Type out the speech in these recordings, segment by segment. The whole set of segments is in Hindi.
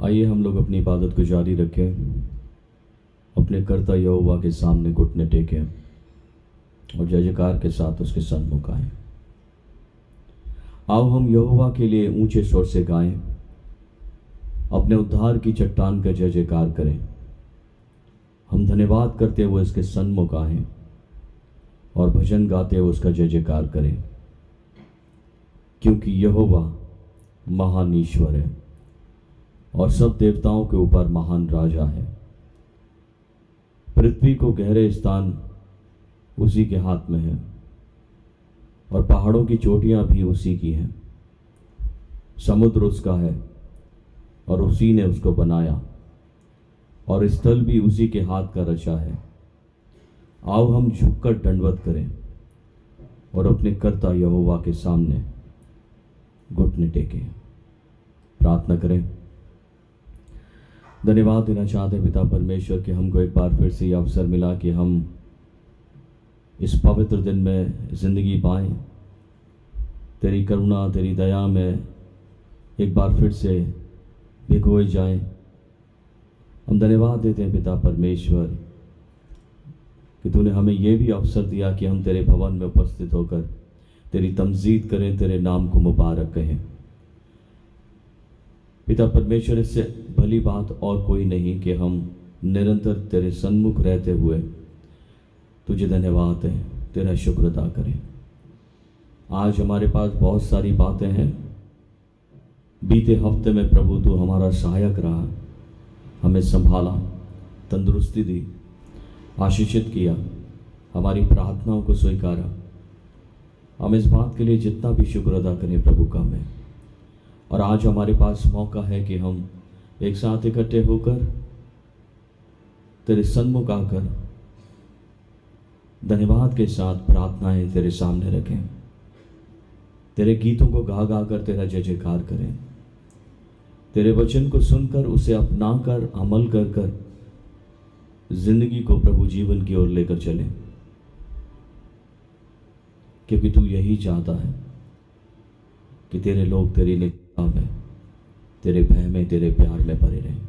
आइए हम लोग अपनी इबादत को जारी रखें, अपने कर्ता यहोवा के सामने घुटने टेकें और जय जयकार के साथ उसके सन्मुख आएं। आओ हम यहोवा के लिए ऊंचे स्वर से गाएं, अपने उद्धार की चट्टान का जय जयकार करें। हम धन्यवाद करते हुए उसके सन्मुख आएं और भजन गाते हुए उसका जय जयकार करें, क्योंकि यहोवा महान ईश्वर है और सब देवताओं के ऊपर महान राजा है। पृथ्वी को गहरे स्थान उसी के हाथ में है और पहाड़ों की चोटियां भी उसी की हैं। समुद्र उसका है और उसी ने उसको बनाया और स्थल भी उसी के हाथ का रचा है। आओ हम झुककर दंडवत करें और अपने कर्ता यहोवा के सामने घुटने टेकें। प्रार्थना करें। धन्यवाद देना चाहते पिता परमेश्वर कि हमको एक बार फिर से ये अवसर मिला कि हम इस पवित्र दिन में ज़िंदगी पाएं। तेरी करुणा तेरी दया में एक बार फिर से भिगोए जाएं। हम धन्यवाद देते हैं पिता परमेश्वर कि तूने हमें यह भी अवसर दिया कि हम तेरे भवन में उपस्थित होकर तेरी तमजीद करें, तेरे नाम को मुबारक कहें। पिता परमेश्वर, इससे भली बात और कोई नहीं कि हम निरंतर तेरे सन्मुख रहते हुए तुझे धन्यवाद है, तेरा शुक्र अदा करें। आज हमारे पास बहुत सारी बातें हैं। बीते हफ्ते में प्रभु तू हमारा सहायक रहा, हमें संभाला, तंदुरुस्ती दी, आशीषित किया, हमारी प्रार्थनाओं को स्वीकारा। हम इस बात के लिए जितना भी शुक्र अदा करें प्रभु का हमें। और आज हमारे पास मौका है कि हम एक साथ इकट्ठे होकर तेरे सन्मुख आकर धन्यवाद के साथ प्रार्थनाएं तेरे सामने रखें, तेरे गीतों को गा गा कर तेरा जय जयकार करें, तेरे वचन को सुनकर उसे अपनाकर अमल कर कर जिंदगी को प्रभु जीवन की ओर लेकर चलें, क्योंकि तू यही चाहता है कि तेरे लोग तेरी निगाह में, तेरे भय में, तेरे प्यार में भरे रहें।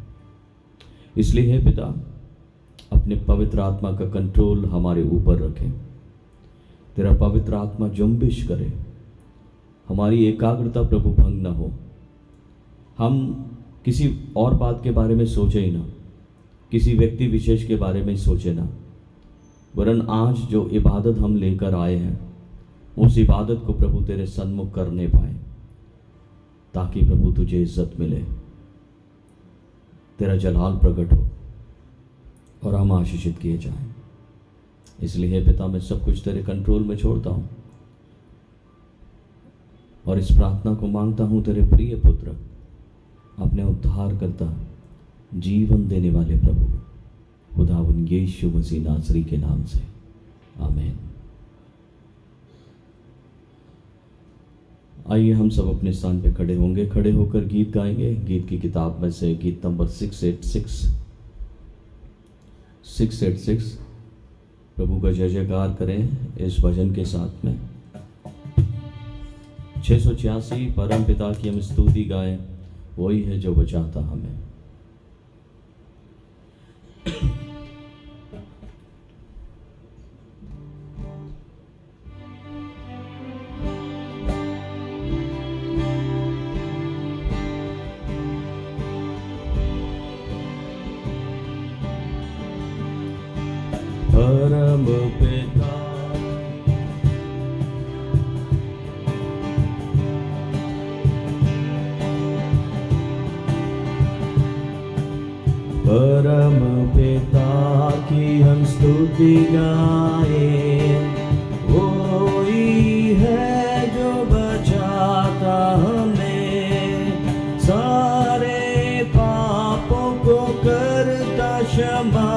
इसलिए हे पिता, अपने पवित्र आत्मा का कंट्रोल हमारे ऊपर रखें। तेरा पवित्र आत्मा जुम्बिश करे, हमारी एकाग्रता प्रभु भंग ना हो। हम किसी और बात के बारे में सोचे ही ना, किसी व्यक्ति विशेष के बारे में सोचे ना, वरन आज जो इबादत हम लेकर आए हैं उस इबादत को प्रभु तेरे सन्मुख करने पाए, ताकि प्रभु तुझे इज्जत मिले, तेरा जलाल प्रकट हो और हम आशीषित किए जाएं। इसलिए हे पिता, मैं सब कुछ तेरे कंट्रोल में छोड़ता हूं और इस प्रार्थना को मांगता हूं तेरे प्रिय पुत्र, अपने उद्धार करता, जीवन देने वाले प्रभु खुदावंद यीशु मसीह नासरी के नाम से, आमीन। आइए हम सब अपने स्थान पे खड़े होंगे, खड़े होकर गीत गाएंगे। गीत की किताब में से गीत नंबर 686 प्रभु का जय जयकार करें इस भजन के साथ में। 686 परम पिता की हम स्तुति गाएं, वही है जो बचाता हमें। परम पिता परम पिता की हम स्तुति गाएं, वही है जो बचाता हमें, सारे पापों को करता क्षमा,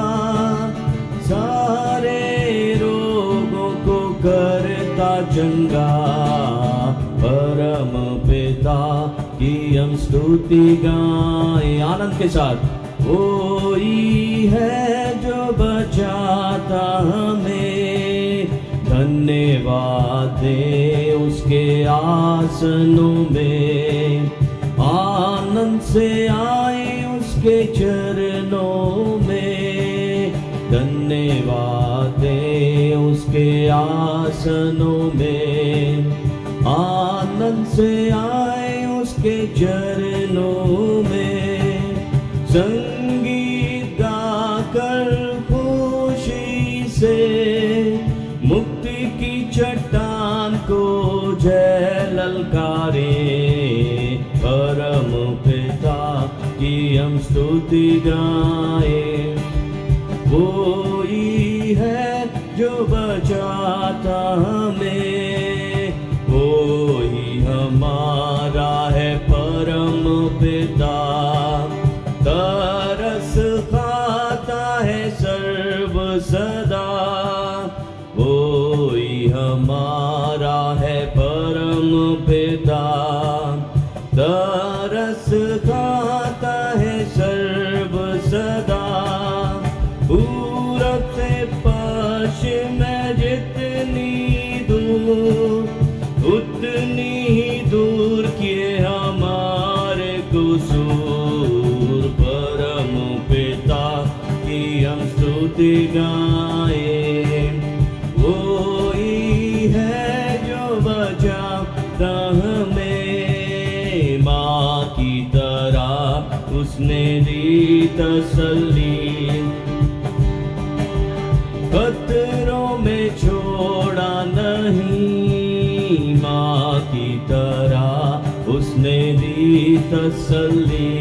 सारे रोगों को करता चंगा। परम पिता की हम स्तुति गाएं आनंद के साथ, वही है जो बचाता हमें, धन्यवाद दे उसके आसनों में, आनंद से आए उसके चरणों में, धन्यवाद दे उसके आसनों में, आनंद से आए उसके चरणों में, संगीत गाकर खुशी से मुक्ति की चट्टान को जय ललकारे। परम पिता की हम स्तुति गाए, वो ही है जो बचाता हमें, वो ही हमारा है परम पिता। तरस खाता है सर्व सदा, वो ही हमारा है परम पिता। तरस खाता है सर्व सदा, पूरब से पश्चिम में जितनी दूर, उतनी ही दूर किए हमारे कसूर। परम पिता की हम स्तुति गाए, वो ही है जो बचाता हमें। माँ की तरह उसने दी तसल्ली, खतरों में छोड़ा नहीं। माँ की तरह उसने दी तसल्ली,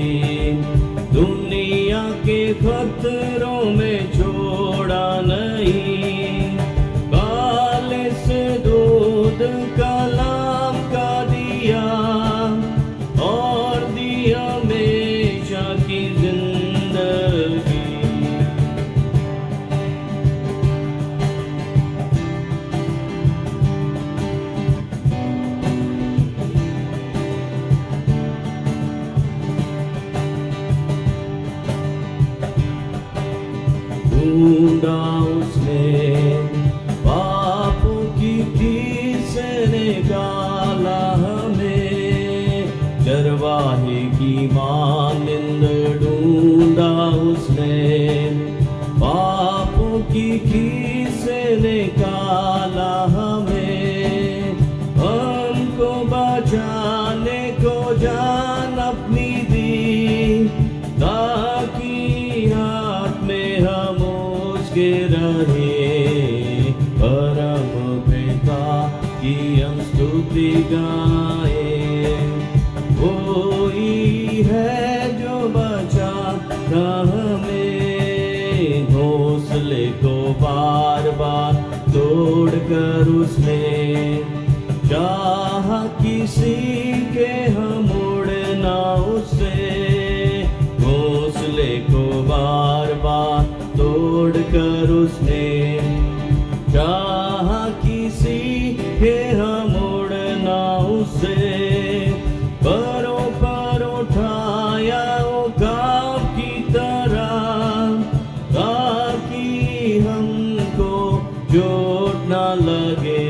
दुनिया के खतरों में छोड़ा नहीं। काले से दूध कलाम का दिया, और दी हमेशा की जिंदगी। ढूंढा उसने पापों की कीर से निकाला हमें, चरवाहे की मानिंद ढूंढा उसने, पापों की कीर से निकाला हमें। हमको बचाने को जान अपनी दी, ताकि हाथ में हम उसके रहे। परम पिता की हम स्तुति गाए, वो ही है जो बचाता हमें। घोंसले को बार बार तोड़कर उसने चाहा किसी के हम उड़ना उससे। घोंसले को बार बार तोड़कर उसने चाहा किसी के हम उड़ना उससे। परों पर उठाया वो गाँव की तरह, ताकि हमको चोट न लगे।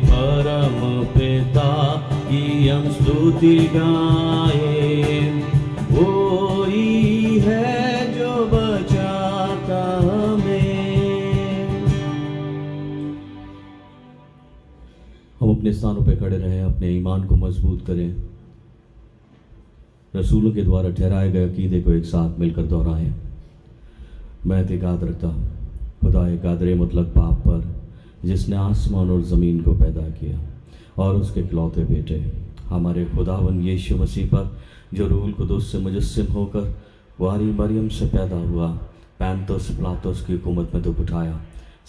परम पिता की हम स्तुति गाए, वो ही है जो बचाता हमें। हम अपने स्थानों पे खड़े रहें, अपने ईमान को मजबूत करें, रसूलों के द्वारा ठहराए गए अकीदे को एक साथ मिलकर दोहराएं। मैं एतिकाद रखता हूँ खुदा कादर मुतलक बाप पर, जिसने आसमान और ज़मीन को पैदा किया, और उसके इकलौते बेटे हमारे खुदावन यीशु मसीह पर, जो रूह कुदुस से मुजस्सिम होकर वारी मरियम से पैदा हुआ, पैंतोस पिलातुस की हुकूमत में दुख उठाया,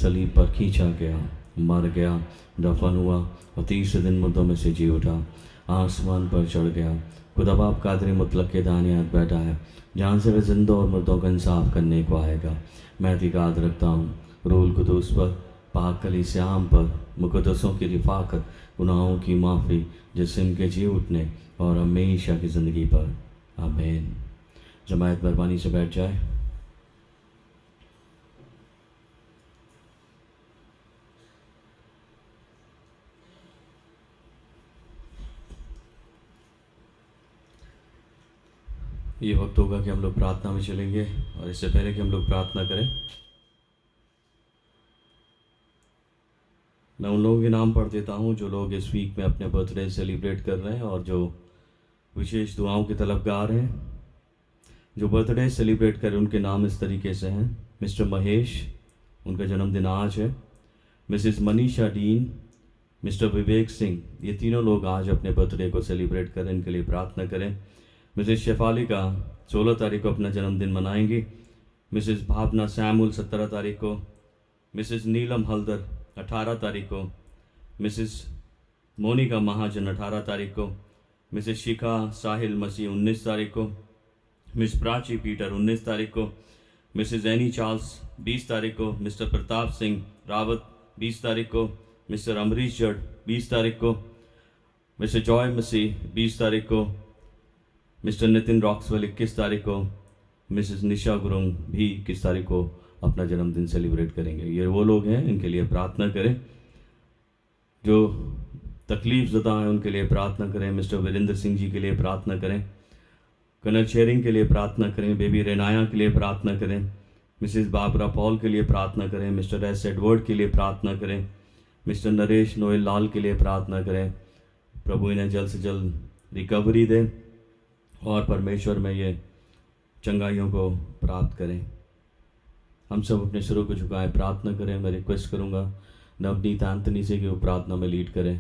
सलीब पर खींचा गया, मर गया, दफन हुआ और तीसरे दिन मुर्दों में से जी उठा, आसमान पर चढ़ गया, खुदा बाप कादर मुतलक के दाहिने हाथ बैठा है, जहाँ से वह जिंदों और मुर्दों का इंसाफ करने को आएगा। मैं एतिकाद रखता हूँ रूह कुदुस पर, पाक कलीसियाम पर, मुक़द्दसों की रिफ़ाक़त, गुनाहों की माफ़ी, जिस्म के जी उठने और हमेशा की ज़िंदगी पर। आमीन। जमायत मेहरबानी से बैठ जाए। ये वक्त होगा कि हम लोग प्रार्थना में चलेंगे, और इससे पहले कि हम लोग प्रार्थना करें, मैं उन लोगों के नाम पढ़ देता हूँ जो लोग इस वीक में अपने बर्थडे सेलिब्रेट कर रहे हैं और जो विशेष दुआओं के तलबगार हैं। जो बर्थडे सेलिब्रेट कर रहे हैं उनके नाम इस तरीके से हैं: मिस्टर महेश, उनका जन्मदिन आज है; Mrs Manisha dean, mister Vivek Singh, ये तीनों लोग आज अपने बर्थडे को सेलिब्रेट करें, इनके लिए प्रार्थना करें। मिसेस शेफालिका 16 तारीख को अपना जन्मदिन मनाएंगी। मिसेस भावना सैमुल 17 तारीख को। मिसेस नीलम हल्दर 18 तारीख को। मिसेस मोनिका महाजन 18 तारीख को। मिसेस शिखा साहिल मसीह 19 तारीख को। मिस प्राची पीटर 19 तारीख को। मिसेस एनी चार्ल्स 20 तारीख को। मिस्टर प्रताप सिंह रावत 20 तारीख को। मिस्टर अमरीश जड़ 20 तारीख को। मिस्टर जॉय मसीह 20 तारीख को। मिस्टर नितिन रॉक्सवेल 21 तारीख को। मिसेस निशा गुरुंग भी 21 तारीख को अपना जन्मदिन सेलिब्रेट करेंगे। ये वो लोग हैं, इनके लिए प्रार्थना करें। जो तकलीफ ज़दा हैं उनके लिए प्रार्थना करें। मिस्टर वीरेंद्र सिंह जी के लिए प्रार्थना करें। कनक शेरिंग के लिए प्रार्थना करें। बेबी रेनाया के लिए प्रार्थना करें। मिसेस बाबरा पॉल के लिए प्रार्थना करें। मिस्टर एस एडवर्ड के लिए प्रार्थना करें। मिस्टर नरेश नोएल लाल के लिए प्रार्थना करें। प्रभु इन्हें जल्द से जल्द रिकवरी दे और परमेश्वर में ये चंगाइयों को प्राप्त करें। हम सब अपने सिरों को झुकाएं, प्रार्थना करें। मैं रिक्वेस्ट करूंगा नवनीत एंथनी से कि वो प्रार्थना में लीड करें।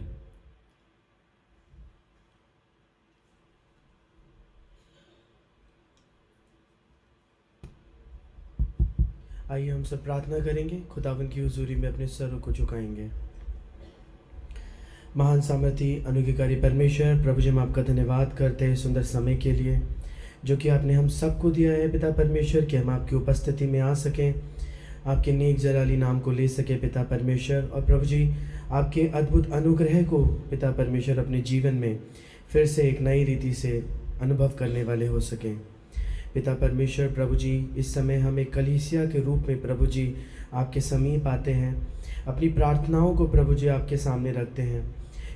आइए हम सब प्रार्थना करेंगे, खुदावन की हुजूरी में अपने सरों को झुकाएंगे। महान सामर्थी अनुग्रहकारी परमेश्वर, प्रभु जी हम आपका धन्यवाद करते हैं सुंदर समय के लिए जो कि आपने हम सबको दिया है पिता परमेश्वर, कि हम आपकी उपस्थिति में आ सकें, आपके नेक जलाली नाम को ले सके पिता परमेश्वर। और प्रभु जी आपके अद्भुत अनुग्रह को पिता परमेश्वर अपने जीवन में फिर से एक नई रीति से अनुभव करने वाले हो सकें पिता परमेश्वर। प्रभु जी इस समय हम एक कलीसिया के रूप में प्रभु जी आपके समीप आते हैं, अपनी प्रार्थनाओं को प्रभु जी आपके सामने रखते हैं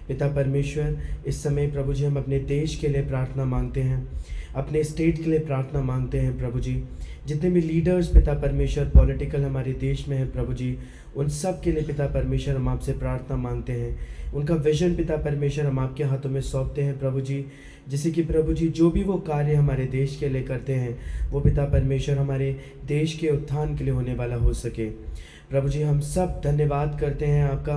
पिता परमेश्वर। इस समय प्रभु जी हम अपने देश के लिए प्रार्थना मांगते हैं, अपने स्टेट के लिए प्रार्थना मांगते हैं प्रभु जी। जितने भी लीडर्स पिता परमेश्वर पॉलिटिकल हमारे देश में हैं प्रभु जी, उन सब के लिए पिता परमेश्वर हम आपसे प्रार्थना मांगते हैं। उनका विजन पिता परमेश्वर हम आपके हाथों में सौंपते हैं प्रभु जी, जिससे कि प्रभु जी जो भी वो कार्य हमारे देश के लिए करते हैं वो पिता परमेश्वर हमारे देश के उत्थान के लिए होने वाला हो सके। प्रभु जी हम सब धन्यवाद करते हैं आपका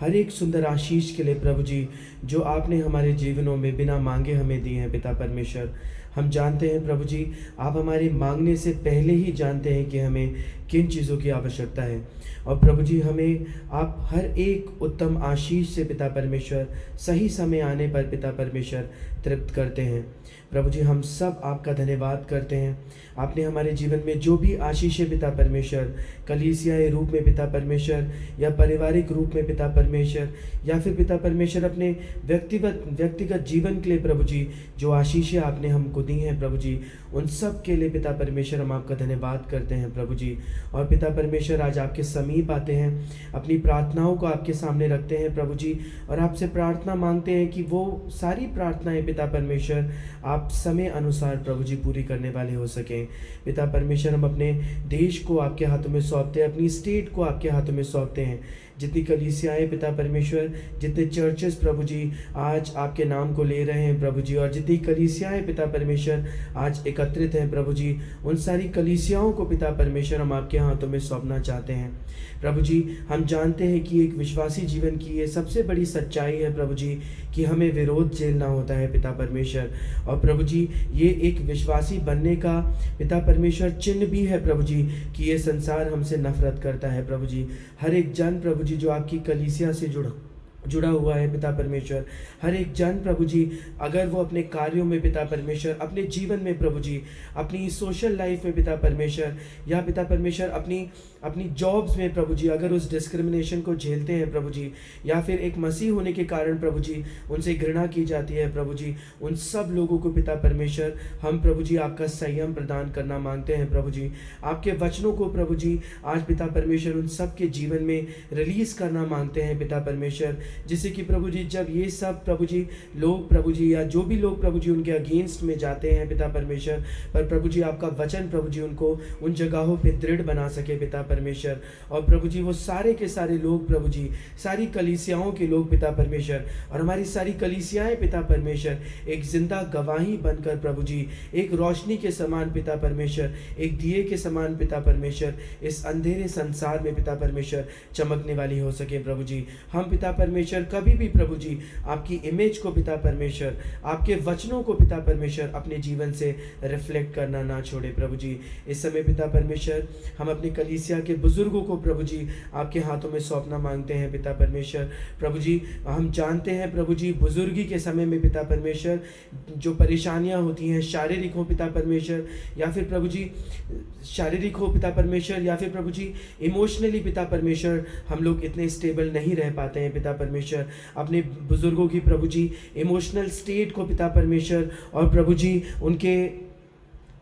हर एक सुंदर आशीष के लिए प्रभु जी, जो आपने हमारे जीवनों में बिना मांगे हमें दिए हैं पिता परमेश्वर। हम जानते हैं प्रभु जी आप हमारे मांगने से पहले ही जानते हैं कि हमें किन चीज़ों की आवश्यकता है, और प्रभु जी हमें आप हर एक उत्तम आशीष से पिता परमेश्वर सही समय आने पर पिता परमेश्वर तृप्त करते हैं। प्रभु जी हम सब आपका धन्यवाद करते हैं। आपने हमारे जीवन में जो भी आशीषें पिता परमेश्वर कलीसियाई रूप में पिता परमेश्वर या पारिवारिक रूप में पिता परमेश्वर या फिर पिता परमेश्वर अपने व्यक्तिगत जीवन के लिए प्रभु जी जो आशीषें आपने हमको दी हैं प्रभु जी, उन सब के लिए पिता परमेश्वर हम आपका धन्यवाद करते हैं प्रभु जी। और पिता परमेश्वर आज आपके समीप आते हैं, अपनी प्रार्थनाओं को आपके सामने रखते हैं प्रभु जी, और आपसे प्रार्थना मांगते हैं कि वो सारी प्रार्थनाएं पिता परमेश्वर आप समय अनुसार प्रभु जी पूरी करने वाले हो सकें पिता परमेश्वर। हम अपने देश को आपके हाथों में सौंपते हैं, अपनी स्टेट को आपके हाथों में सौंपते हैं। जितनी कलीसियाएं पिता परमेश्वर, जितने चर्चेस प्रभु जी आज आपके नाम को ले रहे हैं प्रभु जी, और जितनी कलीसियाएं पिता परमेश्वर आज एकत्रित हैं प्रभु जी, उन सारी कलीसियाओं को पिता परमेश्वर हम आपके हाथों में सौंपना चाहते हैं प्रभु जी। हम जानते हैं कि एक विश्वासी जीवन की ये सबसे बड़ी सच्चाई है प्रभु जी कि हमें विरोध झेलना होता है पिता परमेश्वर, और प्रभु जी ये एक विश्वासी बनने का पिता परमेश्वर चिन्ह भी है प्रभु जी कि ये संसार हमसे नफरत करता है प्रभु जी। हर एक जन प्रभु जी जो आपकी कलीसिया से जुड़ा हुआ है पिता परमेश्वर, हर एक जन प्रभु जी अगर वो अपने कार्यों में पिता परमेश्वर, अपने जीवन में प्रभु जी, अपनी सोशल लाइफ में पिता परमेश्वर, या पिता परमेश्वर अपनी जॉब्स में प्रभु जी अगर उस डिस्क्रिमिनेशन को झेलते हैं प्रभु जी, या फिर एक मसीह होने के कारण प्रभु जी उनसे घृणा की जाती है प्रभु जी, उन सब लोगों को पिता परमेश्वर हम प्रभु जी आपका संयम प्रदान करना मांगते हैं प्रभु जी। आपके वचनों को प्रभु जी आज पिता परमेश्वर उन सब के जीवन में रिलीज करना मांगते हैं पिता परमेश्वर, जिससे कि प्रभु जी जब ये सब प्रभु जी लोग प्रभु जी या जो भी लोग प्रभु जी उनके अगेंस्ट में जाते हैं पिता परमेश्वर, पर प्रभु जी आपका वचन प्रभु जी उनको उन जगहों पे दृढ़ बना सके पिता परमेश्वर। और प्रभु जी वो सारे के सारे लोग प्रभु जी, सारी कलीसियाओं के लोग पिता परमेश्वर, और हमारी सारी कलीसियाएं पिता परमेश्वर एक जिंदा गवाही बनकर प्रभु जी, एक रोशनी के समान पिता परमेश्वर, एक दिए के समान पिता परमेश्वर इस अंधेरे संसार में पिता परमेश्वर चमकने वाली हो सके प्रभु जी। हम पिता परमेश्वर कभी भी प्रभु जी आपकी इमेज को पिता परमेश्वर, आपके वचनों को पिता परमेश्वर अपने जीवन से रिफ्लेक्ट करना ना छोड़े प्रभु जी। इस समय पिता परमेश्वर हम अपनी कलीसिया के बुजुर्गों को प्रभु जी आपके हाथों में सौंपना मांगते हैं पिता परमेश्वर। प्रभु जी हम जानते हैं प्रभु जी बुजुर्गी के समय में पिता परमेश्वर जो परेशानियां होती हैं, शारीरिक हो पिता परमेश्वर, या फिर प्रभु जी शारीरिक हो पिता परमेश्वर, या फिर प्रभु जी इमोशनली पिता परमेश्वर हम लोग इतने स्टेबल नहीं रह पाते हैं पिता परमेश्वर। अपने बुजुर्गों की प्रभु जी इमोशनल स्टेट को पिता परमेश्वर और प्रभु जी उनके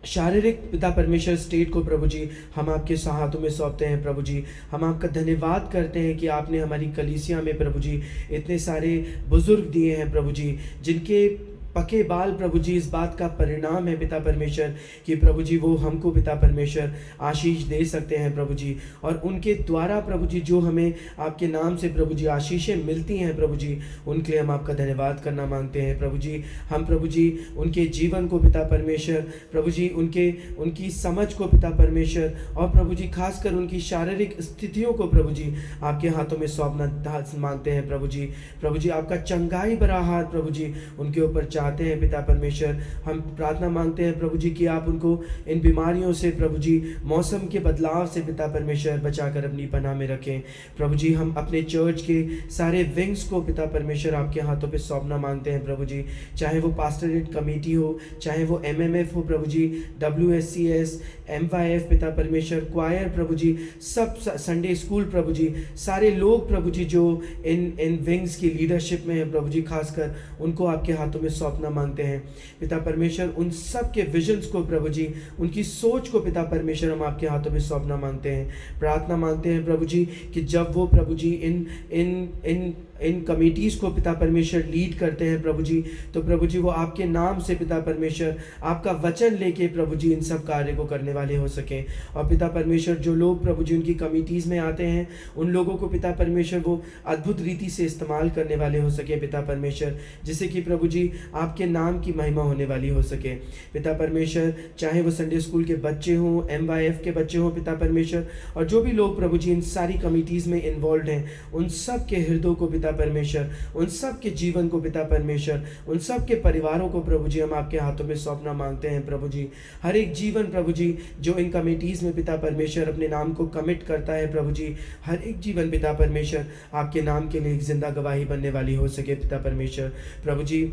शारीरिक पिता परमेश्वर स्टेट को प्रभु जी हम आपके हाथों में सौंपते हैं प्रभु जी। हम आपका धन्यवाद करते हैं कि आपने हमारी कलीसिया में प्रभु जी इतने सारे बुजुर्ग दिए हैं प्रभु जी, जिनके पके बाल प्रभु जी इस बात का परिणाम है पिता परमेश्वर कि प्रभु जी वो हमको पिता परमेश्वर आशीष दे सकते हैं प्रभु जी। और उनके द्वारा प्रभु जी जो हमें आपके नाम से प्रभु जी आशीषें मिलती हैं प्रभु जी, उनके लिए हम आपका धन्यवाद करना मांगते हैं प्रभु जी। हम प्रभु जी उनके जीवन को पिता परमेश्वर प्रभु जी उनकी समझ को पिता परमेश्वर और प्रभु जी खासकर उनकी शारीरिक स्थितियों को प्रभु जी आपके हाथों में सौंपना मांगते हैं प्रभु जी। प्रभु जी आपका चंगाई भरा हाथ प्रभु जी उनके ऊपर चाहते हैं पिता परमेश्वर। हम प्रार्थना मांगते हैं प्रभु जी कि आप उनको इन बीमारियों से प्रभु जी, मौसम के बदलाव से पिता परमेश्वर बचाकर अपनी पनाह में रखें प्रभु जी। हम अपने चर्च के सारे विंग्स को पिता परमेश्वर आपके हाथों पे सौंपना मांगते हैं प्रभु जी, चाहे वो पास्टरेट कमेटी हो, चाहे वो MMF हो प्रभु जी, WSCS, MYF पिता परमेश्वर, क्वायर प्रभु जी, सब संडे स्कूल प्रभु जी, सारे लोग प्रभु जी जो इन विंग्स की लीडरशिप में है प्रभु जी, खासकर उनको आपके हाथों में सौंपना मांगते हैं पिता परमेश्वर। उन सब के विजन्स को प्रभु जी, उनकी सोच को पिता परमेश्वर हम आपके हाथों में सौंपना मांगते हैं। प्रार्थना मांगते हैं प्रभु जी कि जब वो प्रभु जी इन कमेटीज़ को पिता परमेश्वर लीड करते हैं प्रभु जी, तो प्रभु जी वो आपके नाम से पिता परमेश्वर आपका वचन लेके प्रभु जी इन सब कार्य को करने वाले हो सकें। और पिता परमेश्वर जो लोग प्रभु जी उनकी कमेटीज़ में आते हैं, उन लोगों को पिता परमेश्वर वो अद्भुत रीति से इस्तेमाल करने वाले हो सके पिता परमेश्वर, जिससे कि प्रभु जी आपके नाम की महिमा होने वाली हो सके पिता परमेश्वर। चाहे वो संडे स्कूल के बच्चे हों, MYF के बच्चे हों पिता परमेश्वर, और जो भी लोग प्रभु जी इन सारी कमेटीज़ में इन्वॉल्व हैं, उन सब के हृदयों को पिता परमेश्वर, उन सब के जीवन को पिता परमेश्वर, उन सब के परिवारों को प्रभु जी हम आपके हाथों में सौंपना मांगते हैं प्रभु जी। हर एक जीवन प्रभु जी जो इन कमेटीज़ में पिता परमेश्वर अपने नाम को कमिट करता है प्रभु जी, हर एक जीवन पिता परमेश्वर आपके नाम के लिए एक जिंदा गवाही बनने वाली हो सके पिता परमेश्वर। प्रभु जी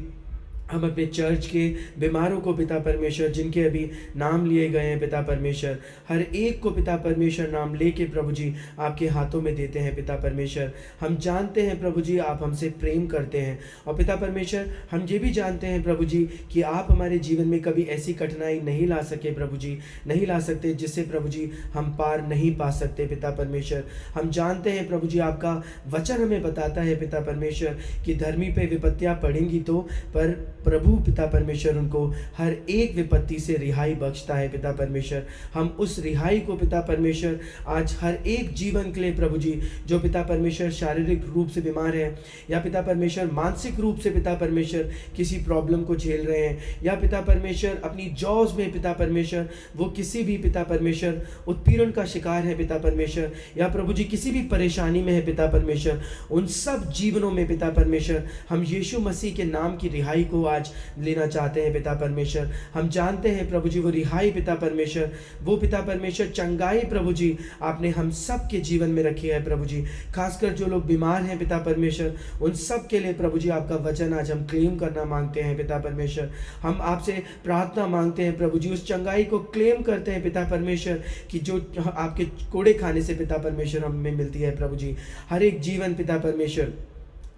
हम अपने चर्च के बीमारों को पिता परमेश्वर, जिनके अभी नाम लिए गए हैं पिता परमेश्वर, हर एक को पिता परमेश्वर नाम लेके प्रभु जी आपके हाथों में देते हैं पिता परमेश्वर। हम जानते हैं प्रभु जी आप हमसे प्रेम करते हैं, और पिता परमेश्वर हम ये भी जानते हैं प्रभु जी कि आप हमारे जीवन में कभी ऐसी कठिनाई नहीं ला सके प्रभु जी, नहीं ला सकते जिससे प्रभु जी हम पार नहीं पा सकते पिता परमेश्वर। हम जानते हैं प्रभु जी आपका वचन हमें बताता है पिता परमेश्वर कि धर्मी पे विपत्तियाँ पड़ेंगी तो पर प्रभु पिता परमेश्वर उनको हर एक विपत्ति से रिहाई बख्शता है पिता परमेश्वर। हम उस रिहाई को पिता परमेश्वर आज हर एक जीवन के लिए प्रभु जी जो पिता परमेश्वर शारीरिक रूप से बीमार है, या पिता परमेश्वर मानसिक रूप से पिता परमेश्वर किसी प्रॉब्लम को झेल रहे हैं, या पिता परमेश्वर अपनी जॉब्स में पिता परमेश्वर वो किसी भी पिता परमेश्वर उत्पीड़न का शिकार है पिता परमेश्वर, या प्रभु जी किसी भी परेशानी में है पिता परमेश्वर, उन सब जीवनों में पिता परमेश्वर हम यीशु मसीह के नाम की रिहाई को आज लेना चाहते हैं पिता परमेश्वर। हम जानते हैं प्रभु जी वो रिहाई पिता परमेश्वर, वो पिता परमेश्वर चंगाई प्रभु जी आपने हम सब के जीवन में रखी है प्रभु जी। खासकर जो लोग बीमार हैं पिता परमेश्वर, उन सब के लिए प्रभु जी आपका वचन आज हम क्लेम करना मांगते हैं पिता परमेश्वर। हम आपसे प्रार्थना मांगते हैं प्रभु जी, उस चंगाई को क्लेम करते हैं पिता परमेश्वर कि जो आपके कोड़े खाने से पिता परमेश्वर हमें मिलती है प्रभु जी। हर एक जीवन पिता परमेश्वर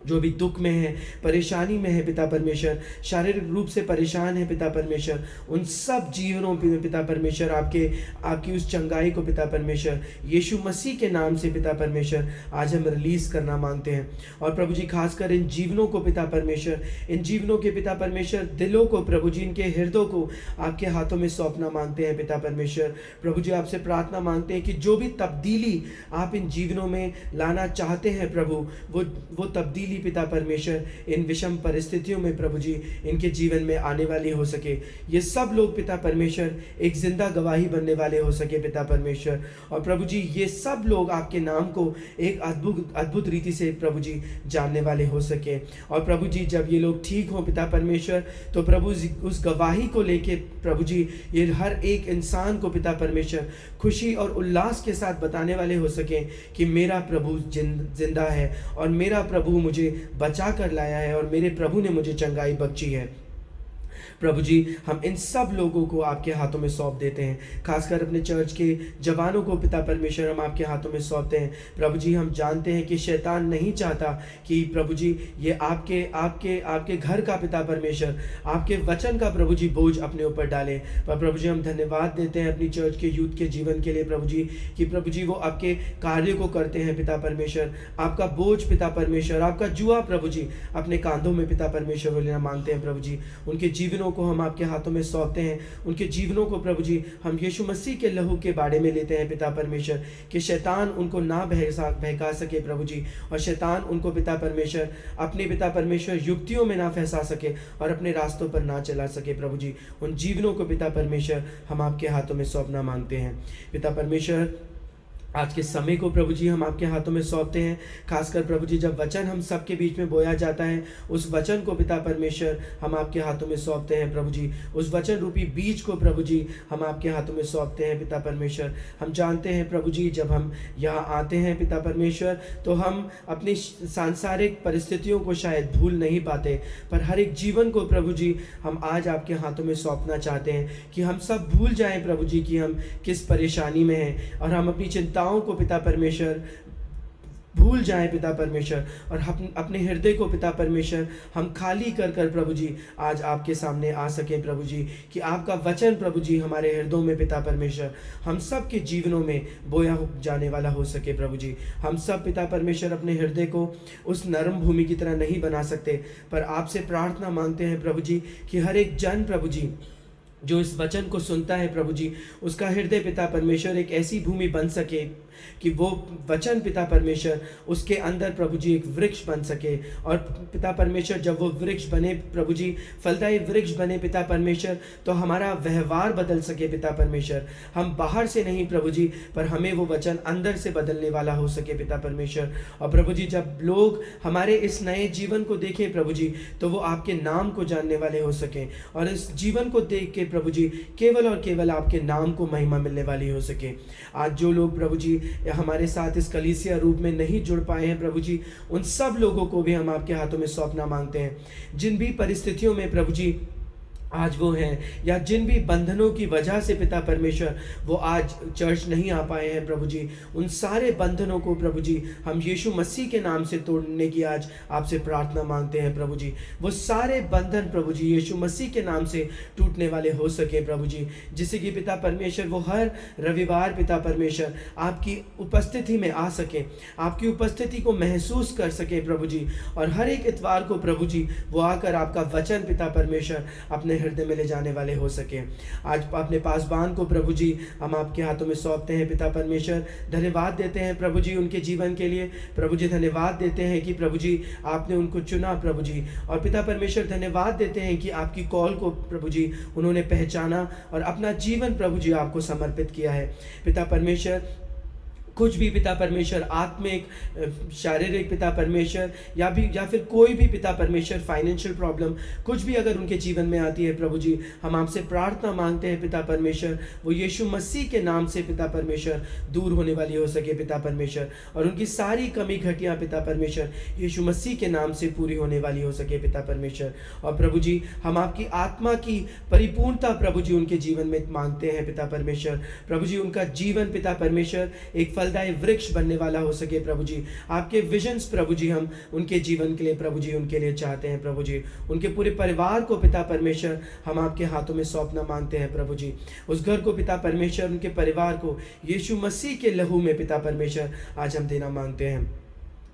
जो भी दुख में है, परेशानी में है पिता परमेश्वर, शारीरिक रूप से परेशान है पिता परमेश्वर, उन सब जीवनों में पिता परमेश्वर आपकी उस चंगाई को पिता परमेश्वर यीशु मसीह के नाम से पिता परमेश्वर आज हम रिलीज करना मांगते हैं। और प्रभु जी खासकर इन जीवनों को पिता परमेश्वर, इन जीवनों के पिता परमेश्वर दिलों को प्रभु जी, इनके हृदयों को आपके हाथों में सौंपना मांगते हैं पिता परमेश्वर। प्रभु जी आपसे प्रार्थना मांगते हैं कि जो भी तब्दीली आप इन जीवनों में लाना चाहते हैं प्रभु, वो तब्दीली पिता परमेश्वर इन विषम परिस्थितियों में प्रभु जी इनके जीवन में आने वाली हो सके। ये सब लोग पिता परमेश्वर एक जिंदा गवाही बनने वाले हो सके पिता परमेश्वर। और प्रभु जी ये सब लोग आपके नाम को एक अद्भुत रीति से प्रभु जी जानने वाले हो सके। और प्रभु जी जब ये लोग ठीक हों पिता परमेश्वर, तो प्रभु जी उस गवाही को लेके प्रभु जी ये हर एक इंसान को पिता परमेश्वर खुशी और उल्लास के साथ बताने वाले हो सके कि मेरा प्रभु जिंदा है और मेरा प्रभु मुझे बचा कर लाया है और मेरे प्रभु ने मुझे चंगाई बख्शी है। प्रभु जी हम इन सब लोगों को आपके हाथों में सौंप देते हैं, खासकर अपने चर्च के जवानों को पिता परमेश्वर हम आपके हाथों में सौंपते हैं। प्रभु जी हम जानते हैं कि शैतान नहीं चाहता कि प्रभु जी ये आपके घर का पिता परमेश्वर, आपके वचन का प्रभु जी बोझ अपने ऊपर डाले। पर प्रभु जी हम धन्यवाद देते हैं अपनी चर्च के यूथ के जीवन के लिए प्रभु जी, कि प्रभु जी वो आपके कार्य को करते हैं पिता परमेश्वर, आपका बोझ पिता परमेश्वर, आपका जुआ प्रभु जी अपने कांधों में पिता परमेश्वर लेना मांगते हैं। प्रभु जी उनके जीवनों को हम आपके हाथों में सौंपते हैं, उनके जीवनों को प्रभु जी हम यीशु मसीह के लहू के बारे में लेते हैं पिता परमेश्वर, कि शैतान उनको ना बहका सके प्रभु जी, और शैतान उनको पिता परमेश्वर अपने पिता परमेश्वर युक्तियों में ना फंसा सके और अपने रास्तों पर ना चला सके प्रभु जी। उन जीवनों को पिता परमेश्वर हम आपके हाथों में सौंपना मांगते हैं पिता परमेश्वर। आज के समय को प्रभु जी हम आपके हाथों में सौंपते हैं, खासकर प्रभु जी जब वचन हम सबके बीच में बोया जाता है, उस वचन को पिता परमेश्वर हम आपके हाथों में सौंपते हैं प्रभु जी। उस वचन रूपी बीज को प्रभु जी हम आपके हाथों में सौंपते हैं पिता परमेश्वर। हम जानते हैं प्रभु जी जब हम यहाँ आते हैं पिता परमेश्वर, तो हम अपनी सांसारिक परिस्थितियों को शायद भूल नहीं पाते, पर हर एक जीवन को प्रभु जी हम आज आपके हाथों में सौंपना चाहते हैं कि हम सब भूल जाएं प्रभु जी कि हम किस परेशानी में हैं, और हम अपनी चिंताओं को पिता परमेश्वर भूल जाएं पिता परमेश्वर, और अपने हृदय को पिता परमेश्वर हम खाली कर प्रभु जी आज आपके सामने आ सके प्रभु जी, कि आपका वचन प्रभु जी हमारे हृदयों में पिता परमेश्वर हम सब के जीवनों में बोया जाने वाला हो सके प्रभु जी। हम सब पिता परमेश्वर अपने हृदय को उस नरम भूमि की तरह नहीं बना सकते, पर आपसे प्रार्थना मांगते हैं प्रभु जी कि हर एक जन प्रभु जी जो इस वचन को सुनता है प्रभु जी, उसका हृदय पिता परमेश्वर एक ऐसी भूमि बन सके कि वो वचन पिता परमेश्वर उसके अंदर प्रभु जी एक वृक्ष बन सके, और पिता परमेश्वर जब वो वृक्ष बने प्रभु जी, फलदायी वृक्ष बने पिता परमेश्वर, तो हमारा व्यवहार बदल सके पिता परमेश्वर। हम बाहर से नहीं प्रभु जी, पर हमें वो वचन अंदर से बदलने वाला हो सके पिता परमेश्वर। और प्रभु जी जब लोग हमारे इस नए जीवन को देखें प्रभु जी, तो वो आपके नाम को जानने वाले हो सके, और इस जीवन को देख के प्रभु जी केवल और केवल आपके नाम को महिमा मिलने वाली हो सके। आज जो लोग प्रभु जी हमारे साथ इस कलीसिया रूप में नहीं जुड़ पाए हैं प्रभु जी, उन सब लोगों को भी हम आपके हाथों में सौंपना मांगते हैं। जिन भी परिस्थितियों में प्रभु जी आज वो हैं, या जिन भी बंधनों की वजह से पिता परमेश्वर वो आज चर्च नहीं आ पाए हैं प्रभु जी, उन सारे बंधनों को प्रभु जी हम यीशु मसीह के नाम से तोड़ने की आज आपसे प्रार्थना मांगते हैं प्रभु जी। वो सारे बंधन प्रभु जी यीशु मसीह के नाम से टूटने वाले हो सके प्रभु जी, जिससे कि पिता परमेश्वर वो हर रविवार पिता परमेश्वर आपकी उपस्थिति में आ सके, आपकी उपस्थिति को महसूस कर सके प्रभु जी, और हर एक इतवार को प्रभु जी वो आकर आपका वचन पिता परमेश्वर अपने हृदय में ले जाने वाले हो सके। आज अपने पासबान को प्रभु जी हम आपके हाथों में सौंपते हैं पिता परमेश्वर। धन्यवाद देते हैं प्रभु जी उनके जीवन के लिए प्रभु जी, धन्यवाद देते हैं कि प्रभु जी आपने उनको चुना प्रभु जी, और पिता परमेश्वर धन्यवाद देते हैं कि आपकी कॉल को प्रभु जी उन्होंने पहचाना और अपना जीवन प्रभु जी आपको समर्पित किया है पिता परमेश्वर। कुछ भी पिता परमेश्वर आत्मिक, शारीरिक पिता परमेश्वर, या फिर कोई भी पिता परमेश्वर फाइनेंशियल प्रॉब्लम कुछ भी अगर उनके जीवन में आती है प्रभु जी, हम आपसे प्रार्थना मांगते हैं पिता परमेश्वर वो यीशु मसीह के नाम से पिता परमेश्वर दूर होने वाली हो सके पिता परमेश्वर, और उनकी सारी कमी घटियाँ पिता परमेश्वर यीशु मसीह के नाम से पूरी होने वाली हो सके पिता परमेश्वर। और प्रभु जी हम आपकी आत्मा की परिपूर्णता प्रभु जी उनके जीवन में मांगते हैं पिता परमेश्वर। प्रभु जी उनका जीवन पिता परमेश्वर एक फलदायी वृक्ष बनने वाला हो सके प्रभु जी। आपके विजन्स प्रभु जी हम उनके जीवन के लिए प्रभु जी उनके लिए चाहते हैं प्रभु जी। उनके पूरे परिवार को पिता परमेश्वर हम आपके हाथों में सौंपना मांगते हैं प्रभु जी। उस घर को पिता परमेश्वर, उनके परिवार को यीशु मसीह के लहू में पिता परमेश्वर आज हम देना मांगते हैं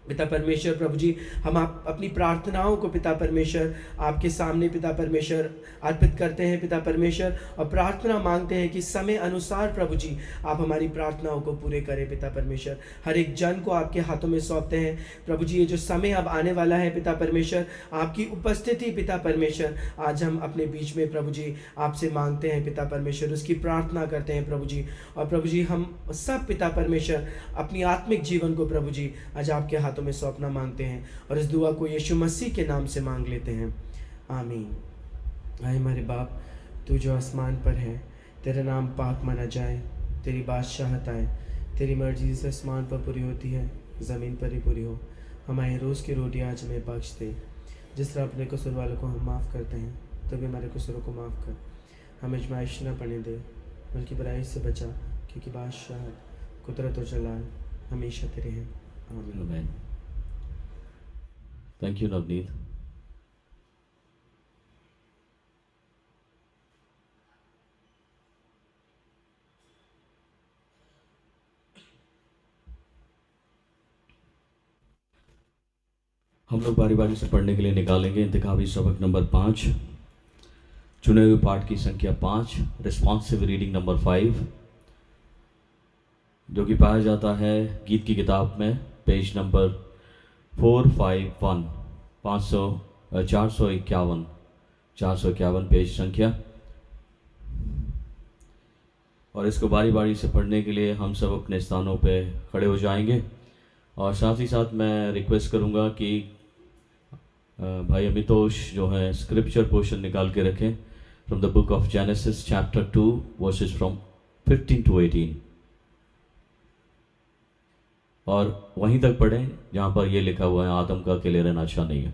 पिता परमेश्वर। प्रभु जी हम आप अपनी प्रार्थनाओं को पिता परमेश्वर आपके सामने पिता परमेश्वर अर्पित करते हैं पिता परमेश्वर, और प्रार्थना मांगते हैं कि समय अनुसार प्रभु जी आप हमारी प्रार्थनाओं को पूरे करें पिता परमेश्वर। हर एक जन को आपके हाथों में सौंपते हैं प्रभु जी। ये जो समय अब आने वाला है पिता परमेश्वर, आपकी उपस्थिति पिता परमेश्वर आज हम अपने बीच में प्रभु जी आपसे मांगते हैं पिता परमेश्वर, उसकी प्रार्थना करते हैं प्रभु जी। और प्रभु जी हम सब पिता परमेश्वर अपनी आत्मिक जीवन को प्रभु जी आज आपके हाथों में सौंपना मांगते हैं, और इस दुआ को यीशु मसीह के नाम से मांग लेते हैं, आमीन। आए हमारे बाप, तू जो आसमान पर है, तेरा नाम पाक माना जाए, तेरी बादशाहत आए, तेरी मर्जी जिस आसमान पर पूरी होती है ज़मीन पर ही पूरी हो। हमारे रोज़ की रोटी आज हमें बख्श दे, जिस तरह अपने कसूर वालों को हम माफ़ करते हैं, तो भी हमारे कसूरों को माफ़ कर। हमें आजमाइश न पड़ने दे, बल्कि बुराई से बचा, क्योंकि बादशाहत, कुदरत और जलाल हमेशा तेरे हैं, आमीन। आमीन। Thank you Navneet. हम लोग बारी बारी से पढ़ने के लिए निकालेंगे इंतखाबी सबक नंबर 5, चुने हुए पाठ की संख्या 5, रिस्पॉन्सिव रीडिंग नंबर 5, जो कि पाया जाता है गीत की किताब में पेज नंबर 451, 451 पेज संख्या। और इसको बारी बारी से पढ़ने के लिए हम सब अपने स्थानों पे खड़े हो जाएंगे, और साथ ही साथ मैं रिक्वेस्ट करूंगा कि भाई अमितोष जो है स्क्रिप्चर पोर्शन निकाल के रखें from the book of genesis chapter 2 versus from 15 to 18, और वहीं तक पढ़ें जहाँ पर ये लिखा हुआ है आदम का अकेले रहना अच्छा नहीं है।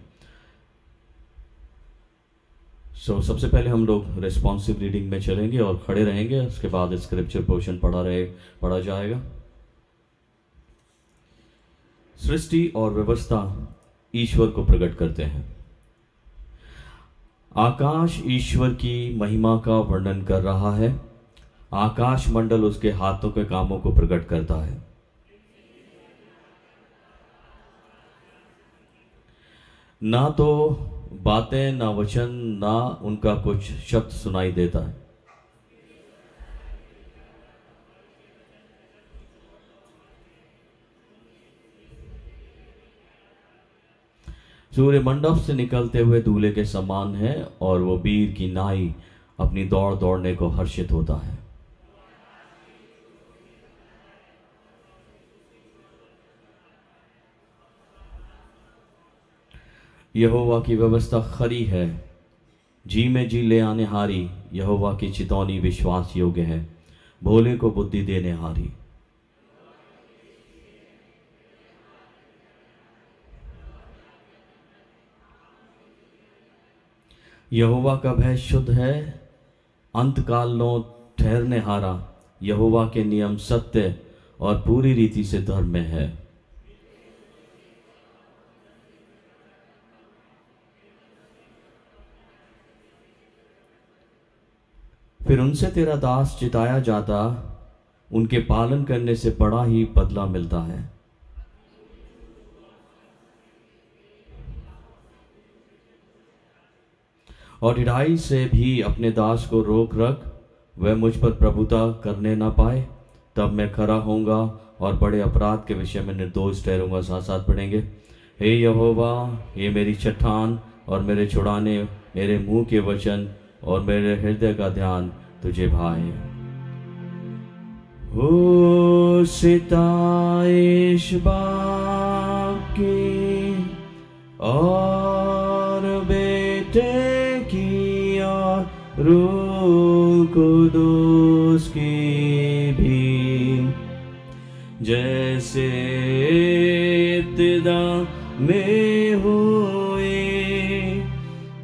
सबसे पहले हम लोग रिस्पॉन्सिव रीडिंग में चलेंगे और खड़े रहेंगे, उसके बाद स्क्रिप्चर पोर्शन पढ़ा जाएगा। सृष्टि और व्यवस्था ईश्वर को प्रकट करते हैं। आकाश ईश्वर की महिमा का वर्णन कर रहा है, आकाश मंडल उसके हाथों के कामों को प्रकट करता है। ना तो बातें, ना वचन, ना उनका कुछ शब्द सुनाई देता है। सूर्य मंडप से निकलते हुए दूल्हे के समान है, और वो वीर की नाई अपनी दौड़ दौड़ने को हर्षित होता है। यहोवा की व्यवस्था खरी है, जी में जी ले आने हारी। यहोवा की चितौनी विश्वास योग्य है, भोले को बुद्धि देने हारी। यहोवा का भय शुद्ध है, अंतकालों ठहरने हारा। यहोवा के नियम सत्य और पूरी रीति से धर्म में है। फिर उनसे तेरा दास चिताया जाता, उनके पालन करने से बड़ा ही बदला मिलता है। और ढिठाई से भी अपने दास को रोक रख, वह मुझ पर प्रभुता करने ना पाए। तब मैं खरा होऊंगा और बड़े अपराध के विषय में निर्दोष ठहरूंगा। साथ साथ पढ़ेंगे। हे यहोवा, ये मेरी चट्टान और मेरे छुड़ाने, मेरे मुंह के वचन और मेरे हृदय का ध्यान तुझे भाए। हो सिताइश बाप की और बेटे की और रूह कुदूस की भी, जैसे इब्तिदा में हुए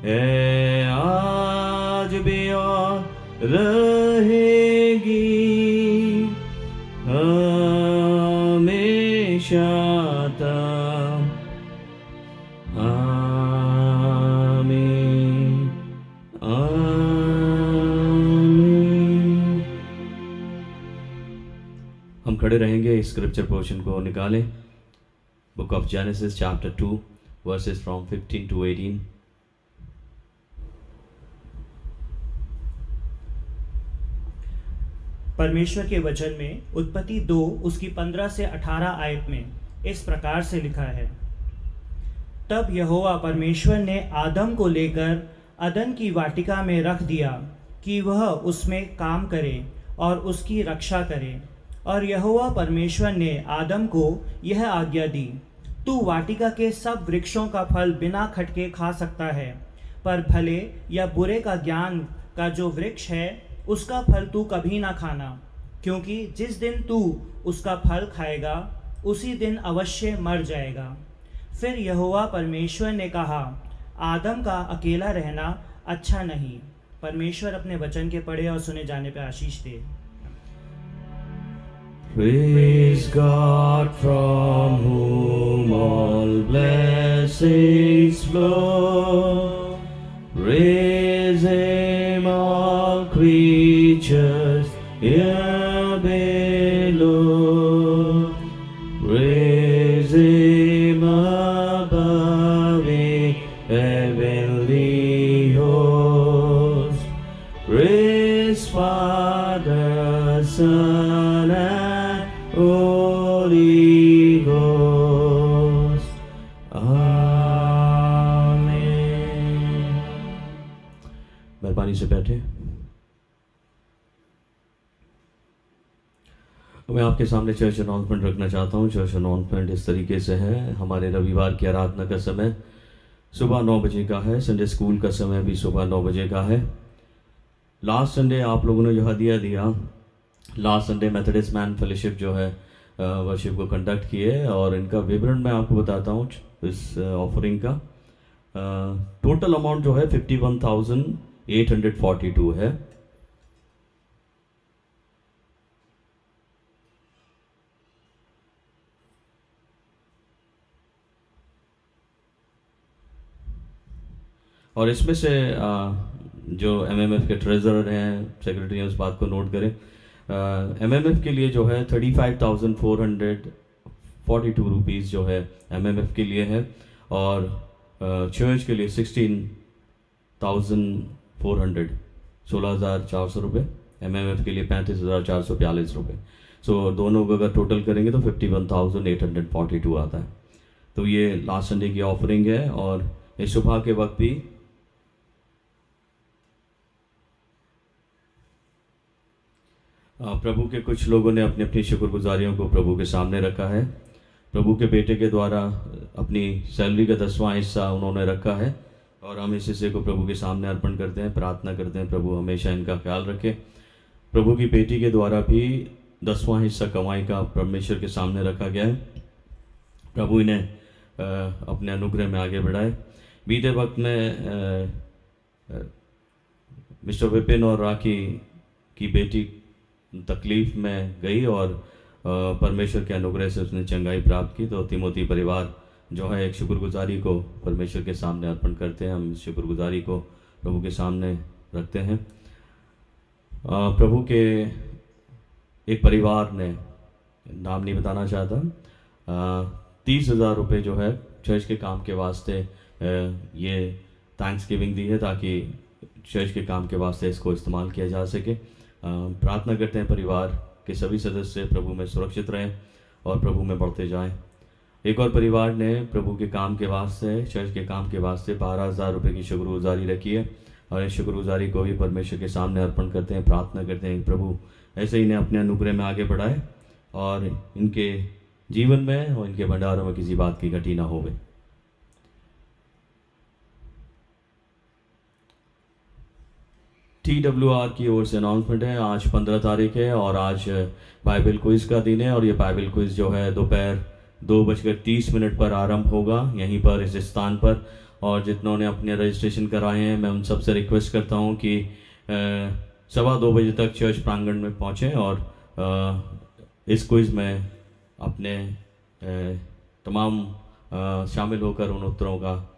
है आज भी और रहेगी। आमीन। हम खड़े रहेंगे, इस स्क्रिप्चर पोर्शन को निकालें। Book of genesis chapter 2 versus from 15 to 18। परमेश्वर के वचन में उत्पत्ति 2 उसकी 15 से 18 आयत में इस प्रकार से लिखा है, तब यहोवा परमेश्वर ने आदम को लेकर अदन की वाटिका में रख दिया कि वह उसमें काम करे और उसकी रक्षा करे। और यहोवा परमेश्वर ने आदम को यह आज्ञा दी, तू वाटिका के सब वृक्षों का फल बिना खटके खा सकता है, पर भले या बुरे का ज्ञान का जो वृक्ष है उसका फल तू कभी ना खाना, क्योंकि जिस दिन तू उसका फल खाएगा उसी दिन अवश्य मर जाएगा। फिर यहोवा परमेश्वर ने कहा, आदम का अकेला रहना अच्छा नहीं। परमेश्वर अपने वचन के पढ़े और सुने जाने पर आशीष दे। Praise God from whom all blessings flow. Praise Him all creatures here below. Praise Him above in heavenly hosts. Praise Father, Son, and Holy Ghost. Amen. मेहरबानी से बैठे। मैं आपके सामने चर्च अनाउंसमेंट रखना चाहता हूँ। चर्च अनाउंसमेंट इस तरीके से है। हमारे रविवार की आराधना का समय सुबह 9 बजे का है। संडे स्कूल का समय भी सुबह 9 बजे का है। लास्ट संडे आप लोगों ने जो हदिया दिया, last Sunday Methodist man fellowship जो है वर्शिप को कंडक्ट किए, और इनका विवरण मैं आपको बताता हूँ। इस ऑफरिंग का टोटल अमाउंट जो है 51,842 है। और इसमें से जो एमएमएफ के ट्रेजरर हैं, सेक्रेटरी हैं, उस बात को नोट करें। एमएमएफ के लिए जो है 35,442 रुपीज़ जो है एमएमएफ के लिए है, और चर्च के लिए 16,400 रुपये, एमएमएफ के लिए 35,442 रुपये। सो दोनों को अगर टोटल करेंगे तो 51,842 आता है। तो ये लास्ट संडे की ऑफरिंग है। और इस सुबह के वक्त भी प्रभु के कुछ लोगों ने अपनी अपनी शुक्रगुजारियों को प्रभु के सामने रखा है। प्रभु के बेटे के द्वारा अपनी सैलरी का 10वां हिस्सा उन्होंने रखा है, और हम इस हिस्से को प्रभु के सामने अर्पण करते हैं, प्रार्थना करते हैं प्रभु हमेशा इनका ख्याल रखे। प्रभु की बेटी के द्वारा भी 10वां हिस्सा कमाई का परमेश्वर के सामने रखा गया है। प्रभु इन्हें अपने अनुग्रह में आगे बढ़ाए। बीते वक्त में मिस्टर विपिन और राखी की बेटी तकलीफ़ में गई, और परमेश्वर के अनुग्रह से उसने चंगाई प्राप्त की। तो तिमोती परिवार जो है एक शुक्रगुजारी को परमेश्वर के सामने अर्पण करते हैं। हम इस शुक्रगुजारी को प्रभु के सामने रखते हैं। प्रभु के एक परिवार ने, नाम नहीं बताना चाहता, 30,000 रुपये जो है चर्च के काम के वास्ते ये थैंक्स गिविंग दी है, ताकि चर्च के काम के वास्ते इसको इस्तेमाल किया जा सके। प्रार्थना करते हैं परिवार के सभी सदस्य प्रभु में सुरक्षित रहें और प्रभु में बढ़ते जाएं। एक और परिवार ने प्रभु के काम के वास्ते, चर्च के काम के वास्ते 12,000 रुपये की शुक्रगुजारी रखी है, और इस शुक्रगुजारी को भी परमेश्वर के सामने अर्पण करते हैं। प्रार्थना करते हैं प्रभु ऐसे ही इन्हें अपने अनुग्रह में आगे बढ़ाए, और इनके जीवन में और इनके भंडारों में किसी बात की घटी ना होवे। TWR की ओर से अनाउंसमेंट है। आज 15 तारीख है, और आज बाइबल क्विज़ का दिन है, और ये बाइबल क्विज़ जो है दोपहर 2:30 पर आरंभ होगा यहीं पर इस स्थान पर। और जितनों ने अपने रजिस्ट्रेशन कराए हैं, मैं उन सबसे रिक्वेस्ट करता हूं कि 2:15 बजे तक चर्च प्रांगण में पहुंचें, और इस क्विज़ में अपने तमाम शामिल होकर उन उत्तरों का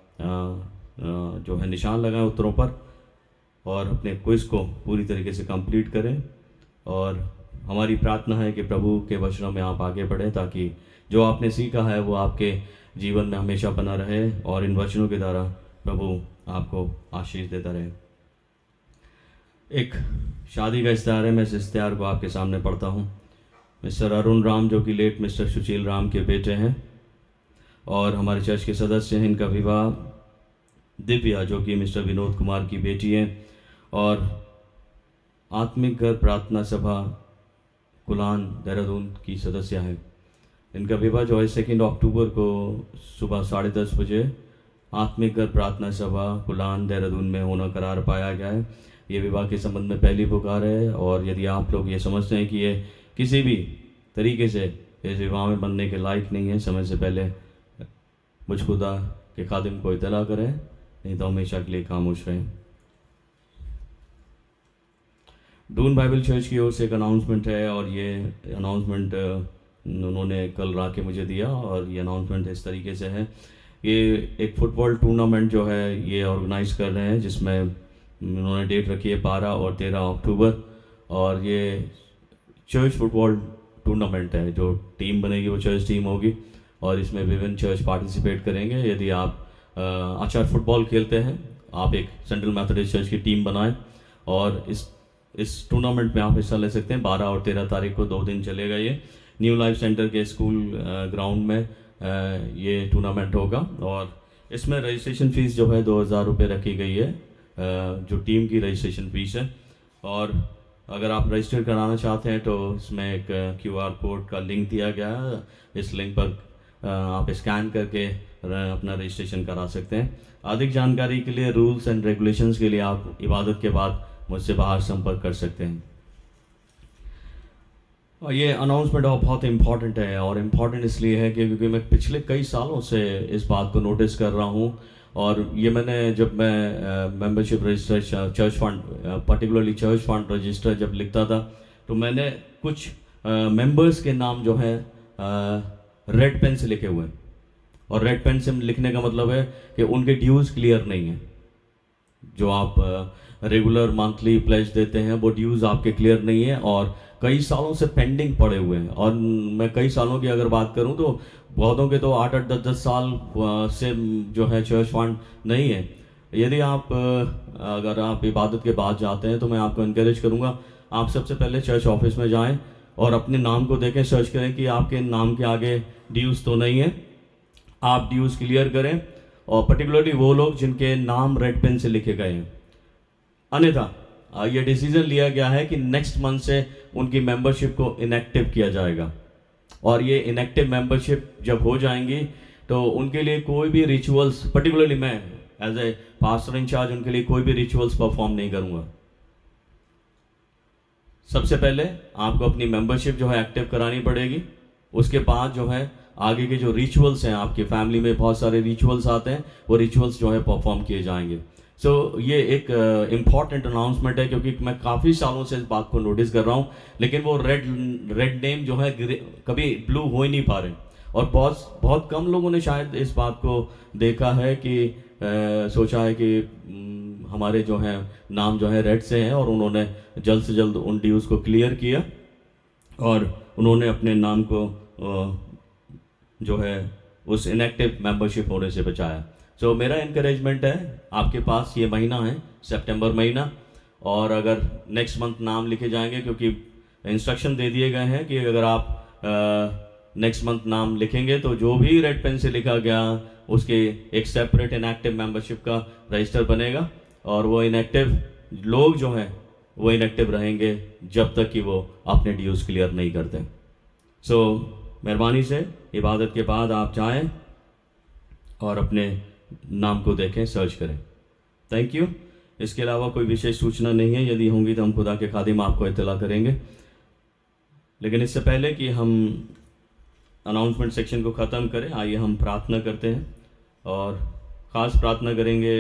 जो है निशान लगाएं उत्तरों पर। और अपने क्विज को पूरी तरीके से कंप्लीट करें। और हमारी प्रार्थना है कि प्रभु के वचनों में आप आगे बढ़ें, ताकि जो आपने सीखा है वो आपके जीवन में हमेशा बना रहे और इन वचनों के द्वारा प्रभु आपको आशीष देता रहे। एक शादी का इश्तिहार है, मैं इस इश्तिहार को आपके सामने पढ़ता हूँ। मिस्टर अरुण राम जो कि लेट मिस्टर सुशील राम के बेटे हैं और हमारे चर्च के सदस्य हैं, इनका विवाह दिव्या जो कि मिस्टर विनोद कुमार की बेटी है और आत्मिक घर प्रार्थना सभा कुलान देहरादून की सदस्य है। इनका विवाह जो है 2 अक्टूबर को सुबह 10:30 बजे आत्मिक घर प्रार्थना सभा कुलान देहरादून में होना करार पाया गया है। ये विवाह के संबंध में पहली पुकार है और यदि आप लोग ये समझते हैं कि ये किसी भी तरीके से इस विवाह में बनने के लायक नहीं है, समय से पहले मुझ खुदा के खादिम को इतला करें, नहीं तो हमेशा के लिए खामोश रहें। डून बाइबल चर्च की ओर से एक अनाउंसमेंट है और ये अनाउंसमेंट उन्होंने कल रा के मुझे दिया और ये अनाउंसमेंट इस तरीके से है। ये एक फुटबॉल टूर्नामेंट जो है ये ऑर्गेनाइज कर रहे हैं, जिसमें उन्होंने डेट रखी है 12 और 13 अक्टूबर और ये चर्च फुटबॉल टूर्नामेंट है। जो टीम बनेगी वो चर्च टीम होगी और इसमें विभिन्न चर्च पार्टिसिपेट करेंगे। यदि आप अच्छा फुटबॉल खेलते हैं, आप एक सेंट्रल मैथोडिस्ट चर्च की टीम बनाएं और इस टूर्नामेंट में आप हिस्सा ले सकते हैं। 12 और 13 तारीख को 2 दिन चलेगा। ये न्यू लाइफ सेंटर के स्कूल ग्राउंड में ये टूर्नामेंट होगा और इसमें रजिस्ट्रेशन फ़ीस जो है 2000 रुपये रखी गई है, जो टीम की रजिस्ट्रेशन फ़ीस है। और अगर आप रजिस्टर कराना चाहते हैं तो इसमें एक QR कोड का लिंक दिया गया है। इस लिंक पर आप स्कैन करके अपना रजिस्ट्रेशन करा सकते हैं। अधिक जानकारी के लिए, रूल्स एंड रेगुलेशंस के लिए आप इबादत के बाद मुझसे बाहर संपर्क कर सकते हैं। और ये अनाउंसमेंट बहुत इम्पॉर्टेंट है और इम्पॉर्टेंट इसलिए है कि क्योंकि मैं पिछले कई सालों से इस बात को नोटिस कर रहा हूँ और ये मैंने जब मैं membership register church fund particularly church fund register जब लिखता था तो मैंने कुछ मेंबर्स के नाम जो है रेड पेन से लिखे हुए हैं। और रेड पेन से लिखने का मतलब है कि उनके ड्यूज़ क्लियर नहीं है। जो आप रेगुलर मंथली प्लेज देते हैं वो ड्यूज़ आपके क्लियर नहीं है और कई सालों से पेंडिंग पड़े हुए हैं। और मैं कई सालों की अगर बात करूं तो बहुतों के तो 8-8, 10-10 साल से जो है चर्च फंड नहीं है। यदि आप अगर आप इबादत के बाद जाते हैं तो मैं आपको इनकरेज करूंगा, आप सबसे पहले चर्च ऑफिस में जाएं और अपने नाम को देखें, सर्च करें कि आपके नाम के आगे ड्यूज़ तो नहीं है। आप ड्यूज़ क्लियर करें और पर्टिकुलरली वो लोग जिनके नाम रेड पेन से लिखे गए हैं। अन्यथा ये डिसीजन लिया गया है कि नेक्स्ट मंथ से उनकी मेंबरशिप को इनएक्टिव किया जाएगा और ये इनएक्टिव मेंबरशिप जब हो जाएंगी तो उनके लिए कोई भी रिचुअल्स, पर्टिकुलरली मैं एज ए पास्टर इंचार्ज उनके लिए कोई भी रिचुअल्स परफॉर्म नहीं करूंगा। सबसे पहले आपको अपनी मेंबरशिप जो है एक्टिव करानी पड़ेगी। उसके बाद जो है आगे के जो रिचुअल्स हैं, आपकी फैमिली में बहुत सारे रिचुअल्स आते हैं, वो रिचुअल्स जो है परफॉर्म किए जाएंगे। सो ये एक इम्पॉर्टेंट अनाउंसमेंट है क्योंकि मैं काफ़ी सालों से इस बात को नोटिस कर रहा हूँ, लेकिन वो रेड नेम जो है कभी ब्लू हो ही नहीं पा रहे और बहुत कम लोगों ने शायद इस बात को देखा है कि सोचा है कि हमारे जो है नाम जो है रेड से हैं और उन्होंने जल्द से जल्द उन ड्यूज़ को क्लियर किया और उन्होंने अपने नाम को जो है उस इनएक्टिव मेंबरशिप होने से बचाया। सो मेरा इनकरेजमेंट है, आपके पास ये महीना है सितंबर महीना, और अगर नेक्स्ट मंथ नाम लिखे जाएंगे क्योंकि इंस्ट्रक्शन दे दिए गए हैं कि अगर आप नेक्स्ट मंथ नाम लिखेंगे तो जो भी रेड पेन से लिखा गया उसके एक सेपरेट इनएक्टिव मेंबरशिप का रजिस्टर बनेगा और वो इनएक्टिव लोग जो हैं वो इनएक्टिव रहेंगे जब तक कि वो अपने ड्यूज़ क्लियर नहीं करते। सो मेहरबानी से इबादत के बाद आप जाएं और अपने नाम को देखें, सर्च करें। Thank you. इसके अलावा कोई विशेष सूचना नहीं है, यदि होंगी तो हम खुदा के खादिम आपको इत्तला करेंगे। लेकिन इससे पहले कि हम अनाउंसमेंट सेक्शन को ख़त्म करें, आइए हम प्रार्थना करते हैं और ख़ास प्रार्थना करेंगे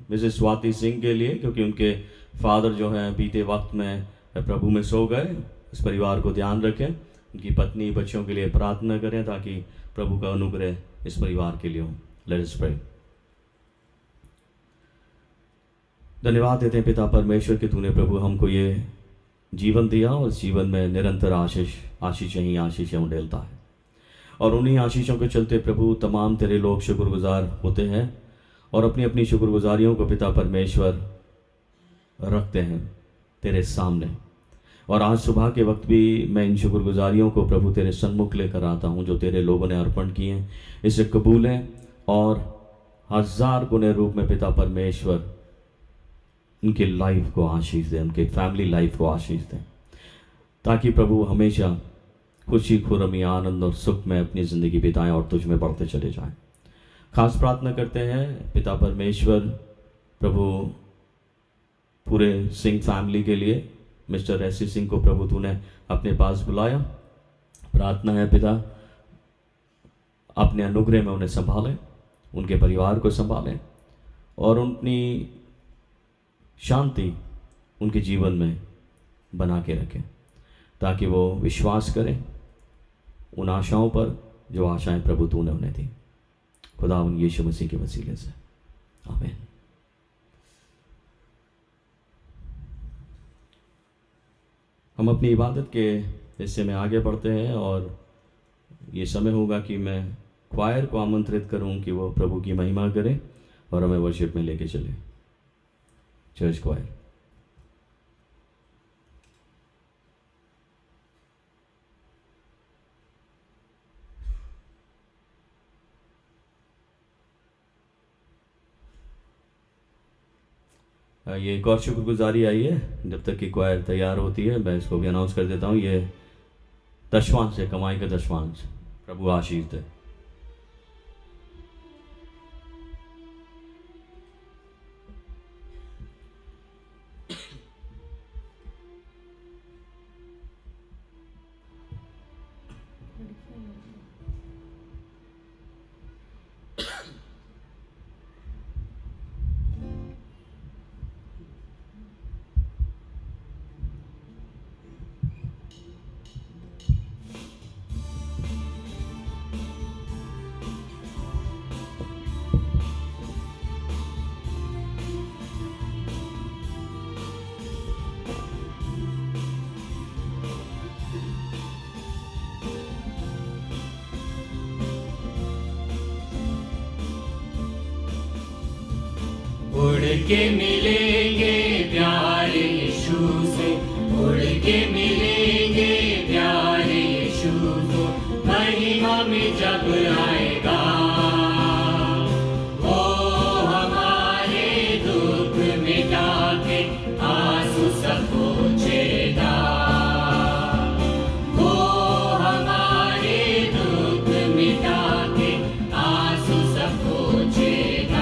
मिसेस स्वाति सिंह के लिए क्योंकि उनके फादर जो हैं बीते वक्त में प्रभु में सो गए। इस परिवार को ध्यान रखें, उनकी पत्नी बच्चों के लिए प्रार्थना करें ताकि प्रभु का अनुग्रह इस परिवार के लिए हो। Let us pray. धन्यवाद देते हैं पिता परमेश्वर कि तूने प्रभु हमको ये जीवन दिया और इस जीवन में निरंतर आशीषें ही आशीषें उंडेलता है। और उन्हीं आशीषों के चलते प्रभु तमाम तेरे लोग शुक्रगुजार होते हैं और अपनी अपनी शुक्रगुजारियों को पिता परमेश्वर रखते हैं तेरे सामने। और आज सुबह के वक्त भी मैं इन शुक्रगुजारियों को प्रभु तेरे सन्मुख लेकर आता हूँ जो तेरे लोगों ने अर्पण किए हैं। इसे कबूलें और 1000 गुने रूप में पिता परमेश्वर उनकी लाइफ को आशीष दें, उनके फैमिली लाइफ को आशीष दें, ताकि प्रभु हमेशा खुशी खुरमी आनंद और सुख में अपनी ज़िंदगी बिताएं और तुझ में बढ़ते चले जाएं। खास प्रार्थना करते हैं पिता परमेश्वर प्रभु पूरे सिंह फैमिली के लिए। मिस्टर एसी सिंह को प्रभु तूने अपने पास बुलाया। प्रार्थना है पिता अपने अनुग्रह में उन्हें संभालें, उनके परिवार को संभालें और अपनी शांति उनके जीवन में बना के रखें, ताकि वो विश्वास करें उन आशाओं पर जो आशाएं प्रभु तूने उन्हें दी। खुदा उन यीशु मसीह के वसीले से आमीन। हम अपनी इबादत के हिस्से में आगे बढ़ते हैं और ये समय होगा कि मैं क्वायर को आमंत्रित करूं कि वो प्रभु की महिमा करें और हमें वर्शिप में लेके चले। Church choir. ये एक और शुक्रगुजारी आई है। जब तक कि क्वायर तैयार होती है मैं इसको भी अनाउंस कर देता हूँ। ये दशवांश है, कमाई का दशवांश। प्रभु आशीष दे। उड़ के मिलेंगे प्यारे यीशु से, उड़ के मिलेंगे प्यारे यीशु को, महिमा में जब आएगा वो हमारे दुख मिटा के आंसू सब पोंछेगा। वो हमारे दुख मिटा के आंसू सब पोंछेगा।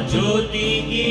ज्योति की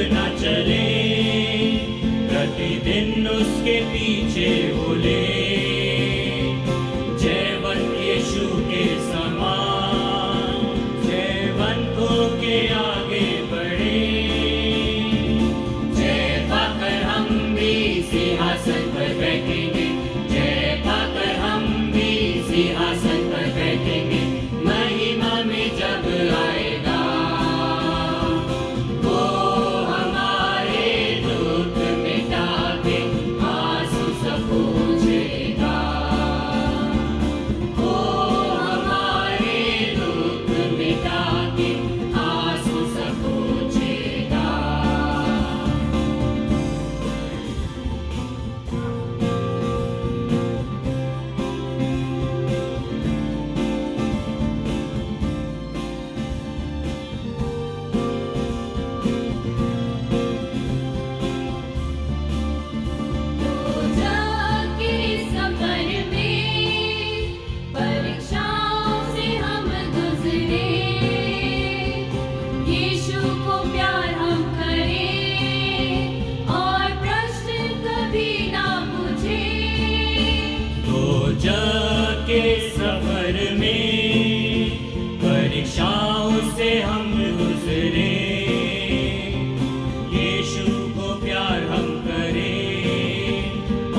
न चले, प्रतिदिन उसके पीछे बोले, जयवंत यीशु के समान, जयवंतों के आगे बढ़े। जय पाकर हम भी सिंहासन पर बैठेंगे, जय पाकर हम भी सिंहासन पर बैठेंगे, महिमा में जब आएगा वो हमारे दुख मिटा के आंसू सब पोंछेगा, वो हमारे दुख मिटा के आंसू सब पोंछेगा। जाके सफर में परीक्षाओं से हम गुजरे, यीशु को प्यार हम करें और प्रश्न कभी ना पूछे। तो जग के सफर में परीक्षाओं से हम गुजरे, यीशु को प्यार हम करें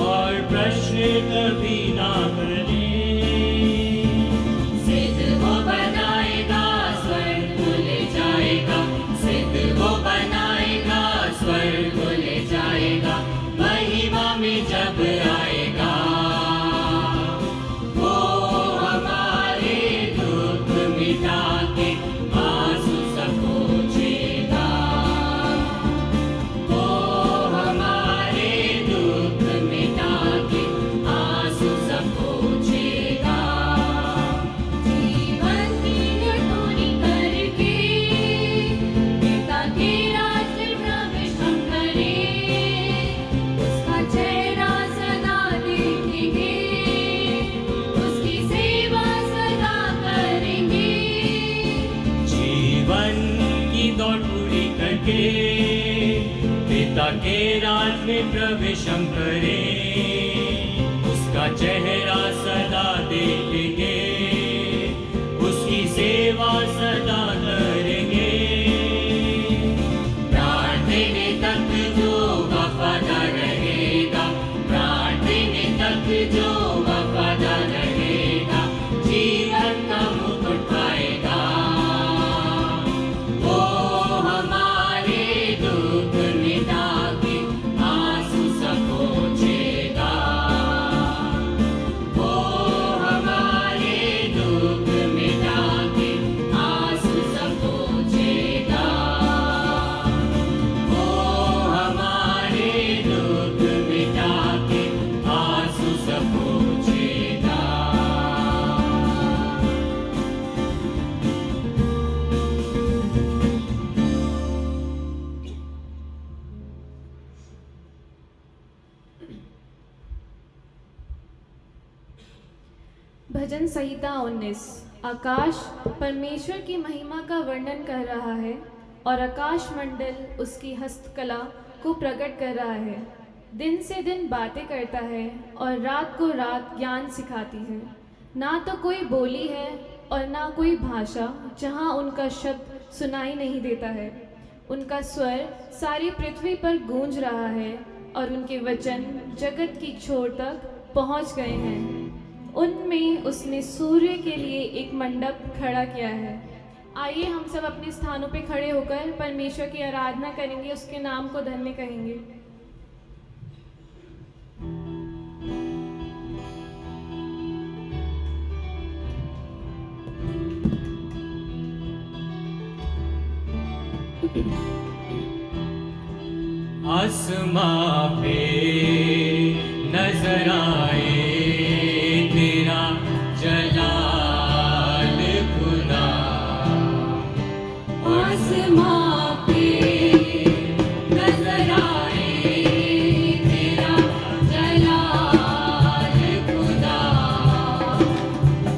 और प्रश्न कभी ना करें। सिद्ध वो बनाएगा स्वर्ग को ले जाएगा, सिद्ध वो बनाएगा स्वर्ग को ले जाएगा, महिमा में जब आएगा वो हमारे दुख मिटा के आंसू सब पोंछेगा, वो हमारे दुख मिटा के आंसू सब पोंछेगा। जीवन की हथौड़ी करके पिता के राज में प्रवेश हम करें, उसका चेहरा सदा देखेंगे, उसकी सेवा सदा करेंगे। जीवन की दौड़ पूरी करके पिता के राज में प्रवेश हम करें, उसका चेहरा सदा देखेंगे, उसकी सेवा सदा करेंगे। प्राण देने तक जो वफादार रहेगा, प्राण देने तक जो वफादार रहेगा, जीवन का मुकुट पाएगा, वो हमारे दुख मिटा के आंसू सब पोंछेगा, वो हमारे दुख मिटा के आंसू सब पोंछेगा, वो हमारे दुख मिटा के आंसू सब पोंछेगा। भजन संहिता 19। आकाश परमेश्वर की महिमा का वर्णन कर रहा है और आकाश मंडल उसकी हस्तकला को प्रकट कर रहा है। दिन से दिन बातें करता है और रात को रात ज्ञान सिखाती है। ना तो कोई बोली है और ना कोई भाषा जहाँ उनका शब्द सुनाई नहीं देता है। उनका स्वर सारी पृथ्वी पर गूंज रहा है और उनके वचन जगत की छोर तक पहुँच गए हैं। उनमें उसने सूर्य के लिए एक मंडप खड़ा किया है। आइए हम सब अपने स्थानों पे खड़े होकर परमेश्वर की आराधना करेंगे, उसके नाम को धन्य कहेंगे। आसमां पे नजर आए तेरा जलाल खुदा, आसमां पे नजर आए तेरा जलाल खुदा,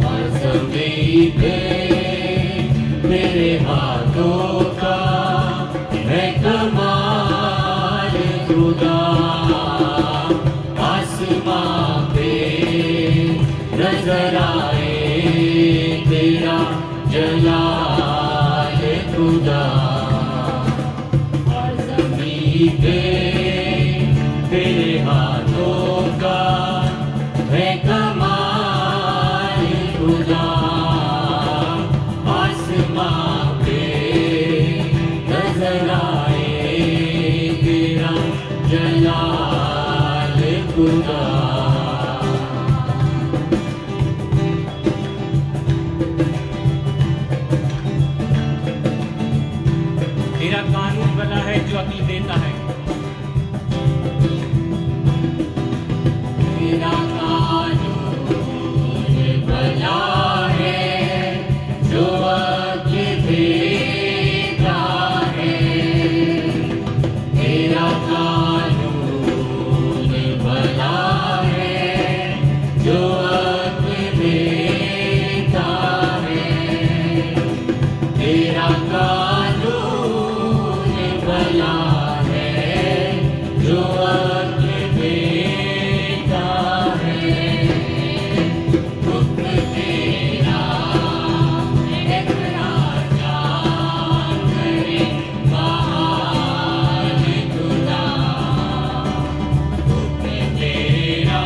और ज़मीं पे तेरे हाथों का है कमाल खुदा आसमां पे नजर आए तेरा जलाल खुदा और ज़मीं पे तेरे हाथों का है कमाल खुदा आसमां पे नजर आए तेरा जलाल खुदा तेरा कानून भला है जो अक्ल देता है। तेरा कानून भला है जो अक्ल देता है। तेरा कानून भला है जो अक्ल देता है। तेरा कानून भला है जो अक्ल देता है। हुक्म तेरा एक राजा करे महान खुदा। हुक्म तेरा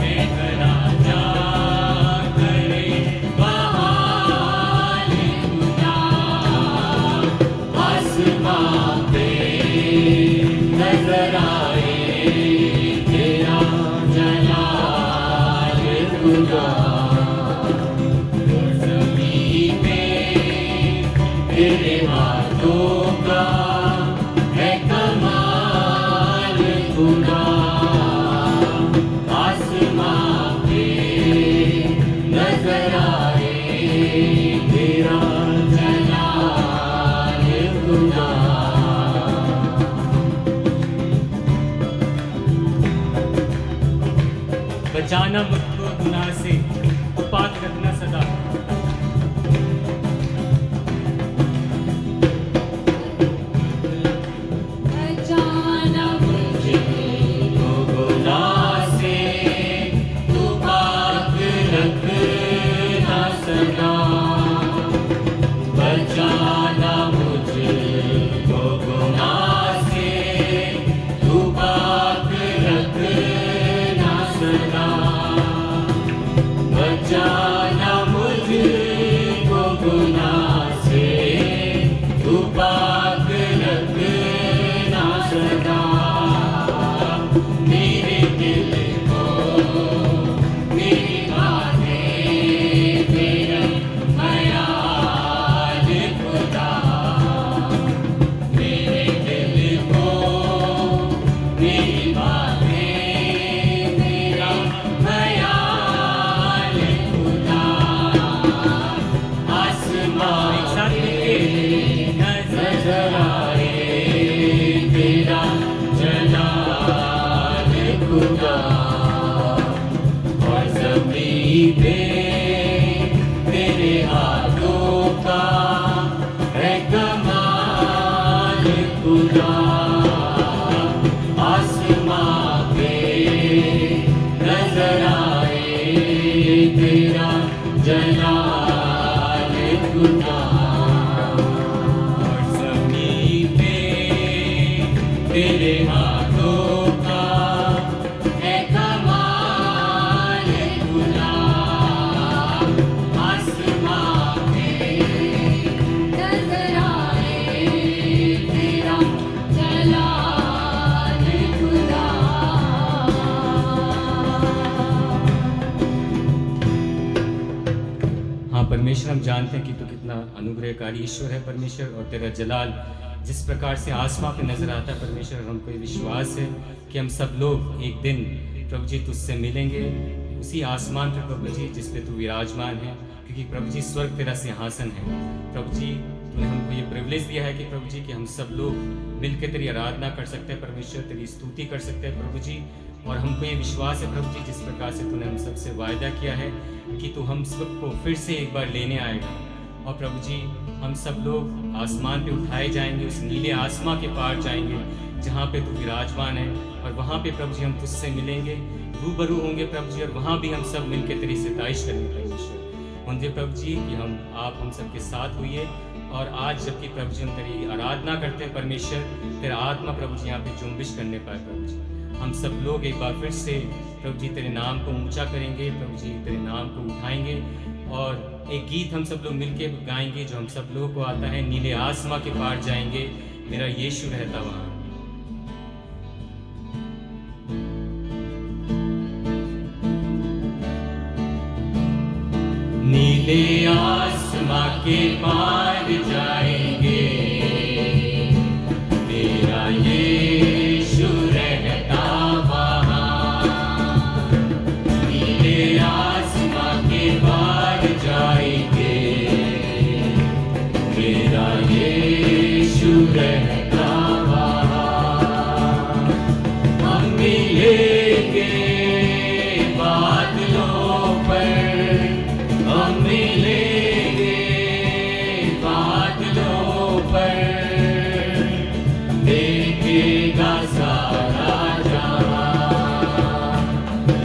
एक राजा करे महान खुदा। आसमां पे नजर आए तेरा जलाल खुदा और ज़मीं पे तेरे हाथों का है कमाल खुदा। आसमां पे नजर आए तेरा जलाल खुदा। बचाना मुझको गुनाह से, पाक रखना सदा। बचाना मुझको गुनाह से, तू पाक रखना सदा। बचाना मुझको गुनाह से, तू पाक रखना सदा। बचाना मुझको गुनाह से, तू पाक रखना सदा। मेरे दिल को मेरी बातें तेरा ख्याल खुदा। मेरे दिल को मेरी बातें तेरा ख्याल खुदा। आसमां एक साथ लिखिए। नजर आए तेरा जलाल खुदा और ज़मीं पे तेरे हाथों का है कमाल खुदा। आसमां पे नजर आए तेरा जलाल खुदा और ज़मीं पे तेरे हाथों का है कमाल खुदा। आसमां पे नजर आए तेरा जलाल खुदा। हाँ परमेश्वर, हम जानते हैं कि तू कितना अनुग्रहकारी ईश्वर है परमेश्वर, और तेरा जलाल जिस प्रकार से आसमां पे नजर आता है परमेश्वर, हमको ये विश्वास है कि हम सब लोग एक दिन प्रभु जी तुझसे मिलेंगे उसी आसमान पे प्रभु जी जिस पे तू विराजमान है, क्योंकि प्रभु जी स्वर्ग तेरा सिंहासन है। प्रभु जी तूने हमको ये प्रिविलेज दिया है कि प्रभु जी कि हम सब लोग मिलकर तेरी आराधना कर सकते हैं परमेश्वर, तेरी स्तुति कर सकते हैं प्रभु जी। और हमको ये विश्वास है प्रभु जी जिस प्रकार से तूने हम सबसे वायदा किया है कि तू हम सबको फिर से एक बार लेने आएगा और प्रभु जी हम सब लोग आसमान पे उठाए जाएंगे, उस नीले आसमां के पार जाएंगे जहाँ पे तू विराजमान है, और वहाँ पे प्रभु जी हम तुझसे मिलेंगे, रूबरू होंगे प्रभु जी, और वहाँ भी हम सब मिलकर तेरी सिताइश करेंगे परमेश्वर। मुझे प्रभु जी कि आप हम सबके साथ हुई, और आज जबकि प्रभु जी हम तेरी आराधना करते हैं परमेश्वर, तेरा आत्मा प्रभु जी यहाँ पे जुम्बिश करने पाए प्रभु जी। हम सब लोग एक बार फिर से प्रभु जी तेरे नाम को ऊंचा करेंगे प्रभु जी, तेरे नाम को उठाएंगे, और एक गीत हम सब लोग मिलके गाएंगे जो हम सब लोगों को आता है, नीले आसमां के पार जाएंगे, मेरा यीशु रहता वहाँ। नीले आसमां के पार जाएंगे, मेरा यीशु रहता वहाँ। नीले आसमां के पार जाएंगे, मेरा यीशु रहता वहाँ। हम मिलेंगे बादलों पर, हम मिलेंगे बादलों पर, देखेगा सारा जहां।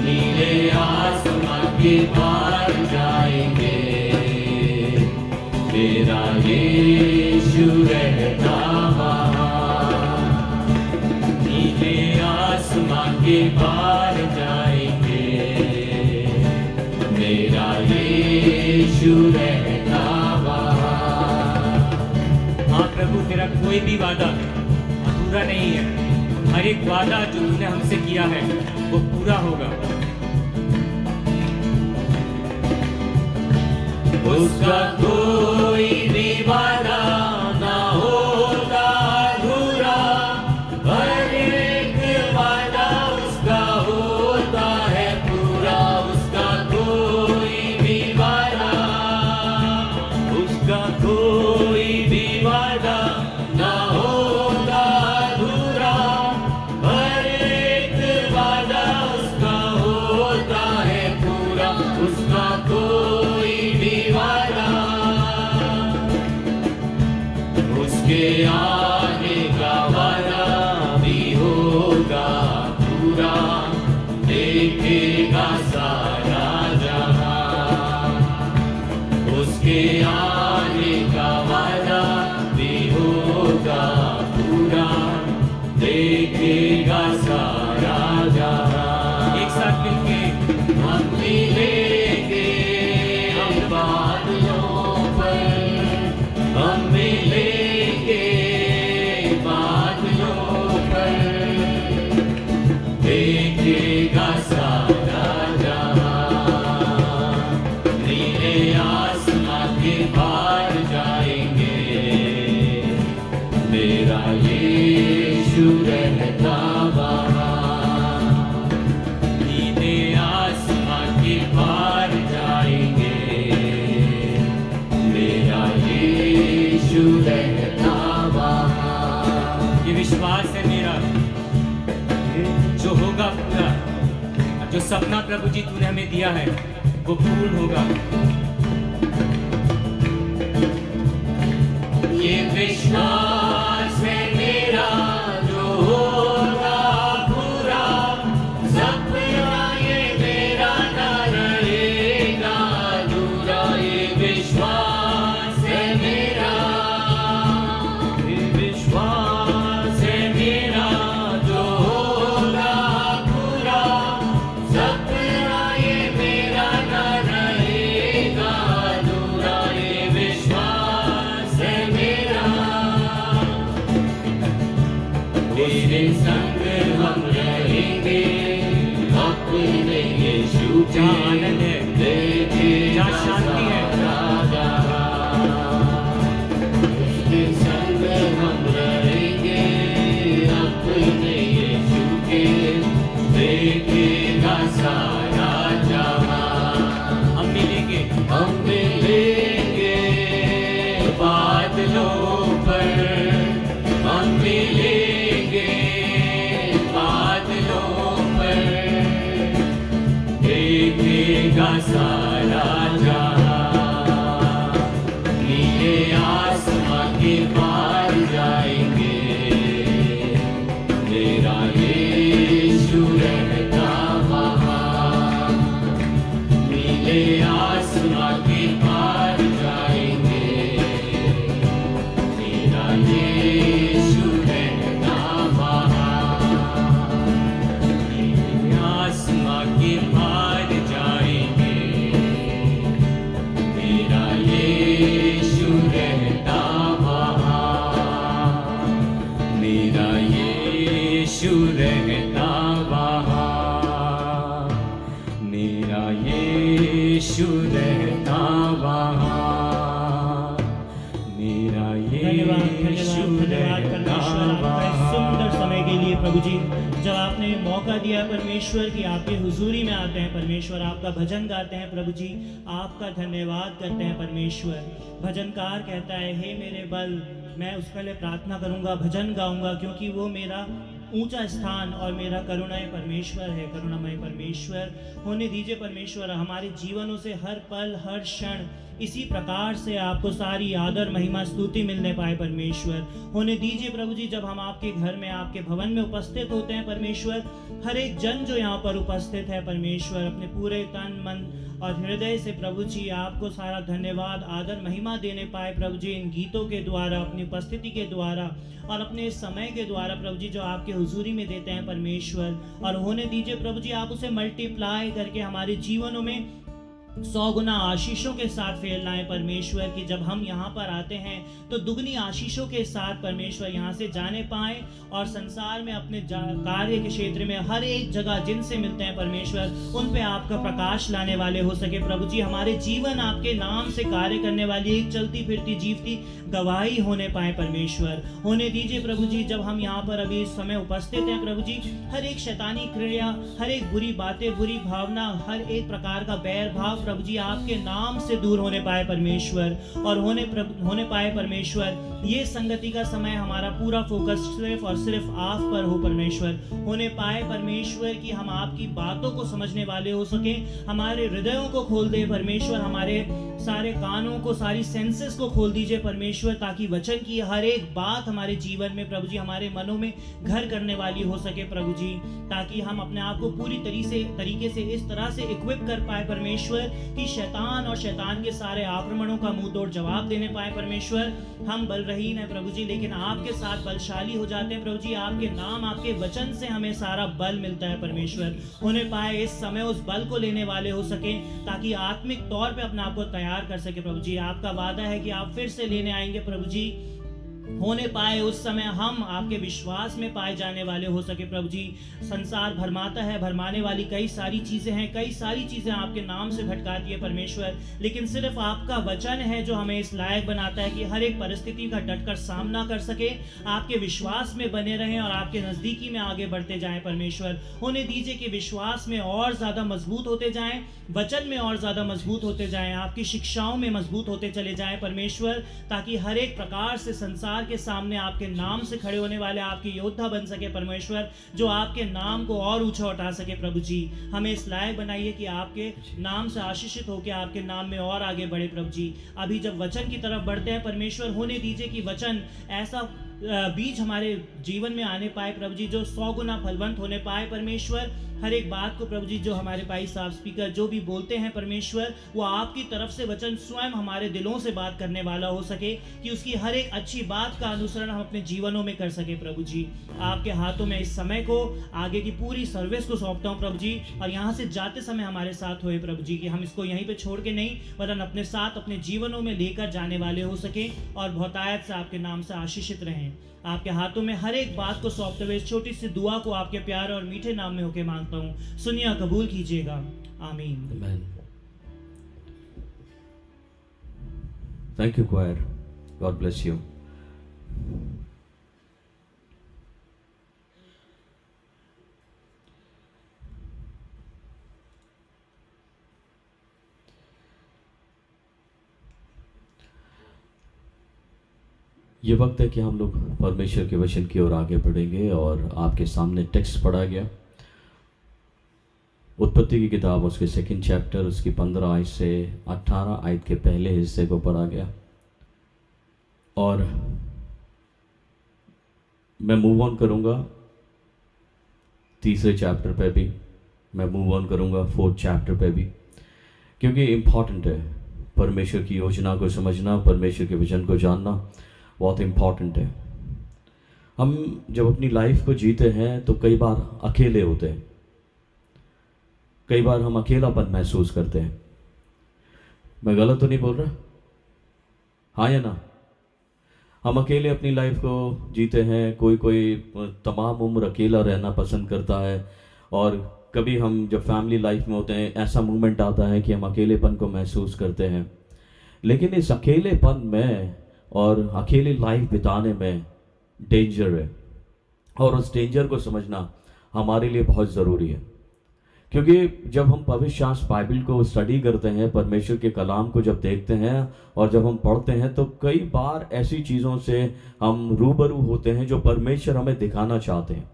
नीले आसमां के पार जाएंगे, मेरा यीशु रहता वहाँ। नीले आसमां के पार जाएंगे, मेरा यीशु रहता वहाँ। हाँ प्रभु, तेरा कोई भी वादा अधूरा नहीं है, हर एक वादा जो तूने हमसे किया है वो पूरा होगा। उसका कोई भी वादा ना होता अधूरा, हर एक वादा उसका होता है पूरा। उसका कोई भी वादा, उसका कोई भी वादा ना होता अधूरा, हर एक वादा उसका होता है पूरा। उसका कोई भी वादा, उसके आने का वादा भी होगा पूरा, देखेगा सारा जहां। उसके आने का वादा भी होगा पूरा, देखेगा सारा जहां। एक साथ मिलके हम मिलेंगे बादलों पर, हम मिलेंगे बादलों पर, देखेगा सारा जहां। नीले आसमां के पार जाएंगे, मेरा यीशु रहता वहाँ। नीले आसमां के पार जाएंगे, मेरा यीशु रहता वहाँ। ये विश्वास है मेरा जो होगा पूरा, जो सपना प्रभु जी तूने हमें दिया है वो पूर्ण होगा। ये विश्वास है मेरा जो होगा पूरा, सपना ये मेरा ना रहेगा अधूरा। ये विश्वास है मेरा, ये विश्वास है मेरा जो होगा पूरा, सपना ये मेरा ना रहेगा अधूरा। ये विश्वास है मेरा, तेरे संग हम रहेंगे अपने यीशु के। जहाँ आनंद है, जहाँ शांति है, उसके संग हम रहेंगे अपने यीशु के, देखेगा सारा जहां। हम मिलेंगे, हम मिलेंगे बादलों पर, हम मिलेंगे बादलों पर, देखेगा सारा जहां। मेरा यीशु रहता वहाँ, मेरा यीशु रहता वहाँ, मेरा यीशु रहता वहाँ। सुंदर समय के लिए प्रभु जी, जब आपने मौका दिया परमेश्वर की आपके हुजूरी में आते हैं परमेश्वर, आपका भजन गाते हैं प्रभु जी, आपका धन्यवाद करते हैं परमेश्वर। भजनकार कहता है, हे मेरे बल, मैं उसके लिए प्रार्थना करूंगा, भजन गाऊंगा, क्योंकि वो मेरा ऊंचा स्थान और मेरा करुणामय परमेश्वर है। करुणामय परमेश्वर होने दीजिए परमेश्वर, हमारे जीवनों से हर पल हर क्षण इसी प्रकार से आपको सारी आदर महिमा स्तुति मिलने पाए परमेश्वर। होने दीजिए प्रभु जी, जब हम आपके घर में आपके भवन में उपस्थित होते हैं परमेश्वर, हर एक जन जो यहाँ पर उपस्थित है परमेश्वर, अपने पूरे तन मन और हृदय से प्रभु जी आपको सारा धन्यवाद आदर महिमा देने पाए प्रभु जी, इन गीतों के द्वारा, अपनी उपस्थिति के द्वारा और अपने समय के द्वारा प्रभु जी, जो आपके हुजूरी में देते हैं परमेश्वर। और होने दीजिए प्रभु जी, आप उसे मल्टीप्लाई करके हमारे जीवनों में 100 गुना आशीषों के साथ फैलना है परमेश्वर, कि जब हम यहाँ पर आते हैं तो दुगनी आशीषों के साथ परमेश्वर यहाँ से जाने पाए और संसार में अपने कार्य के क्षेत्र में हर एक जगह जिनसे मिलते हैं परमेश्वर, उन पे आपका प्रकाश लाने वाले हो सके प्रभु जी। हमारे जीवन आपके नाम से कार्य करने वाली एक चलती फिरती जीवती गवाही होने पाए परमेश्वर। होने दीजिए प्रभु जी, जब हम यहाँ पर अभी इस समय उपस्थित हैं प्रभु जी, हर एक शैतानी क्रिया, हर एक बुरी बातें, बुरी भावना, हर एक प्रकार का बैर भाव प्रभु जी आपके नाम से दूर होने पाए परमेश्वर। और होने पाए परमेश्वर, ये संगति का समय हमारा पूरा फोकस सिर्फ और सिर्फ आप पर हो परमेश्वर। होने पाए परमेश्वर कि हम आपकी बातों को समझने वाले हो सके, हमारे हृदयों को खोल दे परमेश्वर, हमारे सारे कानों को, सारी सेंसेस को खोल दीजिए परमेश्वर, ताकि वचन की हर एक बात हमारे जीवन में प्रभु जी, हमारे मनों में घर करने वाली हो सके प्रभु जी, ताकि हम अपने आप को पूरी तरीके से इस तरह से इक्विप कर पाए परमेश्वर कि शैतान और शैतान के सारे आक्रमणों का मुंह तोड़ जवाब देने पाए परमेश्वर। हम बलहीन है प्रभु जी, लेकिन आपके साथ बलशाली हो जाते हैं प्रभु जी। आपके नाम, आपके वचन से हमें सारा बल मिलता है परमेश्वर। होने पाए इस समय उस बल को लेने वाले हो सके, ताकि आत्मिक तौर पे अपने आप को तैयार कर सके प्रभु जी। आपका वादा है कि आप फिर से लेने आएंगे प्रभु जी। होने पाए उस समय हम आपके विश्वास में पाए जाने वाले हो सके प्रभु जी। संसार भरमाता है, भरमाने वाली कई सारी चीजें हैं, कई सारी चीजें आपके नाम से भटकाती है परमेश्वर, लेकिन सिर्फ आपका वचन है जो हमें इस लायक बनाता है कि हर एक परिस्थिति का डटकर सामना कर सके, आपके विश्वास में बने रहें और आपके नजदीकी में आगे बढ़ते जाएं परमेश्वर। होने दीजिए कि विश्वास में और ज्यादा मजबूत होते जाएं, वचन में और ज्यादा मजबूत होते जाएं, आपकी शिक्षाओं में मजबूत होते चले जाएं परमेश्वर, ताकि हर एक प्रकार से संसार के सामने आपके नाम से खड़े होने वाले आपके योद्धा बन सके परमेश्वर, जो आपके नाम को और ऊंचा उठा सके प्रभु जी। हमें इस लायक बनाइए कि आपके नाम से आशीषित होकर आपके नाम में और आगे बढ़े प्रभु जी। अभी जब वचन की तरफ बढ़ते हैं परमेश्वर, होने दीजिए कि वचन ऐसा बीज हमारे जीवन में आने पाए प्रभु जी, जो 100 गुना फलवंत होने पाए परमेश्वर। हर एक बात को प्रभु जी, जो हमारे भाई साहब स्पीकर जो भी बोलते हैं परमेश्वर, वो आपकी तरफ से वचन स्वयं हमारे दिलों से बात करने वाला हो सके, कि उसकी हर एक अच्छी बात का अनुसरण हम अपने जीवनों में कर सके प्रभु जी। आपके हाथों में इस समय को, आगे की पूरी सर्विस को सौंपता हूँ प्रभु जी, और यहाँ से जाते समय हमारे साथ होए प्रभु जी, कि हम इसको यहीं पे छोड़ के नहीं, वरन अपने साथ अपने जीवनों में लेकर जाने वाले हो सके और बहुतायत से आपके नाम से आशीषित रहें। आपके हाथों में हर एक बात को सौंपते हुए इस छोटी सी दुआ को आपके प्यारे और मीठे नाम में होके मांगता हूँ, सुनिए, कबूल कीजिएगा, आमीन। Amen. Thank you, choir. God bless you. ये वक्त है कि हम लोग परमेश्वर के वचन की ओर आगे बढ़ेंगे, और आपके सामने टेक्स्ट पढ़ा गया उत्पत्ति की किताब, उसके 2nd चैप्टर, उसकी 15 आयत से 18 आयत के पहले हिस्से को पढ़ा गया। और मैं मूव ऑन करूँगा 3रे चैप्टर पे भी, मैं मूव ऑन करूँगा 4th चैप्टर पे भी, क्योंकि इम्पॉर्टेंट है परमेश्वर की योजना को समझना, परमेश्वर के वचन को जानना बहुत इम्पॉर्टेंट है। हम जब अपनी लाइफ को जीते हैं तो कई बार अकेले होते हैं, कई बार हम अकेलापन महसूस करते हैं। मैं गलत तो नहीं बोल रहा? हाँ या ना? हम अकेले अपनी लाइफ को जीते हैं, कोई कोई तमाम उम्र अकेला रहना पसंद करता है, और कभी हम जब फैमिली लाइफ में होते हैं ऐसा मोमेंट आता है कि हम अकेलेपन को महसूस करते हैं। लेकिन इस अकेलेपन में और अकेली लाइफ बिताने में डेंजर है, और उस डेंजर को समझना हमारे लिए बहुत ज़रूरी है। क्योंकि जब हम पवित्र शास्त्र बाइबल को स्टडी करते हैं, परमेश्वर के कलाम को जब देखते हैं और जब हम पढ़ते हैं, तो कई बार ऐसी चीज़ों से हम रूबरू होते हैं जो परमेश्वर हमें दिखाना चाहते हैं।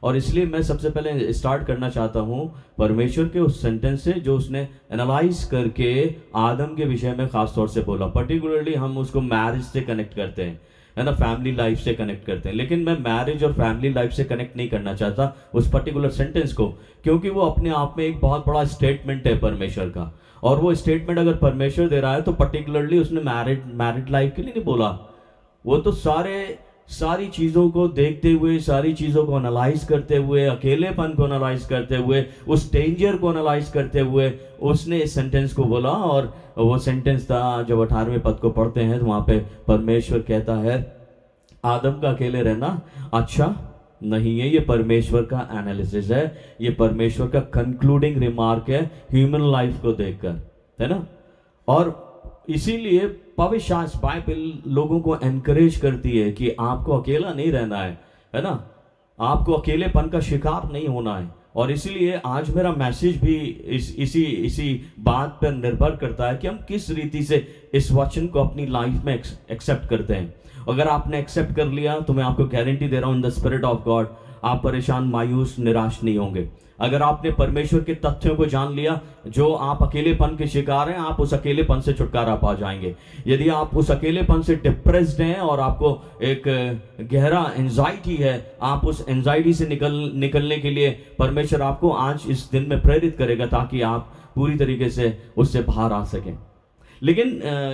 और इसलिए मैं सबसे पहले स्टार्ट करना चाहता हूँ परमेश्वर के उस सेंटेंस से जो उसने एनालाइज करके आदम के विषय में ख़ास तौर से बोला। पर्टिकुलरली हम उसको मैरिज से कनेक्ट करते हैं, है ना, फैमिली लाइफ से कनेक्ट करते हैं। लेकिन मैं मैरिज और फैमिली लाइफ से कनेक्ट नहीं करना चाहता उस पर्टिकुलर सेंटेंस को, क्योंकि वो अपने आप में एक बहुत बड़ा स्टेटमेंट है परमेश्वर का। और वो स्टेटमेंट अगर परमेश्वर दे रहा है तो पर्टिकुलरली उसने मैरिड लाइफ के लिए नहीं बोला। वो तो सारी चीज़ों को देखते हुए, सारी चीज़ों को एनालाइज करते हुए, अकेलेपन को एनालाइज करते हुए, उस डेंजर को एनालाइज करते हुए उसने इस सेंटेंस को बोला। और वो सेंटेंस था, जब 18वें पद को पढ़ते हैं तो वहाँ पे परमेश्वर कहता है आदम का अकेले रहना अच्छा नहीं है। ये परमेश्वर का एनालिसिस है, ये परमेश्वर का कंक्लूडिंग रिमार्क है ह्यूमन लाइफ को देखकर, है ना। और इसीलिए पवित्र शास्त्र बाइबल लोगों को एनकरेज करती है कि आपको अकेला नहीं रहना है ना, आपको अकेलेपन का शिकार नहीं होना है। और इसीलिए आज मेरा मैसेज भी इसी बात पर निर्भर करता है कि हम किस रीति से इस वचन को अपनी लाइफ में एक्सेप्ट करते हैं। अगर आपने एक्सेप्ट कर लिया तो मैं आपको गारंटी दे रहा हूँ in the spirit of God, आप परेशान, मायूस, निराश नहीं होंगे। अगर आपने परमेश्वर के तथ्यों को जान लिया, जो आप अकेलेपन के शिकार हैं, आप उस अकेलेपन से छुटकारा पा जाएंगे। यदि आप उस अकेलेपन से डिप्रेस्ड हैं और आपको एक गहरा एंजाइटी है, आप उस एंजाइटी से निकलने के लिए परमेश्वर आपको आज इस दिन में प्रेरित करेगा ताकि आप पूरी तरीके से उससे बाहर आ सकें। लेकिन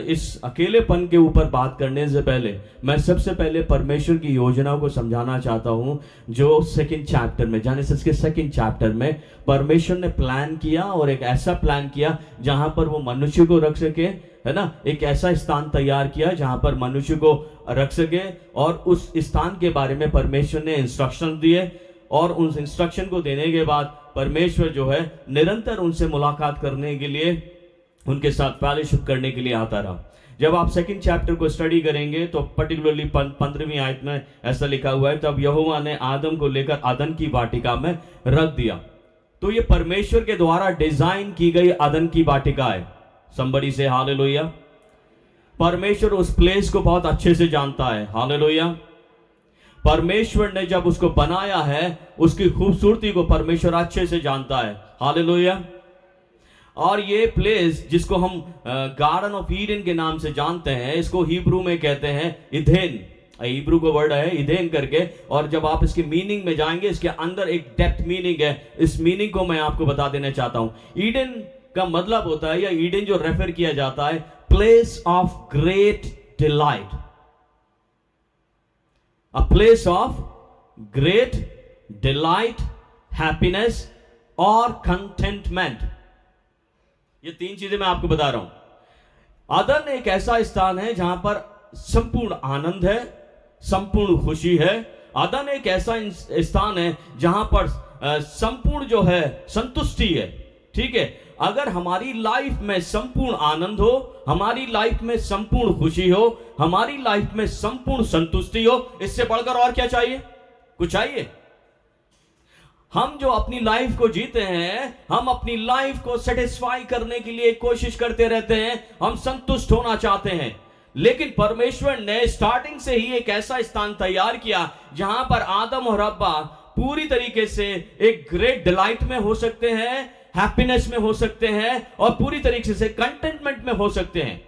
इस अकेलेपन के ऊपर बात करने से पहले मैं सबसे पहले परमेश्वर की योजना को समझाना चाहता हूं, जो सेकंड चैप्टर में, जेनेसिस के सेकंड चैप्टर में परमेश्वर ने प्लान किया, और एक ऐसा प्लान किया जहां पर वो मनुष्य को रख सके, है ना। एक ऐसा स्थान तैयार किया जहां पर मनुष्य को रख सके, और उस स्थान के बारे में परमेश्वर ने इंस्ट्रक्शन दिए। और उस इंस्ट्रक्शन को देने के बाद परमेश्वर जो है निरंतर उनसे मुलाकात करने के लिए, उनके साथ फेलोशिप करने के लिए आता रहा। जब आप सेकंड चैप्टर को स्टडी करेंगे तो पर्टिकुलरली 15वीं आयत में ऐसा लिखा हुआ है, तब यहोवा ने आदम को लेकर अदन की वाटिका में रख दिया। तो ये परमेश्वर के द्वारा डिजाइन की गई अदन की वाटिका है। समबडी से हालेलुया। परमेश्वर उस प्लेस को बहुत अच्छे से जानता है। हालेलुया। परमेश्वर ने जब उसको बनाया है, उसकी खूबसूरती को परमेश्वर अच्छे से जानता है। हालेलुया। और ये प्लेस जिसको हम गार्डन ऑफ ईडन के नाम से जानते हैं, इसको हिब्रू में कहते हैं इधेन। हिब्रू का वर्ड है इधेन करके। और जब आप इसके मीनिंग में जाएंगे, इसके अंदर एक डेप्थ मीनिंग है। इस मीनिंग को मैं आपको बता देना चाहता हूं। ईडन का मतलब होता है, या ईडन जो रेफर किया जाता है, place of great delight, a place of great delight, happiness और कंटेंटमेंट। ये तीन चीजें मैं आपको बता रहा हूं। अदन एक ऐसा स्थान है जहां पर संपूर्ण आनंद है, संपूर्ण खुशी है। अदन एक ऐसा स्थान है जहां पर संपूर्ण जो है संतुष्टि है। ठीक है। अगर हमारी लाइफ में संपूर्ण आनंद हो, हमारी लाइफ में संपूर्ण खुशी हो, हमारी लाइफ में संपूर्ण संतुष्टि हो, इससे बढ़कर और क्या चाहिए? कुछ चाहिए? हम जो अपनी लाइफ को जीते हैं, हम अपनी लाइफ को सेटिस्फाई करने के लिए कोशिश करते रहते हैं, हम संतुष्ट होना चाहते हैं। लेकिन परमेश्वर ने स्टार्टिंग से ही एक ऐसा स्थान तैयार किया जहां पर आदम और हव्वा पूरी तरीके से एक ग्रेट डिलाइट में हो सकते हैं, हैप्पीनेस में हो सकते हैं, और पूरी तरीके से कंटेंटमेंट में हो सकते हैं।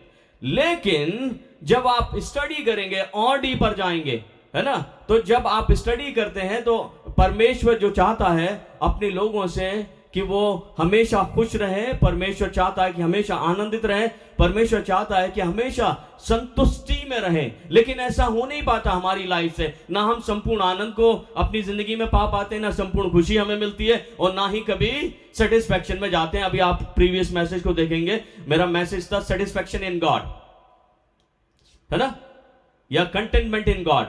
लेकिन जब आप स्टडी करेंगे और डीपर जाएंगे, है ना, तो जब आप स्टडी करते हैं तो परमेश्वर जो चाहता है अपने लोगों से कि वो हमेशा खुश रहे, परमेश्वर चाहता है कि हमेशा आनंदित रहे, परमेश्वर चाहता है कि हमेशा संतुष्टि में रहें। लेकिन ऐसा हो नहीं पाता हमारी लाइफ से। ना हम संपूर्ण आनंद को अपनी जिंदगी में पा पाते हैं, ना संपूर्ण खुशी हमें मिलती है, और ना ही कभी सेटिस्फैक्शन में जाते हैं। अभी आप प्रीवियस मैसेज को देखेंगे, मेरा मैसेज था सेटिस्फैक्शन इन गॉड, है ना। या कंटेनमेंट इन गॉड,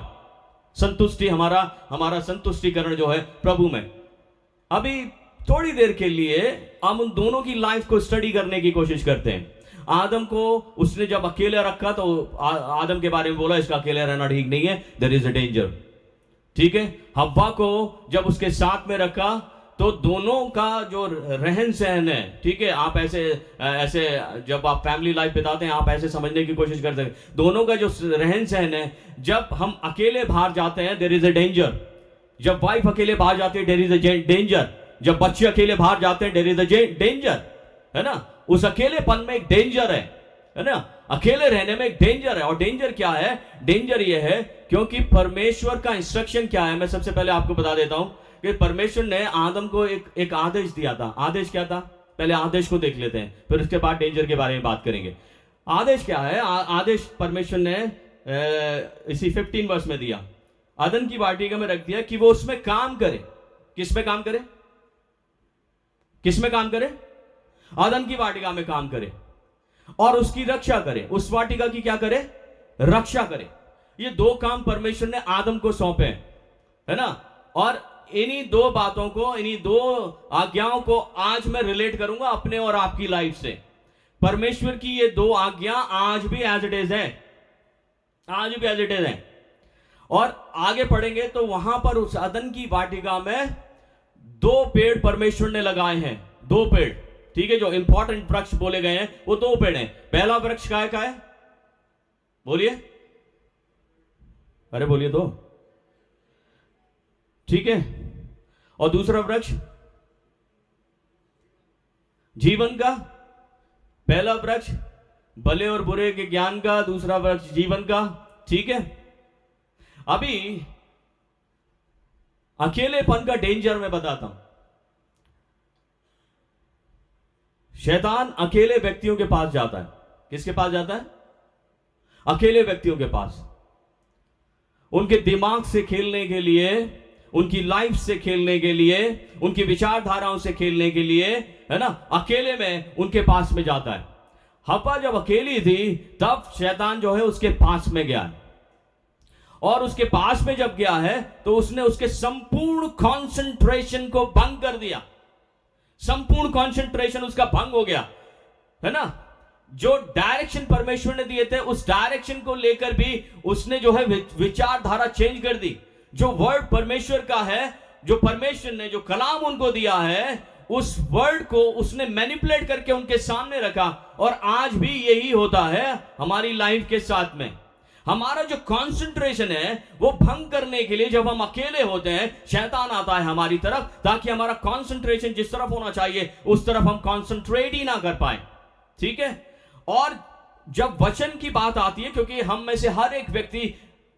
संतुष्टि, हमारा संतुष्टिकरण जो है प्रभु में। अभी थोड़ी देर के लिए हम उन दोनों की लाइफ को स्टडी करने की कोशिश करते हैं। आदम को उसने जब अकेले रखा तो आदम के बारे में बोला इसका अकेले रहना ठीक नहीं है, देयर इज अ डेंजर। ठीक है, हव्वा को जब उसके साथ में रखा तो दोनों का जो रहन सहन है, ठीक है, आप ऐसे जब आप फैमिली लाइफ बिताते हैं आप ऐसे समझने की कोशिश करते हैं, दोनों का जो रहन सहन है, जब हम अकेले बाहर जाते हैं देयर इज अ डेंजर, जब वाइफ अकेले बाहर जाती है देयर इज अ डेंजर, जब बच्चे अकेले बाहर जाते हैं देयर इज अ डेंजर, है ना। उस अकेलेपन में एक डेंजर है ना, अकेले रहने में एक डेंजर है। और डेंजर क्या है? डेंजर ये है क्योंकि परमेश्वर का इंस्ट्रक्शन क्या है, मैं सबसे पहले आपको बता देता हूं कि परमेश्वर ने आदम को एक आदेश दिया था। आदेश क्या था? पहले आदेश को देख लेते हैं, फिर उसके बाद डेंजर के बारे में बात करेंगे। आदेश क्या है? आदेश परमेश्वर ने इसी 15 वर्ष में दिया, अदन की वाटिका में रख दिया कि वो उसमें काम करे। किस में काम करे? किस में काम करे? अदन की वाटिका में काम करे और उसकी रक्षा करे। उस वाटिका की क्या करे? रक्षा करे। ये दो काम परमेश्वर ने आदम को सौंपे हैं, है ना। और इन्हीं दो बातों को, इन्हीं दो आज्ञाओं को आज मैं रिलेट करूंगा अपने और आपकी लाइफ से। परमेश्वर की ये दो आज्ञा आज भी एज इट इज है, आज भी एज इट इज है। और आगे पढ़ेंगे तो वहां पर उस अदन की वाटिका में 2 पेड़ परमेश्वर ने लगाए हैं, 2 पेड़, ठीक है, जो इंपॉर्टेंट वृक्ष बोले गए हैं वो 2 पेड़ हैं। पहला वृक्ष का है? बोलिए, अरे बोलिए तो, ठीक है। और दूसरा वृक्ष जीवन का। पहला वृक्ष भले और बुरे के ज्ञान का, दूसरा वृक्ष जीवन का, ठीक है। अभी अकेलेपन का डेंजर मैं बताता हूं। शैतान अकेले व्यक्तियों के पास जाता है। किसके पास जाता है? अकेले व्यक्तियों के पास, उनके दिमाग से खेलने के लिए, उनकी लाइफ से खेलने के लिए, उनकी विचारधाराओं से खेलने के लिए, है ना, अकेले में उनके पास में जाता है। हव्वा जब अकेली थी तब शैतान जो है उसके पास में गया है, और उसके पास में जब गया है तो उसने उसके संपूर्ण कंसंट्रेशन को भंग कर दिया। संपूर्ण कंसंट्रेशन उसका भंग हो गया, है ना। जो डायरेक्शन परमेश्वर ने दिए थे उस डायरेक्शन को लेकर भी उसने जो है विचारधारा चेंज कर दी। जो वर्ड परमेश्वर का है, जो परमेश्वर ने जो कलाम उनको दिया है, उस वर्ड को उसने मैनिपुलेट करके उनके सामने रखा। और आज भी यही होता है हमारी लाइफ के साथ में। हमारा जो कंसंट्रेशन है वो भंग करने के लिए जब हम अकेले होते हैं, शैतान आता है हमारी तरफ ताकि हमारा कंसंट्रेशन जिस तरफ होना चाहिए उस तरफ हम कंसंट्रेट ही ना कर पाए, ठीक है। और जब वचन की बात आती है, क्योंकि हम में से हर एक व्यक्ति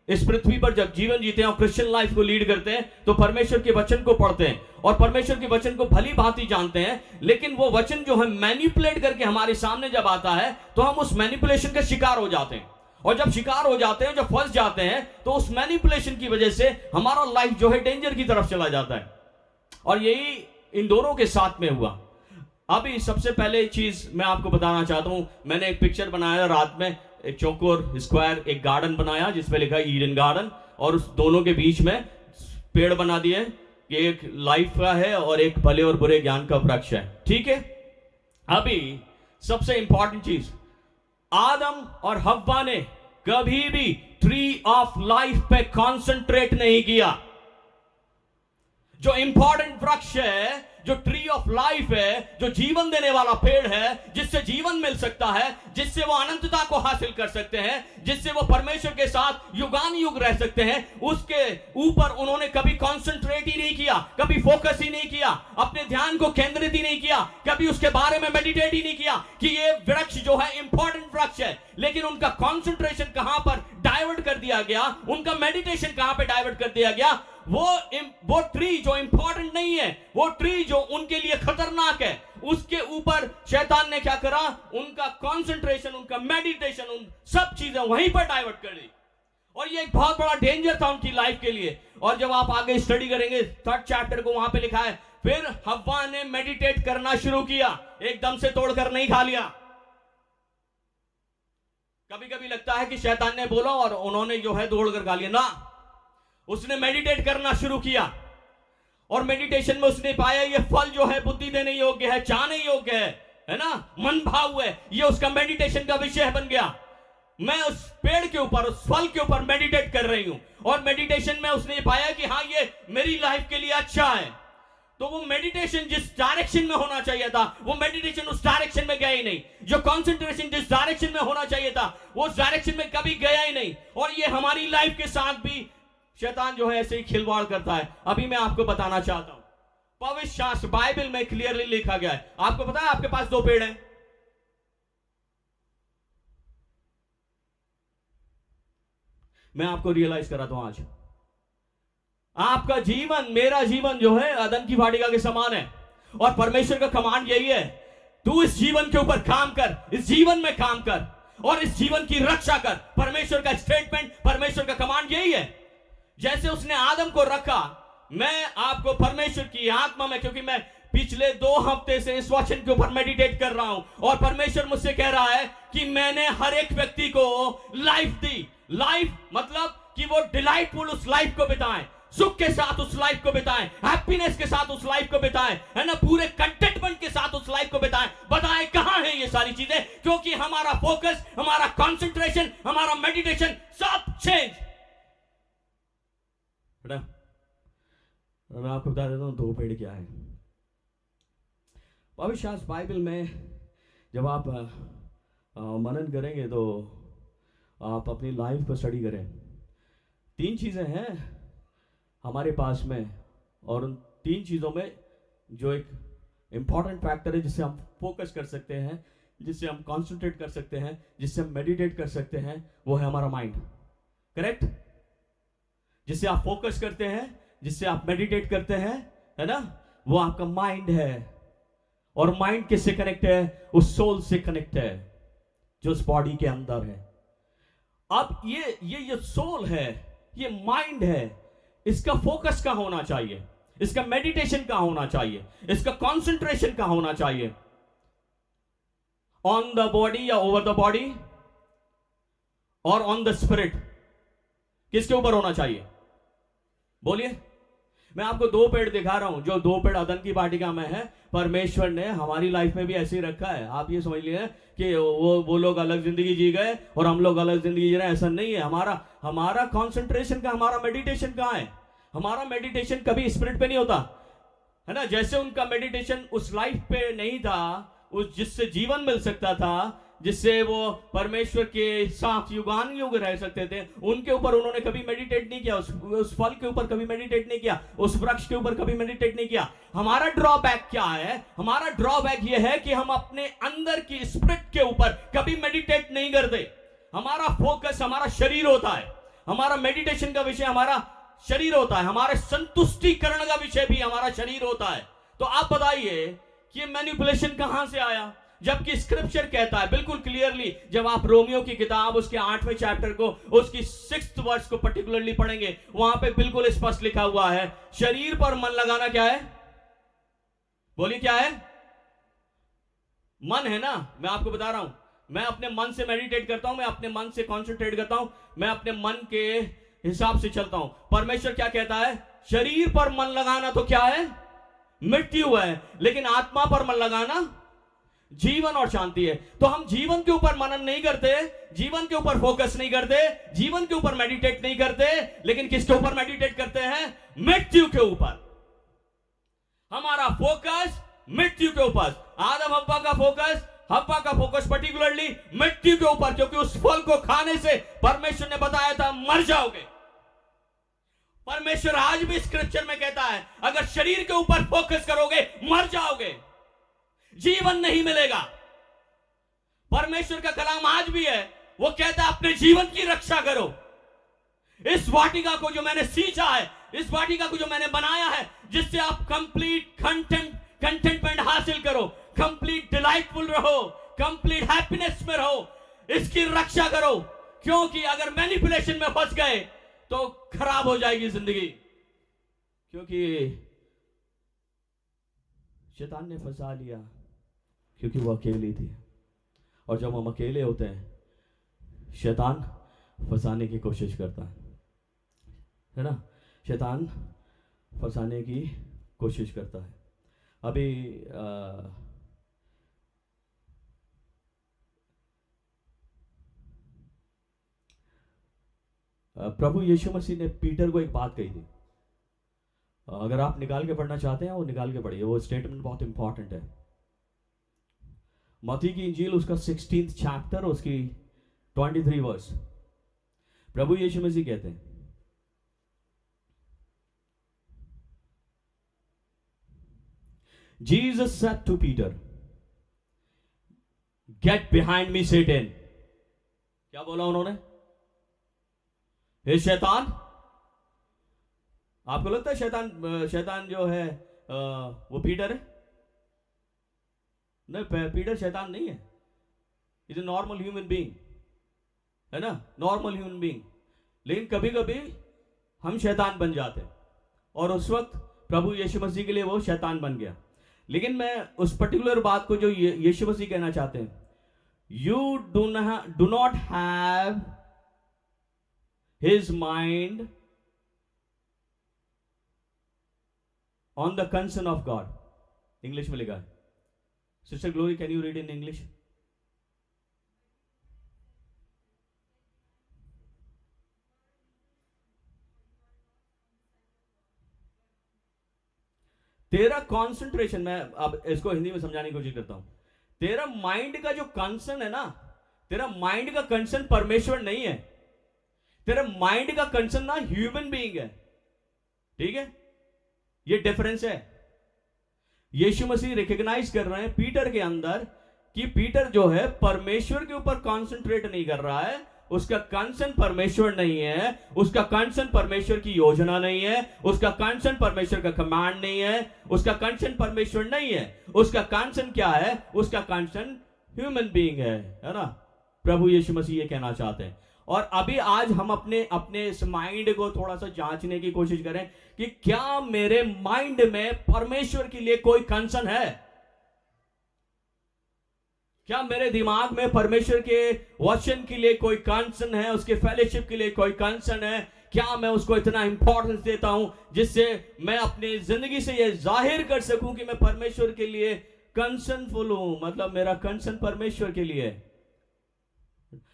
इस पृथ्वी पर जब जीवन जीते हैं और क्रिश्चियन लाइफ को लीड करते हैं तो परमेश्वर के वचन को पढ़ते हैं और परमेश्वर के वचन को भली भांति जानते हैं, लेकिन वो वचन जो है मैनिपुलेट करके हमारे सामने जब आता है तो हम उस मैनिपुलेशन के शिकार हो जाते हैं। और जब शिकार हो जाते हैं, जब फंस जाते हैं, तो उस मैनिपुलेशन की वजह से हमारा लाइफ जो है डेंजर की तरफ चला जाता है। और यही इन दोनों के साथ में हुआ। अभी सबसे पहले चीज मैं आपको बताना चाहता हूं, मैंने एक पिक्चर बनाया रात में, एक चौकोर स्क्वायर एक गार्डन बनाया जिसपे लिखा ईडन गार्डन, और उस दोनों के बीच में पेड़ बना दिए कि एक लाइफ का है और एक भले और बुरे ज्ञान का वृक्ष है, ठीक है। अभी सबसे इंपॉर्टेंट चीज, आदम और हव्वा ने कभी भी ट्री ऑफ लाइफ पे कंसंट्रेट नहीं किया। जो इंपॉर्टेंट वृक्ष है, जो ट्री ऑफ लाइफ है, जो जीवन देने वाला पेड़ है, जिससे जीवन मिल सकता है, जिससे वो अनंतता को हासिल कर सकते हैं, जिससे वो परमेश्वर के साथ युगान युग रह सकते हैं, उसके ऊपर उन्होंने कभी कंसंट्रेट ही नहीं किया, कभी फोकस ही नहीं किया, अपने ध्यान को केंद्रित ही नहीं किया, कभी उसके बारे में मेडिटेट ही नहीं किया कि ये वृक्ष जो है इंपॉर्टेंट वृक्ष है। लेकिन उनका कंसंट्रेशन कहां पर डाइवर्ट कर दिया गया, उनका मेडिटेशन कहां पर डाइवर्ट कर दिया गया? वो ट्री जो इंपॉर्टेंट नहीं है, वो ट्री जो उनके लिए खतरनाक है, उसके ऊपर शैतान ने क्या करा? उनका कंसंट्रेशन, उनका मेडिटेशन, उन सब चीजें वहीं पर डाइवर्ट कर दी। और ये एक बहुत बड़ा डेंजर था उनकी लाइफ के लिए। और जब आप आगे स्टडी करेंगे 3rd चैप्टर को, वहां पे लिखा है फिर हव्वा ने मेडिटेट करना शुरू किया, एकदम से तोड़कर नहीं खा लिया। कभी कभी लगता है कि शैतान ने बोला और उन्होंने जो है दौड़ कर गा लिया ना, उसने मेडिटेट करना शुरू किया और मेडिटेशन में उसने पाया ये फल जो है बुद्धि देने योग्य है, चाहने योग्य है ना, मन भाव है, ये उसका मेडिटेशन का विषय बन गया। मैं उस पेड़ के ऊपर, उस फल के ऊपर मेडिटेट कर रही हूं और मेडिटेशन में उसने पाया कि हाँ ये मेरी लाइफ के लिए अच्छा है। तो वो मेडिटेशन जिस डायरेक्शन में होना चाहिए था, वो मेडिटेशन उस डायरेक्शन में गया ही नहीं। जो कंसंट्रेशन जिस डायरेक्शन में होना चाहिए था, वो उस डायरेक्शन में कभी गया ही नहीं। और ये हमारी लाइफ के साथ भी शैतान जो है ऐसे ही खिलवाड़ करता है। अभी मैं आपको बताना चाहता हूं, पवित्र शास्त्र बाइबल में क्लियरली लिखा गया है। आपको पता है आपके पास 2 पेड़ हैं। मैं आपको रियलाइज कराता हूं, आज आपका जीवन, मेरा जीवन जो है अदन की वाटिका के समान है और परमेश्वर का कमांड यही है, तू इस जीवन के ऊपर काम कर, इस जीवन में काम कर और इस जीवन की रक्षा कर। परमेश्वर का स्टेटमेंट, परमेश्वर का कमांड यही है। जैसे उसने आदम को रखा, मैं आपको परमेश्वर की आत्मा में, क्योंकि मैं पिछले 2 हफ्ते से इस वचन के ऊपर मेडिटेट कर रहा हूं और परमेश्वर मुझसे कह रहा है कि मैंने हर एक व्यक्ति को लाइफ दी। लाइफ मतलब कि वो डिलाइटफुल उस लाइफ को बिताएं, सुख के साथ उस लाइफ को बिताएं, हैप्पीनेस के साथ उस लाइफ को बिताएं, है ना, पूरे कंटेंटमेंट के साथ उस लाइफ को बिताएं। बताएं कहां है ये सारी चीजें? क्योंकि हमारा फोकस, हमारा कंसंट्रेशन, हमारा मेडिटेशन सब चेंज। मैं आपको बता देता हूं 2 पेड़ क्या है। पवित्र शास्त्र बाइबल में जब आप मनन करेंगे तो आप अपनी लाइफ को स्टडी करें। 3 चीजें हैं हमारे पास में और उन 3 चीजों में जो एक इंपॉर्टेंट फैक्टर है जिससे हम फोकस कर सकते हैं, जिससे हम कंसंट्रेट कर सकते हैं, जिससे हम मेडिटेट कर सकते हैं, वो है हमारा माइंड। करेक्ट? जिससे आप फोकस करते हैं, जिससे आप मेडिटेट करते हैं, है ना, वो आपका माइंड है। और माइंड किससे कनेक्ट है? उस सोल से कनेक्ट है जो उस बॉडी के अंदर है। अब ये सोल है, ये माइंड है, इसका फोकस का होना चाहिए, इसका मेडिटेशन का होना चाहिए, इसका कंसंट्रेशन का होना चाहिए। ऑन द बॉडी या ओवर द बॉडी और ऑन द स्पिरिट, किसके ऊपर होना चाहिए? बोलिए। मैं आपको 2 पेड़ दिखा रहा हूं, जो 2 पेड़ अदन की वाटिका में है। परमेश्वर ने हमारी लाइफ में भी ऐसे ही रखा है। आप ये समझ लिए कि वो लोग अलग जिंदगी जी गए और हम लोग अलग जिंदगी जी रहे हैं, ऐसा नहीं है। हमारा कंसंट्रेशन का, हमारा मेडिटेशन कहां है? हमारा मेडिटेशन कभी स्पिरिट पे नहीं होता, है ना। जैसे उनका मेडिटेशन उस लाइफ पे नहीं था, उस जिससे जीवन मिल सकता था, जिससे वो परमेश्वर के साथ युगान युग रह सकते थे, उनके ऊपर उन्होंने कभी मेडिटेट नहीं किया। उस फल के ऊपर कभी मेडिटेट नहीं किया, उस वृक्ष के ऊपर कभी मेडिटेट नहीं किया। हमारा ड्रॉबैक क्या है? हमारा ड्रॉबैक ये है कि हम अपने अंदर की स्पिरिट के ऊपर कभी मेडिटेट नहीं करते। हमारा फोकस हमारा शरीर होता है, हमारा मेडिटेशन का विषय हमारा शरीर होता है, हमारे संतुष्टिकरण का विषय भी हमारा शरीर होता है। तो आप बताइए कि ये मैनिपुलेशन कहां से आया? जबकि स्क्रिप्चर कहता है बिल्कुल क्लियरली, जब आप रोमियो की किताब उसके 8वें चैप्टर को, उसकी 6th वर्स को पर्टिकुलरली पढ़ेंगे, वहां पे बिल्कुल स्पष्ट लिखा हुआ है, शरीर पर मन लगाना क्या है? बोलिए क्या है? मन है ना। मैं आपको बता रहा हूं, मैं अपने मन से मेडिटेट करता हूं, मैं अपने मन से कॉन्सेंट्रेट करता हूं, मैं अपने मन के हिसाब से चलता हूं। परमेश्वर क्या कहता है? शरीर पर मन लगाना तो क्या है? मृत्यु है, लेकिन आत्मा पर मन लगाना जीवन और शांति है। तो हम जीवन के ऊपर मनन नहीं करते, जीवन के ऊपर फोकस नहीं करते, जीवन के ऊपर मेडिटेट नहीं करते, लेकिन किसके ऊपर मेडिटेट करते हैं? मृत्यु के ऊपर। हमारा फोकस मृत्यु के ऊपर। आदम हव्वा का फोकस पर्टिकुलरली मृत्यु के ऊपर, क्योंकि उस फल को खाने से परमेश्वर ने बताया था मर जाओगे। परमेश्वर आज भी स्क्रिप्चर में कहता है, अगर शरीर के ऊपर फोकस करोगे मर जाओगे, जीवन नहीं मिलेगा। परमेश्वर का कलाम आज भी है, वो कहता है अपने जीवन की रक्षा करो। इस वाटिका को जो मैंने सींचा है, इस वाटिका को जो मैंने बनाया है, जिससे आप कंप्लीट कंटेंटमेंट हासिल करो, कंप्लीट डिलाइटफुल रहो, कंप्लीट हैप्पीनेस में रहो, इसकी रक्षा करो। क्योंकि अगर मैनिपुलेशन में फंस गए तो खराब हो जाएगी जिंदगी। क्योंकि शैतान ने फंसा लिया, क्योंकि वो अकेली थी। और जब हम अकेले होते हैं, शैतान फंसाने की कोशिश करता है ना, शैतान फंसाने की कोशिश करता है। अभी प्रभु यीशु मसीह ने पीटर को एक बात कही थी, अगर आप निकाल के पढ़ना चाहते हैं वो निकाल के पढ़िए, वो स्टेटमेंट बहुत इंपॉर्टेंट है। मत्ती की इंजील उसका 16th चैप्टर उसकी 23 वर्स, प्रभु यीशु मसीह कहते हैं, Jesus said to Peter, get behind me Satan। क्या बोला उन्होंने? हे शैतान। आपको लगता है शैतान जो है वो पीटर है? नहीं, पीटर शैतान नहीं है, is a normal human being, है ना, नॉर्मल ह्यूमन बीइंग। लेकिन कभी कभी हम शैतान बन जाते हैं, और उस वक्त प्रभु यीशु मसीह के लिए वो शैतान बन गया। लेकिन मैं उस पर्टिकुलर बात को जो यीशु मसीह कहना चाहते हैं, you do not have his mind on the concern of God. English में लिखा है। Sister glory, can you read in English? तेरा कॉन्सेंट्रेशन, मैं अब इसको हिंदी में समझाने की कोशिश करता हूं। तेरा माइंड का जो कंसर्न है ना, तेरा माइंड का कंसर्न परमेश्वर नहीं है, तेरा माइंड का कंसर्न ना ह्यूमन बीइंग है। ठीक है, ये डिफरेंस है। यीशु मसीह रिकॉग्नाइज कर रहे हैं पीटर के अंदर कि पीटर जो है परमेश्वर के ऊपर कॉन्सेंट्रेट नहीं कर रहा है, उसका कंसर्न परमेश्वर नहीं है, उसका कंसर्न परमेश्वर की योजना नहीं है, उसका कंसर्न परमेश्वर का कमांड नहीं है, उसका कंसर्न परमेश्वर नहीं है। उसका कंसर्न क्या है? उसका कंसर्न ह्यूमन बीइंग है ना। प्रभु यीशु मसीह ये कहना चाहते हैं। और अभी आज हम अपने इस माइंड को थोड़ा सा जांचने की कोशिश करें कि क्या मेरे माइंड में परमेश्वर के लिए कोई कंसर्न है? क्या मेरे दिमाग में परमेश्वर के वचन के लिए कोई कंसर्न है, उसके फेलोशिप के लिए कोई कंसर्न है? क्या मैं उसको इतना इंपॉर्टेंस देता हूं जिससे मैं अपनी जिंदगी से यह जाहिर कर सकूं कि मैं परमेश्वर के लिए कंसर्नफुल हूं, मतलब मेरा कंसर्न परमेश्वर के लिए है।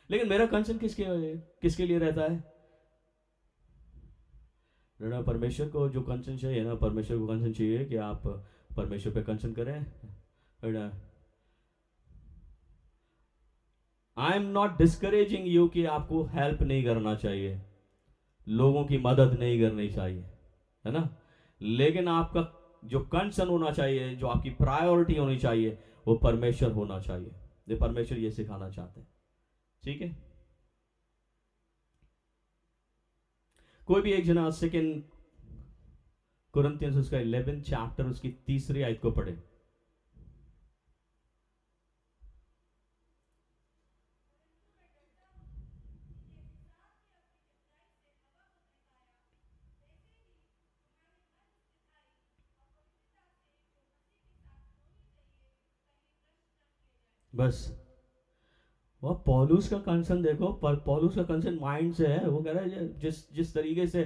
लेकिन मेरा कंसर्न किसके लिए रहता है? ना परमेश्वर को जो कंसर्न चाहिए ना, परमेश्वर को कंसर्न चाहिए कि आप परमेश्वर पे कंसर्न करें। I am not discouraging you कि आपको हेल्प नहीं करना चाहिए, लोगों की मदद नहीं करनी चाहिए, है ना। लेकिन आपका जो कंसर्न होना चाहिए, जो आपकी प्रायोरिटी होनी चाहिए, वो परमेश्वर होना चाहिए। ये परमेश्वर ये सिखाना चाहते हैं। ठीक है, कोई भी एक जना सेकेंड कुरिन्थियंस उसका 11 चैप्टर उसकी 3 आयत को पढ़े। बस वो पौलुस का कंसर्न देखो, पौलुस का कंसर्न माइंड से है। वो कह रहा है जिस तरीके से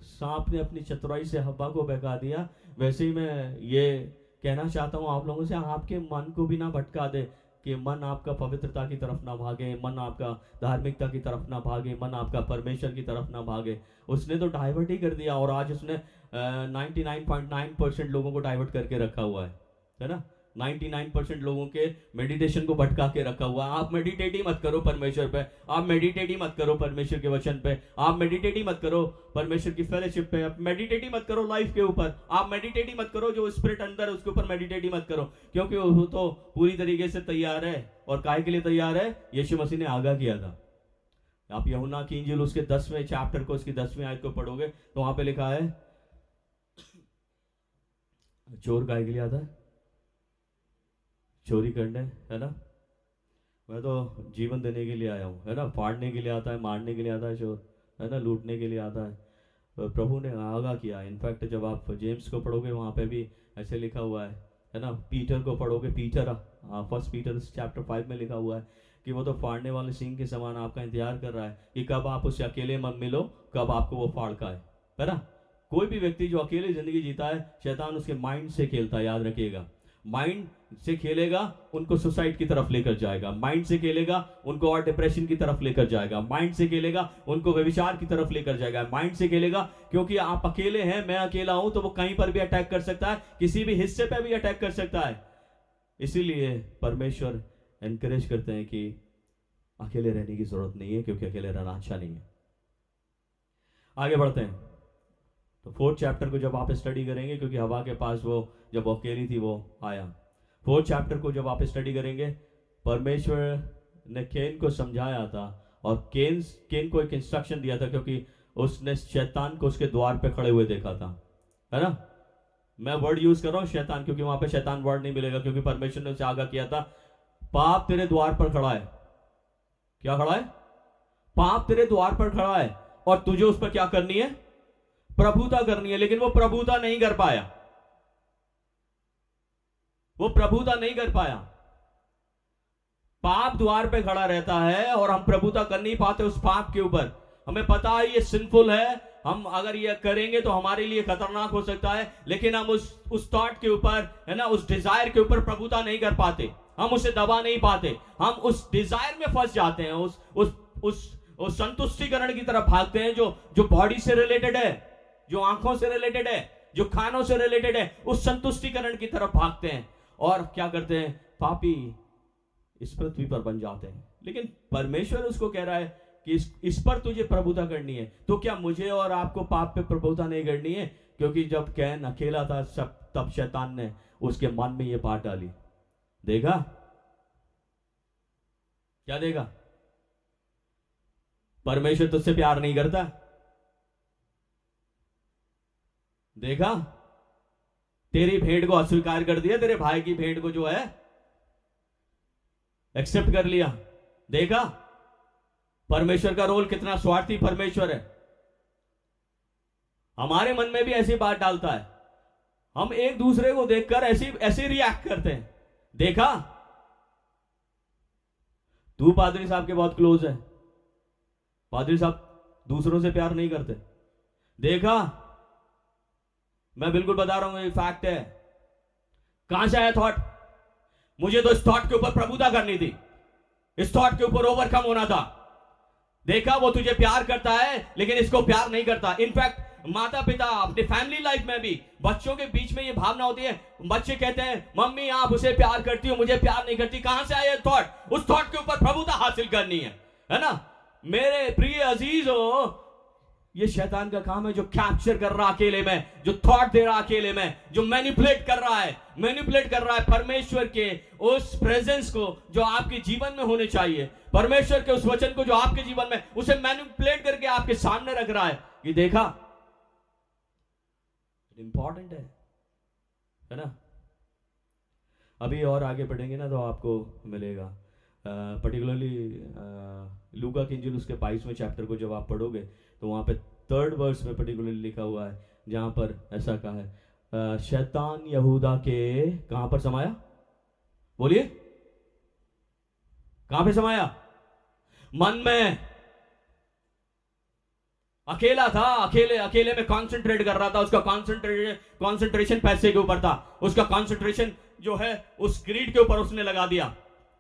सांप ने अपनी चतुराई से हवा को बहका दिया, वैसे ही मैं ये कहना चाहता हूँ आप लोगों से, आपके मन को भी ना भटका दे कि मन आपका पवित्रता की तरफ ना भागे, मन आपका धार्मिकता की तरफ ना भागे, मन आपका परमेश्वर की तरफ ना भागे। उसने तो डाइवर्ट ही कर दिया, और आज उसने 99.9% लोगों को डाइवर्ट करके रखा हुआ है ना। 99% लोगों के मेडिटेशन को भटका के रखा हुआ है। आप मेडिटेट ही मत करो परमेश्वर पे, आप मेडिटेट ही मत करो परमेश्वर के वचन पे, आप मेडिटेट ही मत करो परमेश्वर की फेलोशिप पे, आप मेडिटेट ही मत करो लाइफ के ऊपर, आप मेडिटेट ही मत करो जो स्पिरिट अंदर है उसके ऊपर मेडिटेट ही मत करो, क्योंकि वो तो पूरी तरीके से तैयार है। और काहे के लिए तैयार है? यीशु मसीह ने आगाह किया था। आप यूहन्ना की इंजील उसके 10वें चैप्टर को उसकी 10वीं आयत को पढ़ोगे तो वहां पे लिखा है, चोर काहे के लिए आता है? चोरी करने, है ना। मैं तो जीवन देने के लिए आया हूँ, है ना। फाड़ने के लिए आता है, मारने के लिए आता है चोर, है ना, लूटने के लिए आता है। तो प्रभु ने आगाह किया। इनफैक्ट जब आप जेम्स को पढ़ोगे वहाँ पे भी ऐसे लिखा हुआ है ना। पीटर को पढ़ोगे, पीटर 1 पीटर चैप्टर 5 में लिखा हुआ है कि वो तो फाड़ने वाले सिंह के समान आपका इंतजार कर रहा है कि कब आप उससे अकेले मत मिलो, कब आपको वो फाड़ का है ना। कोई भी व्यक्ति जो अकेले जिंदगी जीता है, शैतान उसके माइंड से खेलता है, याद रखिएगा। माइंड से खेलेगा, उनको सुसाइड की तरफ लेकर जाएगा। माइंड से खेलेगा, उनको और डिप्रेशन की तरफ लेकर जाएगा। माइंड से खेलेगा, उनको व्यभिचार की तरफ लेकर जाएगा। माइंड से खेलेगा, क्योंकि आप अकेले हैं, मैं अकेला हूं, तो वो कहीं पर भी अटैक कर सकता है, किसी भी हिस्से पर भी अटैक कर सकता है। इसीलिए परमेश्वर एनकरेज करते हैं कि अकेले रहने की जरूरत नहीं है, क्योंकि अकेले रहना अच्छा नहीं है। आगे बढ़ते हैं। तो 4th चैप्टर को जब आप स्टडी करेंगे, क्योंकि हवा के पास वो जब वो अकेली थी वो आया। 4th चैप्टर को जब आप स्टडी करेंगे, परमेश्वर ने केन को समझाया था और केन को एक इंस्ट्रक्शन दिया था, क्योंकि उसने शैतान को उसके द्वार पे खड़े हुए देखा था, है ना। मैं वर्ड यूज कर रहा हूं शैतान, क्योंकि वहां पे शैतान वर्ड नहीं मिलेगा, क्योंकि परमेश्वर ने उसे आगाह किया था, पाप तेरे द्वार पर खड़ा है। क्या खड़ा है? पाप तेरे द्वार पर खड़ा है और तुझे उस पर क्या करनी है? प्रभुता करनी है। लेकिन वो प्रभुता नहीं कर पाया, वो प्रभुता नहीं कर पाया। पाप द्वार पे खड़ा रहता है और हम प्रभुता कर नहीं पाते उस पाप के ऊपर। हमें पता है ये सिंफुल है, हम अगर ये करेंगे तो हमारे लिए खतरनाक हो सकता है, लेकिन हम उस थॉट के ऊपर, है ना, उस डिजायर के ऊपर प्रभुता नहीं कर पाते, हम उसे दबा नहीं पाते। हम उस डिजायर में फंस जाते हैं, उस संतुष्टिकरण की तरफ भागते हैं जो बॉडी से रिलेटेड है, जो आंखों से रिलेटेड है, जो खानों से रिलेटेड है, उस संतुष्टिकरण की तरफ भागते हैं और क्या करते हैं? पापी इस पृथ्वी पर बन जाते हैं। लेकिन परमेश्वर उसको कह रहा है कि इस पर तुझे प्रभुता करनी है। तो क्या मुझे और आपको पाप पे प्रभुता नहीं करनी है? क्योंकि जब कैन अकेला था तब शैतान ने उसके मन में ये बात डाली। देखा क्या देगा? परमेश्वर तुझसे प्यार नहीं करता। देखा, तेरी भेंट को अस्वीकार कर दिया, तेरे भाई की भेंट को जो है एक्सेप्ट कर लिया। देखा परमेश्वर का रोल कितना स्वार्थी परमेश्वर है। हमारे मन में भी ऐसी बात डालता है, हम एक दूसरे को देखकर ऐसे रिएक्ट करते हैं। देखा, तू पादरी साहब के बहुत क्लोज है, पादरी साहब दूसरों से प्यार नहीं करते। देखा, मैं बिल्कुल बता रहा हूं, ये फैक्ट है। कहां से आया थॉट? मुझे तो इस थॉट के ऊपर प्रभुता करनी थी, इस थॉट के ऊपर ओवरकम होना था। देखा, वो तुझे प्यार करता है लेकिन इसको प्यार नहीं करता। इनफैक्ट माता पिता अपने फैमिली लाइफ में भी बच्चों के बीच में ये भावना होती है, बच्चे कहते हैं मम्मी आप उसे प्यार करती हो, मुझे प्यार नहीं करती। कहां से आया थॉट? उस थॉट के ऊपर प्रभुता हासिल करनी है ना। मेरे प्रिय अजीजों, ये शैतान का काम है, जो कैप्चर कर रहा अकेले में, जो थॉट दे रहा अकेले में, जो मैनिपुलेट कर रहा है परमेश्वर के उस प्रेजेंस को जो आपके जीवन में होने चाहिए, परमेश्वर के उस वचन को जो आपके जीवन में, उसे मैनिपुलेट करके आपके सामने रख रहा है। ये देखा, इंपॉर्टेंट है ना। अभी और आगे बढ़ेंगे ना तो आपको मिलेगा, पर्टिकुलरली लूका की इंजील उसके 22वें चैप्टर को जब आप पढ़ोगे तो वहां पे 3rd वर्स में पर्टिकुलरली लिखा हुआ है, जहां पर ऐसा कहा है, शैतान यहूदा के कहां पर समाया? बोलिए, कहां पे समाया? मन में। अकेला था, अकेले में कंसंट्रेट कर रहा था। उसका कंसंट्रेशन पैसे के ऊपर था, उसका कंसंट्रेशन जो है उस ग्रीड के ऊपर उसने लगा दिया,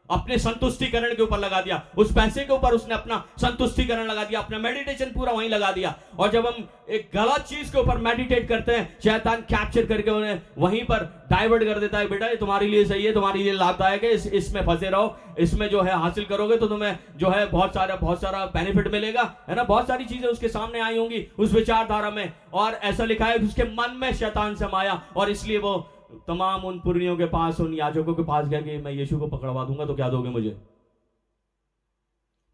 अपने संतुष्टिकरण के ऊपर लगा दिया, उस पैसे के ऊपर उसने अपना संतुष्टिकरण लगा दिया, अपना मेडिटेशन पूरा वहीं लगा दिया। और जब हम एक गलत चीज के ऊपर मेडिटेट करते हैं, शैतान कैप्चर करके उन्हें वहीं पर डाइवर्ट कर देता है। बेटा ये तुम्हारे लिए सही है, तुम्हारे लिए लाभदायक है, इसमें फंसे रहो, इसमें जो है हासिल करोगे तो तुम्हें जो है बहुत सारा बेनिफिट मिलेगा, है ना। बहुत सारी चीजें उसके सामने आई होंगी उस विचारधारा में, और ऐसा लिखा है उसके मन में शैतान समाया, और इसलिए वो तमाम उन पुर्नियों के पास, उन याजकों के पास गया कि मैं यीशु को पकड़वा दूंगा तो क्या दोगे मुझे?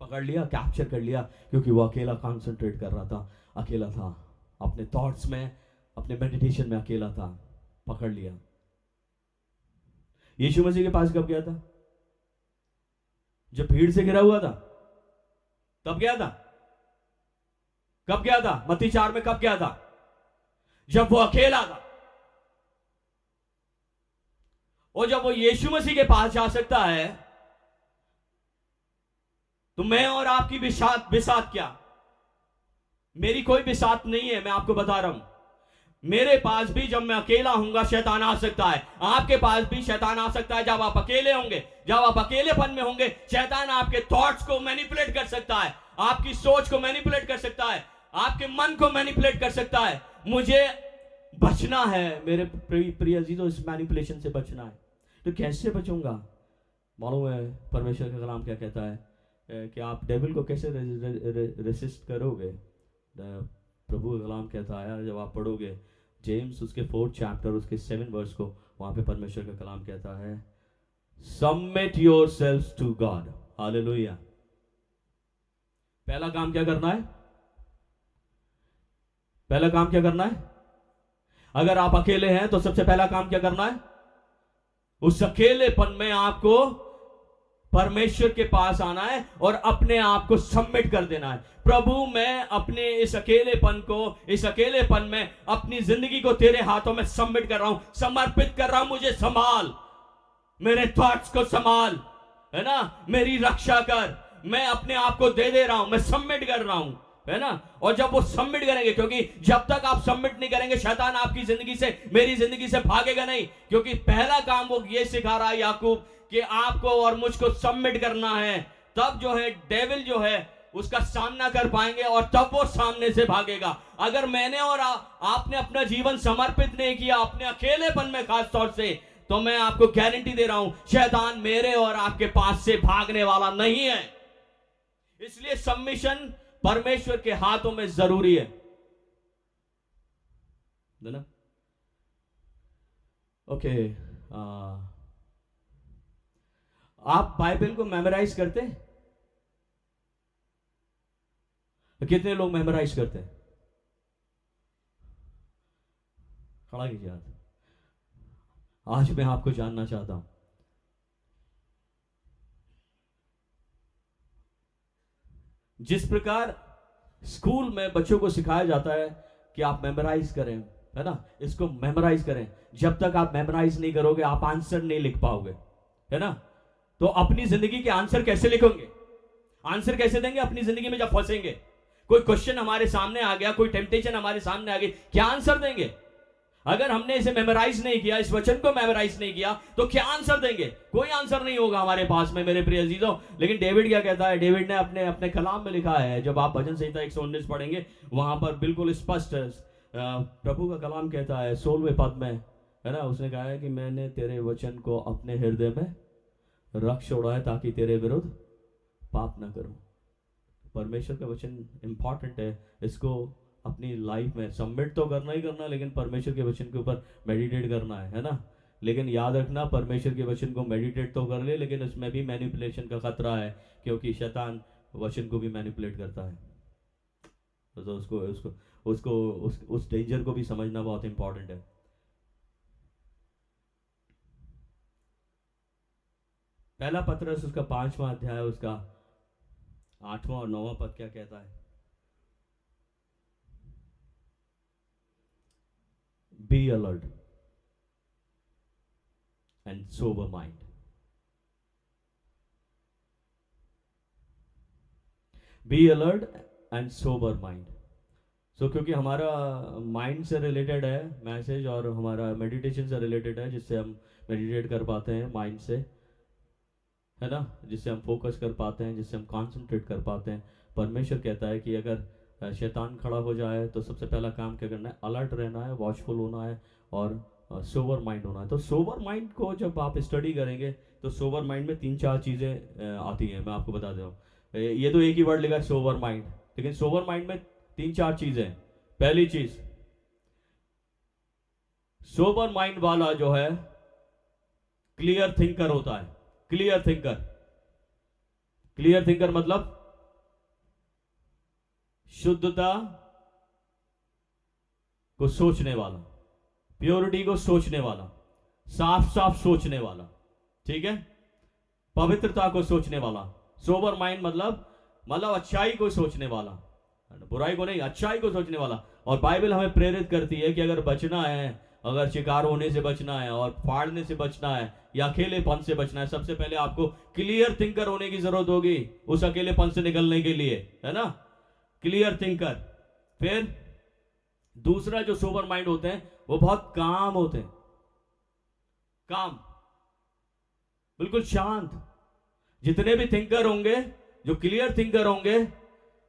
पकड़ लिया, कैप्चर कर लिया, क्योंकि वो अकेला कंसंट्रेट कर रहा था, अकेला था अपने थॉट्स में, अपने मेडिटेशन में अकेला था। पकड़ लिया। यीशु मसीह के पास कब गया था? जब भीड़ से घिरा हुआ था तब गया था। कब गया था? मत्ती 4 में कब गया था? जब वो अकेला था। और जब वो यीशु मसीह के पास जा सकता है तो मैं और आपकी बिसात क्या? मेरी कोई बिसात नहीं है। मैं आपको बता रहा हूं, मेरे पास भी जब मैं अकेला हूंगा शैतान आ सकता है, आपके पास भी शैतान आ सकता है। जब आप अकेले होंगे, जब आप अकेलेपन में होंगे, शैतान आपके थॉट्स को मैनिपुलेट कर सकता है, आपकी सोच को मैनिपुलेट कर सकता है, आपके मन को मैनिपुलेट कर सकता है। मुझे बचना है मेरे प्रिय अजीजों, इस मैनिपुलेशन से बचना है। तो कैसे बचूंगा? मालूम है परमेश्वर का कलाम क्या कहता है कि आप डेविल को कैसे रेसिस्ट करोगे? प्रभु का कलाम कहता है, जब आप पढ़ोगे जेम्स उसके 4th चैप्टर उसके 7 वर्स को, वहां पे परमेश्वर का कलाम कहता है submit yourselves to God. Hallelujah. पहला काम क्या करना है? पहला काम क्या करना है? अगर आप अकेले हैं तो सबसे पहला काम क्या करना है? उस अकेलेपन में आपको परमेश्वर के पास आना है और अपने आप को सबमिट कर देना है। प्रभु, मैं अपने इस अकेलेपन में अपनी जिंदगी को तेरे हाथों में सबमिट कर रहा हूं, समर्पित कर रहा हूं। मुझे संभाल, मेरे थॉट्स को संभाल, है ना, मेरी रक्षा कर। मैं अपने आप को दे रहा हूं, मैं सबमिट कर रहा हूं, है ना। और जब वो सबमिट करेंगे, क्योंकि जब तक आप सबमिट नहीं करेंगे शैतान आपकी जिंदगी से, मेरी जिंदगी से भागेगा नहीं। क्योंकि पहला काम वो ये सिखा रहा है याकूब कि आपको और मुझको सबमिट करना है, तब जो है डेविल जो है उसका सामना कर पाएंगे और तब वो सामने से भागेगा। अगर मैंने और आपने अपना जीवन समर्पित नहीं किया अपने अकेलेपन में खास तौर से, तो मैं आपको गारंटी दे रहा हूं शैतान मेरे और आपके पास से भागने वाला नहीं है। इसलिए सबमिशन परमेश्वर के हाथों में जरूरी है ना। ओके, आप बाइबल को मेमोराइज करते हैं? कितने लोग मेमोराइज करते हैं? खड़ा कीजिए हाथ। आज मैं आपको जानना चाहता हूं, जिस प्रकार स्कूल में बच्चों को सिखाया जाता है कि आप मेमोराइज करें, है ना, इसको मेमोराइज करें। जब तक आप मेमोराइज नहीं करोगे आप आंसर नहीं लिख पाओगे, है ना। तो अपनी जिंदगी के आंसर कैसे लिखोगे? आंसर कैसे देंगे अपनी जिंदगी में जब फंसेंगे? कोई क्वेश्चन हमारे सामने आ गया, कोई टेम्पटेशन हमारे सामने आ गई, क्या आंसर देंगे? अगर हमने इसे मेमोराइज नहीं किया, इस वचन को मेमोराइज नहीं किया, तो क्या आंसर देंगे? कोई आंसर नहीं होगा हमारे पास में, मेरे प्रिय अजीजों। लेकिन डेविड क्या कहता है? डेविड ने अपने कलाम में लिखा है, जब आप भजन संहिता 119 पढ़ेंगे वहां पर बिल्कुल स्पष्ट प्रभु का कलाम कहता है 16वें पद में, है ना, उसने कहा है कि मैंने तेरे वचन को अपने हृदय में रख छोड़ा है ताकि तेरे विरुद्ध पाप ना करूं। परमेश्वर का वचन इंपॉर्टेंट है, इसको अपनी लाइफ में सबमिट तो करना ही करना, लेकिन परमेश्वर के वचन के ऊपर मेडिटेट करना है ना। लेकिन याद रखना, परमेश्वर के वचन को मेडिटेट तो कर ले, लेकिन उसमें भी मैनिपुलेशन का खतरा है, क्योंकि शैतान वचन को भी मैनिपुलेट करता है। तो उस डेंजर को भी समझना बहुत इंपॉर्टेंट है। पहला पत्रस उसका 5वां अध्याय उसका 8वां और 9वां पद क्या कहता है? Be alert and sober mind. Be alert and sober mind. So क्योंकि हमारा माइंड से रिलेटेड है मैसेज और हमारा मेडिटेशन से रिलेटेड है, जिससे हम मेडिटेट कर पाते हैं माइंड से, है ना, जिससे हम फोकस कर पाते हैं, जिससे हम कंसंट्रेट कर पाते हैं। परमेश्वर कहता है कि अगर शैतान खड़ा हो जाए तो सबसे पहला काम क्या करना है? अलर्ट रहना है, वॉचफुल होना है और सोबर माइंड होना है। तो सोबर माइंड को जब आप स्टडी करेंगे तो सोबर माइंड में 3-4 चीज़ें आती हैं। मैं आपको बता दे रहा हूँ, ये तो एक ही वर्ड लिखा है सोबर माइंड, लेकिन सोबर माइंड में 3-4 चीज़ें। पहली चीज, सोबर माइंड वाला जो है क्लियर थिंकर होता है। क्लियर थिंकर, क्लियर थिंकर मतलब शुद्धता को सोचने वाला, प्योरिटी को सोचने वाला, साफ साफ सोचने वाला, ठीक है, पवित्रता को सोचने वाला। सोबर माइंड मतलब अच्छाई को सोचने वाला, बुराई को नहीं, अच्छाई को सोचने वाला। और बाइबल हमें प्रेरित करती है कि अगर बचना है अगर शिकार होने से बचना है और फाड़ने से बचना है या अकेलेपन से बचना है, सबसे पहले आपको क्लियर थिंकर होने की जरूरत होगी उस अकेलेपन से निकलने के लिए, है ना, क्लियर थिंकर। फिर दूसरा जो सोबर माइंड होते हैं वो बहुत काम होते हैं, काम, बिल्कुल शांत। जितने भी थिंकर होंगे, जो क्लियर थिंकर होंगे,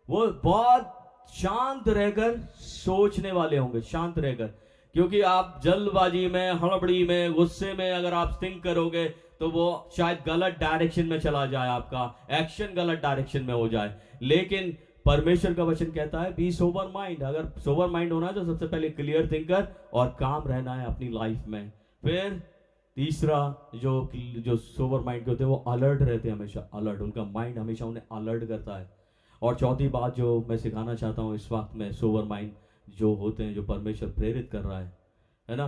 वो बहुत शांत रहकर सोचने वाले होंगे, शांत रहकर। क्योंकि आप जल्दबाजी में, हड़बड़ी में, गुस्से में अगर आप थिंक करोगे तो वो शायद गलत डायरेक्शन में चला जाए, आपका एक्शन गलत डायरेक्शन में हो जाए। लेकिन परमेश्वर का वचन कहता है बी सोबर माइंड। अगर सोबर माइंड होना है तो सबसे पहले क्लियर थिंकर और काम रहना है अपनी लाइफ में। फिर तीसरा जो सोबर माइंड के होते हैं वो अलर्ट रहते हैं, हमेशा अलर्ट, उनका माइंड हमेशा उन्हें अलर्ट करता है। और चौथी बात जो मैं सिखाना चाहता हूँ इस वक्त में, सोबर माइंड जो होते हैं, जो परमेश्वर प्रेरित कर रहा है ना,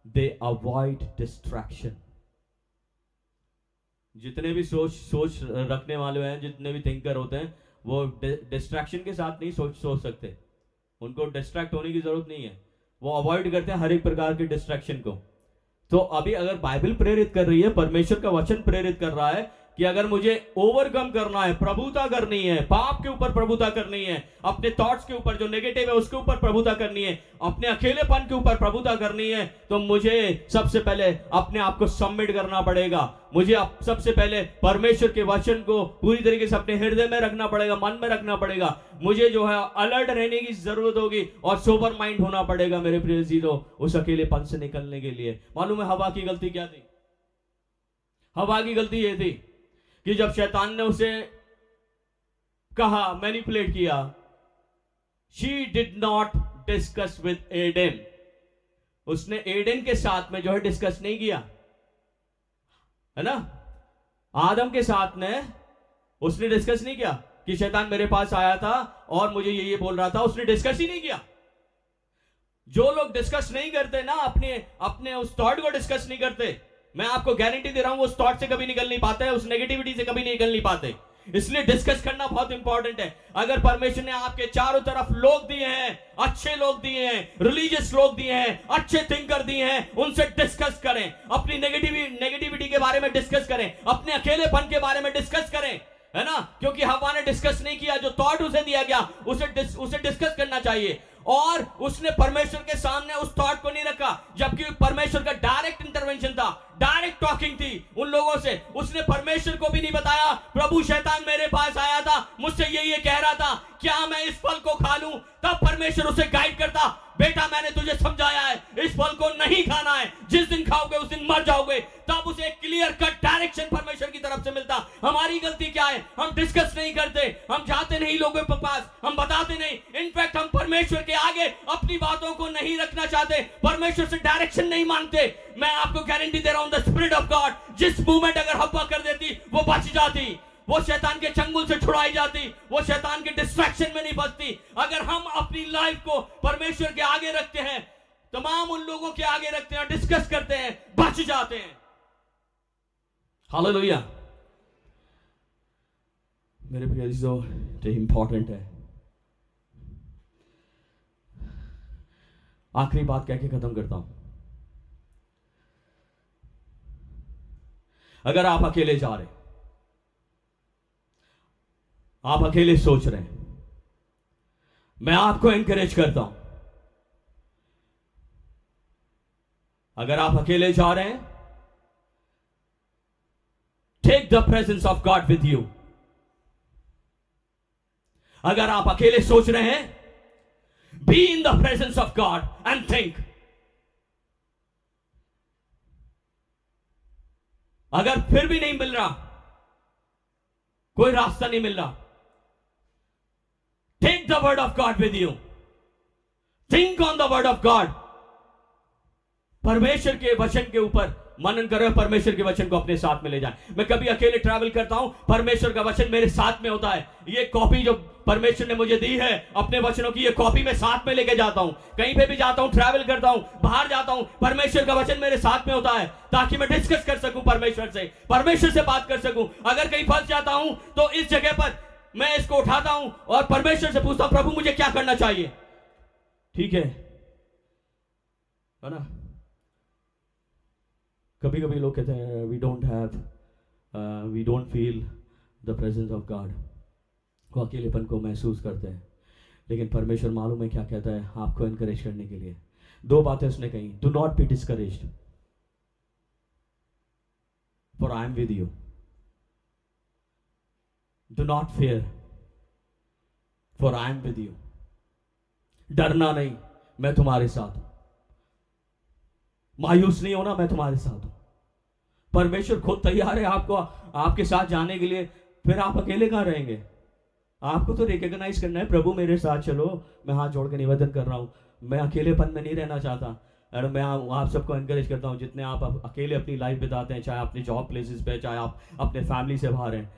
दे अवॉइड डिस्ट्रैक्शन। जितने भी सोच रखने वाले हैं, जितने भी थिंकर होते हैं, वो डिस्ट्रैक्शन के साथ नहीं सोच सकते। उनको डिस्ट्रैक्ट होने की जरूरत नहीं है, वो अवॉइड करते हैं हर एक प्रकार के डिस्ट्रैक्शन को। तो अभी अगर बाइबल प्रेरित कर रही है, परमेश्वर का वचन प्रेरित कर रहा है कि अगर मुझे ओवरकम करना है, प्रभुता करनी है, पाप के ऊपर प्रभुता करनी है, अपने थॉट्स के ऊपर जो नेगेटिव है उसके ऊपर प्रभुता करनी है, अपने अकेलेपन के ऊपर प्रभुता करनी है, तो मुझे सबसे पहले अपने आप को सबमिट करना पड़ेगा। मुझे सबसे पहले परमेश्वर के वचन को पूरी तरीके से अपने हृदय में रखना पड़ेगा, मन में रखना पड़ेगा। मुझे जो है अलर्ट रहने की जरूरत होगी और सोबर माइंड होना पड़ेगा मेरे प्रिय जीरो, उस अकेलेपन से निकलने के लिए। मालूम है हवा की गलती क्या थी? हवा की गलती ये थी कि जब शैतान ने उसे कहा, मैनिपुलेट किया, she did not discuss with Adam. उसने एडन के साथ में जो है डिस्कस नहीं किया, है ना। आदम के साथ में उसने डिस्कस नहीं किया कि शैतान मेरे पास आया था और मुझे ये बोल रहा था, उसने डिस्कस ही नहीं किया। जो लोग डिस्कस नहीं करते ना, अपने उस थॉट को डिस्कस नहीं करते, मैं आपको गारंटी दे रहा हूं वो उस थॉट से कभी निकल नहीं पाते हैं, उस नेगेटिविटी से कभी निकल नहीं पाते। इसलिए डिस्कस करना बहुत इंपॉर्टेंट है। अगर परमेश्वर ने आपके चारों तरफ लोग दिए हैं, अच्छे लोग दिए हैं, रिलीजियस लोग दिए हैं, अच्छे थिंकर दिए हैं, उनसे डिस्कस करें। अपनी नेगेटिविटी के बारे में डिस्कस करें, अपने अकेलेपन के बारे में डिस्कस करें, है ना। क्योंकि हवा ने डिस्कस नहीं किया, जो थॉट उसे दिया गया उसे डिस्कस करना चाहिए। और उसने परमेश्वर के सामने उस थॉट को नहीं रखा, जबकि परमेश्वर का डायरेक्ट इंटरवेंशन था, डायरेक्ट टॉकिंग थी उन लोगों से। उसने परमेश्वर को भी नहीं बताया, प्रभु शैतान मेरे पास आया था, मुझसे ये कह रहा था, क्या मैं इस फल को खा लूं? तब परमेश्वर उसे गाइड करता, बेटा मैंने तुझे समझाया है, इस फल को नहीं खाना है, जिस दिन खाओगे उस दिन मर जाओगे। तब उसे एक क्लियर कट डायरेक्शन परमेश्वर की तरफ से मिलता। हमारी गलती क्या है? हम डिस्कस नहीं करते, हम जाते नहीं लोगों के पास, हम बताते नहीं। इनफैक्ट हम परमेश्वर के आगे अपनी बातों को नहीं रखना चाहते, परमेश्वर से डायरेक्शन नहीं मांगते। मैं आपको गारंटी दे रहा हूं, द स्पिरिट ऑफ गॉड जिस मूवमेंट अगर हवा कर देती, वो बच जाती, वो शैतान के चंगुल से छुड़ाई जाती, वो शैतान के डिस्ट्रैक्शन में नहीं फंसती। अगर हम अपनी लाइफ को परमेश्वर के आगे रखते हैं, तमाम उन लोगों के आगे रखते हैं, डिस्कस करते हैं, बच जाते हैं। हालेलुया। मेरे प्रिय जो इंपॉर्टेंट है, आखिरी बात कह के खत्म करता हूं। अगर आप अकेले जा रहे, आप अकेले सोच रहे हैं, मैं आपको एनकरेज करता हूं, अगर आप अकेले जा रहे हैं, take the presence of God with you. अगर आप अकेले सोच रहे हैं, be in the presence of God and think. अगर फिर भी नहीं मिल रहा, कोई रास्ता नहीं मिल रहा, take the word of God with you, think on the word of God. परमेश्वर के वचन के ऊपर मनन करो, परमेश्वर के वचन को अपने साथ में ले जाए। मैं कभी अकेले ट्रैवल करता हूं, परमेश्वर का वचन मेरे साथ में होता है। ये कॉपी जो परमेश्वर ने मुझे दी है अपने वचनों की, ये कॉपी मैं साथ में लेके जाता हूं। कहीं पे भी जाता हूं, ट्रैवल करता हूं, बाहर जाता हूं, परमेश्वर का वचन मेरे साथ में होता है, ताकि मैं डिस्कस कर सकूं परमेश्वर से बात कर सकूं। अगर कहीं फंस जाता हूं तो इस जगह पर मैं इसको उठाता हूं और परमेश्वर से पूछता हूं, प्रभु मुझे क्या करना चाहिए? ठीक है ना। कभी कभी लोग कहते हैं we don't feel the presence of God, वो अकेलेपन को महसूस करते हैं। लेकिन परमेश्वर मालूम है क्या कहता है आपको इनकरेज करने के लिए। दो बातें उसने कही, do not be discouraged for I am with you, do not fair for I am with you, डरना नहीं, मैं तुम्हारे साथ हूं, मायूस नहीं होना, मैं तुम्हारे साथ हूं। परमेश्वर खुद तैयार है आपको आपके साथ जाने के लिए, फिर आप अकेले कहां रहेंगे? आपको तो रिकॉग्नाइज करना है, प्रभु मेरे साथ चलो। मैं हाथ जोड़ के निवेदन कर रहा हूं, मैं अकेलेपन में नहीं रहना चाहता। और मैं आप सबको एनकरेज करता हूं, जितने आप अकेले अपनी लाइफ बिताते हैं, चाहे अपनी जॉब प्लेसेस पे, चाहे आप अपने फैमिली से बाहर हैं,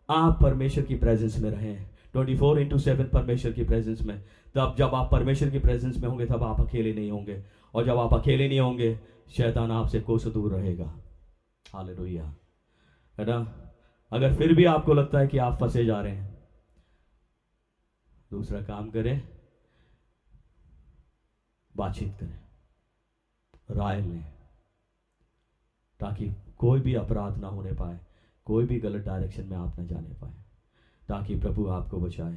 आप परमेश्वर की प्रेजेंस में रहें 24/7 परमेश्वर की प्रेजेंस में। तब जब आप परमेश्वर की प्रेजेंस में होंगे तब आप अकेले नहीं होंगे, और जब आप अकेले नहीं होंगे शैतान आपसे कोसों दूर रहेगा। हालेलुया, है ना। अगर फिर भी आपको लगता है कि आप फंसे जा रहे हैं, दूसरा काम करें, बातचीत करें, राय लें, ताकि कोई भी अपराध ना होने पाए, कोई भी गलत डायरेक्शन में आप ना जाने पाए, ताकि प्रभु आपको बचाए।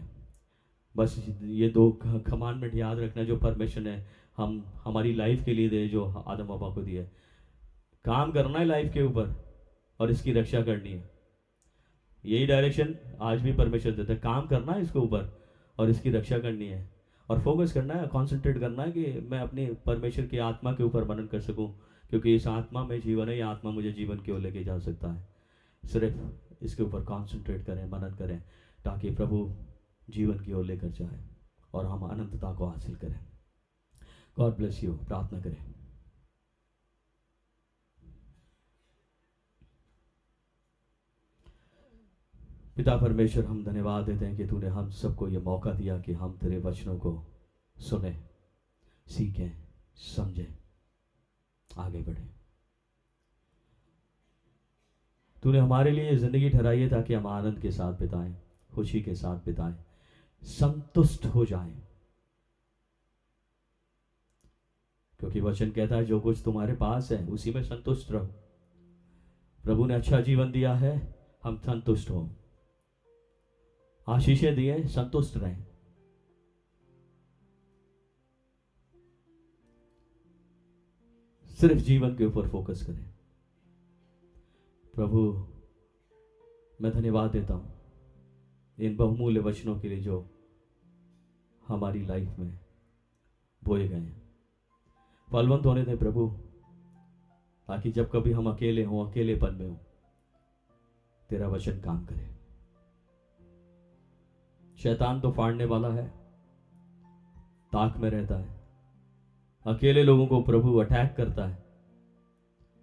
बस ये दो कमांडमेंट याद रखना जो परमेश्वर ने हमारी लाइफ के लिए दे, जो आदम बाबा को दिए। काम करना है लाइफ के ऊपर और इसकी रक्षा करनी है। यही डायरेक्शन आज भी परमेश्वर देता है, काम करना है इसके ऊपर और इसकी रक्षा करनी है, और फोकस करना है, कंसंट्रेट करना है कि मैं अपनी परमेश्वर की आत्मा के ऊपर मनन कर सकूं, क्योंकि इस आत्मा में जीवन है, ये आत्मा मुझे जीवन की ओर लेके जा सकता है। सिर्फ इसके ऊपर कंसंट्रेट करें, मनन करें, ताकि प्रभु जीवन की ओर लेकर जाए और हम अनंतता को हासिल करें। God bless you. प्रार्थना करें। पिता परमेश्वर, हम धन्यवाद देते हैं कि तूने हम सबको ये मौका दिया कि हम तेरे वचनों को सुने, सीखें, समझें, आगे बढ़ें। तूने हमारे लिए जिंदगी ठहराई है ताकि हम आनंद के साथ बिताएं, खुशी के साथ बिताएं, संतुष्ट हो जाएं, क्योंकि वचन कहता है जो कुछ तुम्हारे पास है उसी में संतुष्ट रहो। प्रभु ने अच्छा जीवन दिया है, हम संतुष्ट हो, आशीषें दिए, संतुष्ट रहें। सिर्फ जीवन के ऊपर फोकस करें। प्रभु मैं धन्यवाद देता हूं इन बहुमूल्य वचनों के लिए जो हमारी लाइफ में बोए गए हैं। फलवंत होने दें प्रभु, ताकि जब कभी हम अकेले हों, अकेलेपन में हो, तेरा वचन काम करे। शैतान तो फाड़ने वाला है, ताक में रहता है, अकेले लोगों को प्रभु अटैक करता है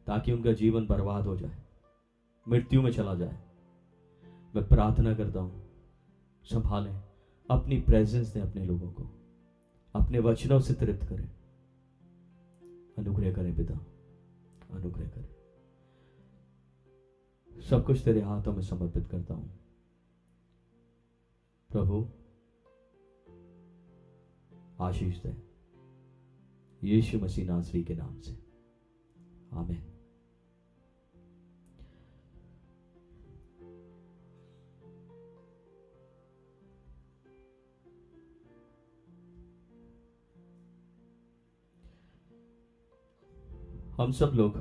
ताकि उनका जीवन बर्बाद हो जाए, मृत्यु में चला जाए। मैं प्रार्थना करता हूं, संभालें, अपनी प्रेजेंस दें अपने लोगों को, अपने वचनों से तृप्त करें, अनुग्रह करें पिता, अनुग्रह करें। सब कुछ तेरे हाथों में समर्पित करता हूं प्रभु, आशीष दे यीशु मसीह नासरी के नाम से, आमीन। हम सब लोग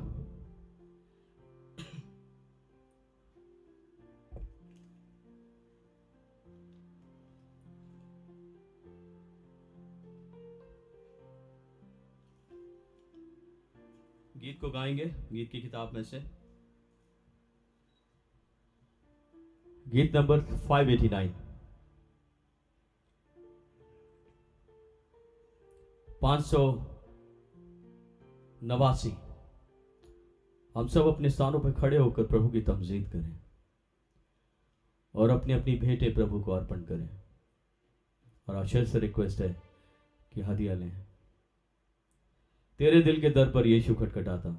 गीत को गाएंगे, गीत की किताब में से गीत नंबर 589, 589। हम सब अपने स्थानों पर खड़े होकर प्रभु की तमजीद करें और अपनी अपनी भेंटें प्रभु को अर्पण करें, और आशीष से रिक्वेस्ट है कि हदिया लें। तेरे दिल के दर पर यीशु खटखटाता,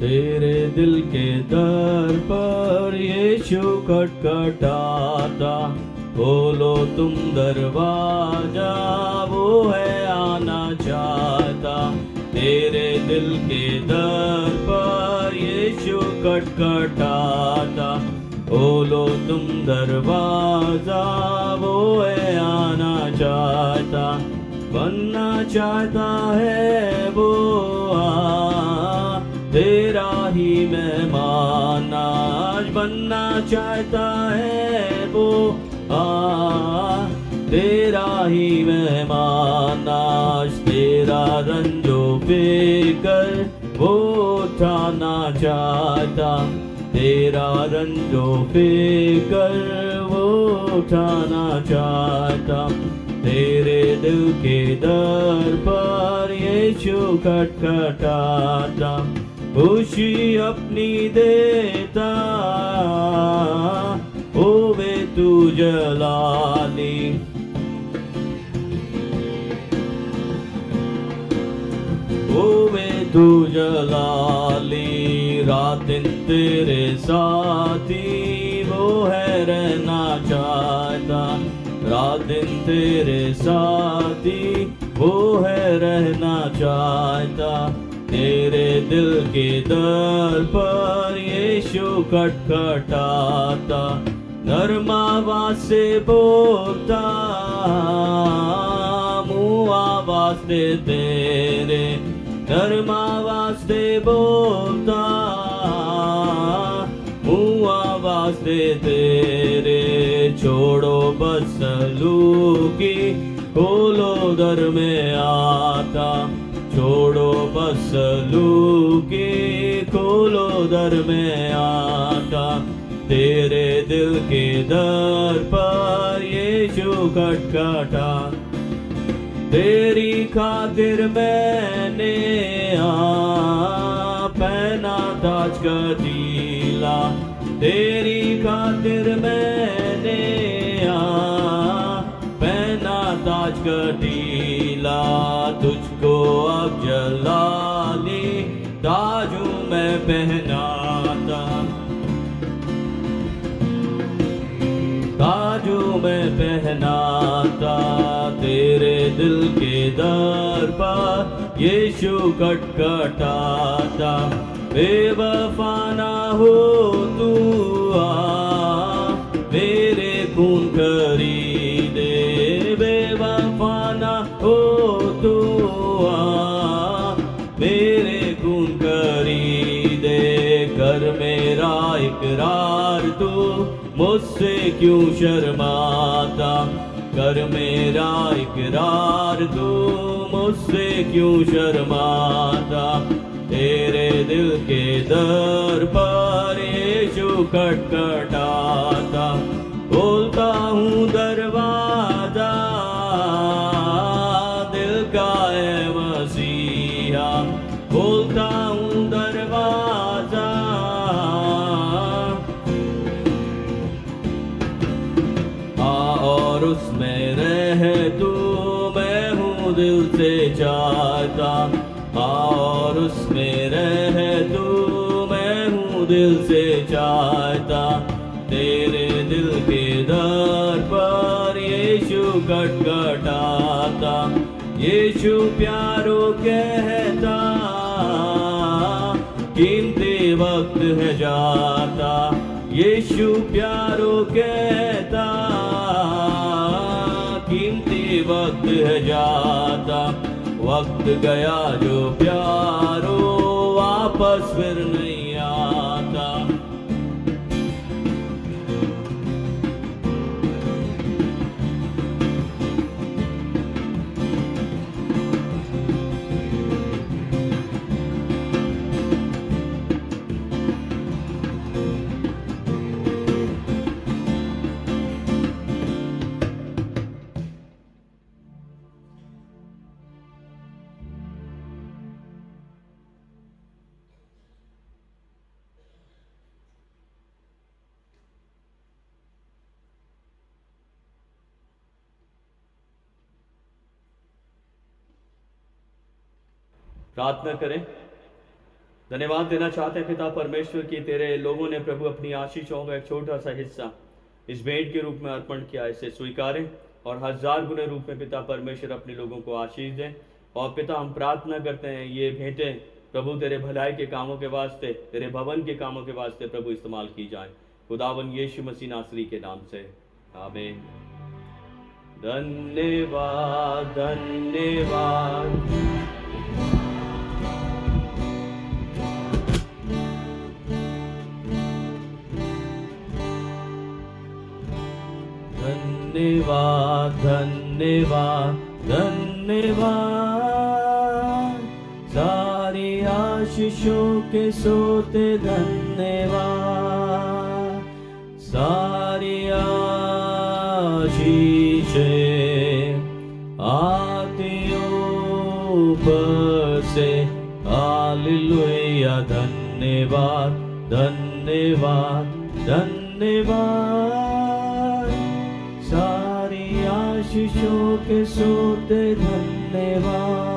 तेरे दिल के दर पर यीशु खटखटाता, खोलो तुम दरवाजा, वो है आना चाहता। तेरे दिल के दर पर यीशु खटखटाता, खोलो तुम दरवाजा, वो है आना चाहता। बनना चाहता है वो तेरा ही मेहमान आज, बनना चाहता है वो तेरा ही मेहमान आज। तेरा रंजो फिकर वो उठाना चाहता, तेरा रंजो फिकर वो उठाना चाहता। तेरे दिल के दर पर यीशु खटखटाता, खुशी अपनी देता, होवे तू जलाली। होवे तू जलाली, रातिन तेरे साथी वो है रहना चाहता। रातिन तेरे साथी वो है रहना चाहता। तेरे दिल के दर पर यीशु खटखटाता, नर्म आवाज से बोलता, मुँह आवाज दे तेरे, नर्म आवाज से बोलता, मुँह आवाज दे तेरे। छोड़ो बदसलूकी, खोलो दर में आता, छोड़ो बदसलूकी, खोलो दर में आता। तेरे दिल के दर पर यीशु खटखटा, तेरी खातिर मैंने पहना ताज का तीला, तेरी खातिर मैंने पहना ताज का तीला। तुझको अब जलाली ताजू मैं पहनाता, ताजू मैं पहनाता। तेरे दिल के दर पर यीशु खटखटाता, बेवफा ना हो तू मेरे खून खरीदे, बेवफा ना हो तू मेरे खून खरीदे। कर मेरा इकरार तू मुझसे क्यों शर्माता, कर मेरा इकरार तू मुझसे क्यों शर्माता। तेरे दिल के दर पर यीशु खटखटाता, बोलता हूँ दरवाजा दिल का है मसीहा, बोलता हूँ दरवाजा। और उसमें रह तू, मैं हूँ दिल से चाहता, और उसमें रह तू, मैं हूँ दिल से चाहता। तेरे दिल के दर पर यीशु खटखटाता, यीशु प्यारो कहता, कीमती वक्त है जाता, यीशु प्यारो कहता, कीमती वक्त है जाता। वक्त गया जो प्यारो वापस फिर नहीं आता। प्रार्थना करें। धन्यवाद देना चाहते हैं पिता परमेश्वर की तेरे लोगों ने प्रभु अपनी आशीषों का एक छोटा सा हिस्सा इस भेंट के रूप में अर्पण किया। इसे स्वीकारें और 1000 गुने रूप में पिता परमेश्वर अपने लोगों को आशीष दें। और पिता हम प्रार्थना करते हैं ये भेंटें प्रभु तेरे भलाई के कामों के वास्ते, तेरे भवन के कामों के वास्ते प्रभु इस्तेमाल की जाए। खुदावन यीशु मसीह नासरी के नाम से आमीन। धन्यवाद धन्यवाद धन्यवाद धन्यवाद धन्यवाद सारी आशीषों के सोते धन्यवाद। सारी आशीषें आती ऊपर से हालेलुया। धन्यवाद धन्यवाद धन्यवाद सारी आशीषों के सोते धन्यवाद।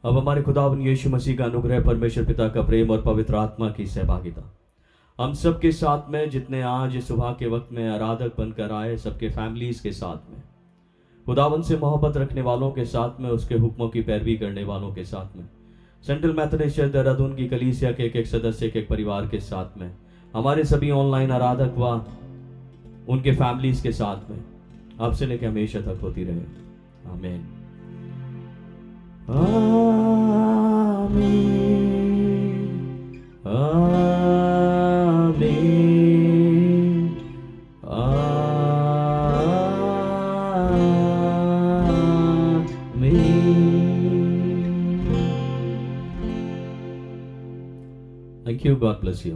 अब हमारे खुदावन यीशु मसीह का अनुग्रह, परमेश्वर पिता का प्रेम और पवित्र आत्मा की सहभागिता हम सबके साथ में, जितने आज सुबह के वक्त में आराधक बनकर आए, सबके फैमिलीज के साथ में, खुदावन से मोहब्बत रखने वालों के साथ में, उसके हुक्मों की पैरवी करने वालों के साथ में, सेंट्रल मैथोडिस्ट चर्च देहरादून की कलीसिया के एक सदस्य के एक परिवार के साथ में, हमारे सभी ऑनलाइन आराधक व उनके फैमिलीज के साथ में आपसे लेकर हमेशा तक होती रहे। आमीन आमीन आमीन आमीन। Thank you. God bless you.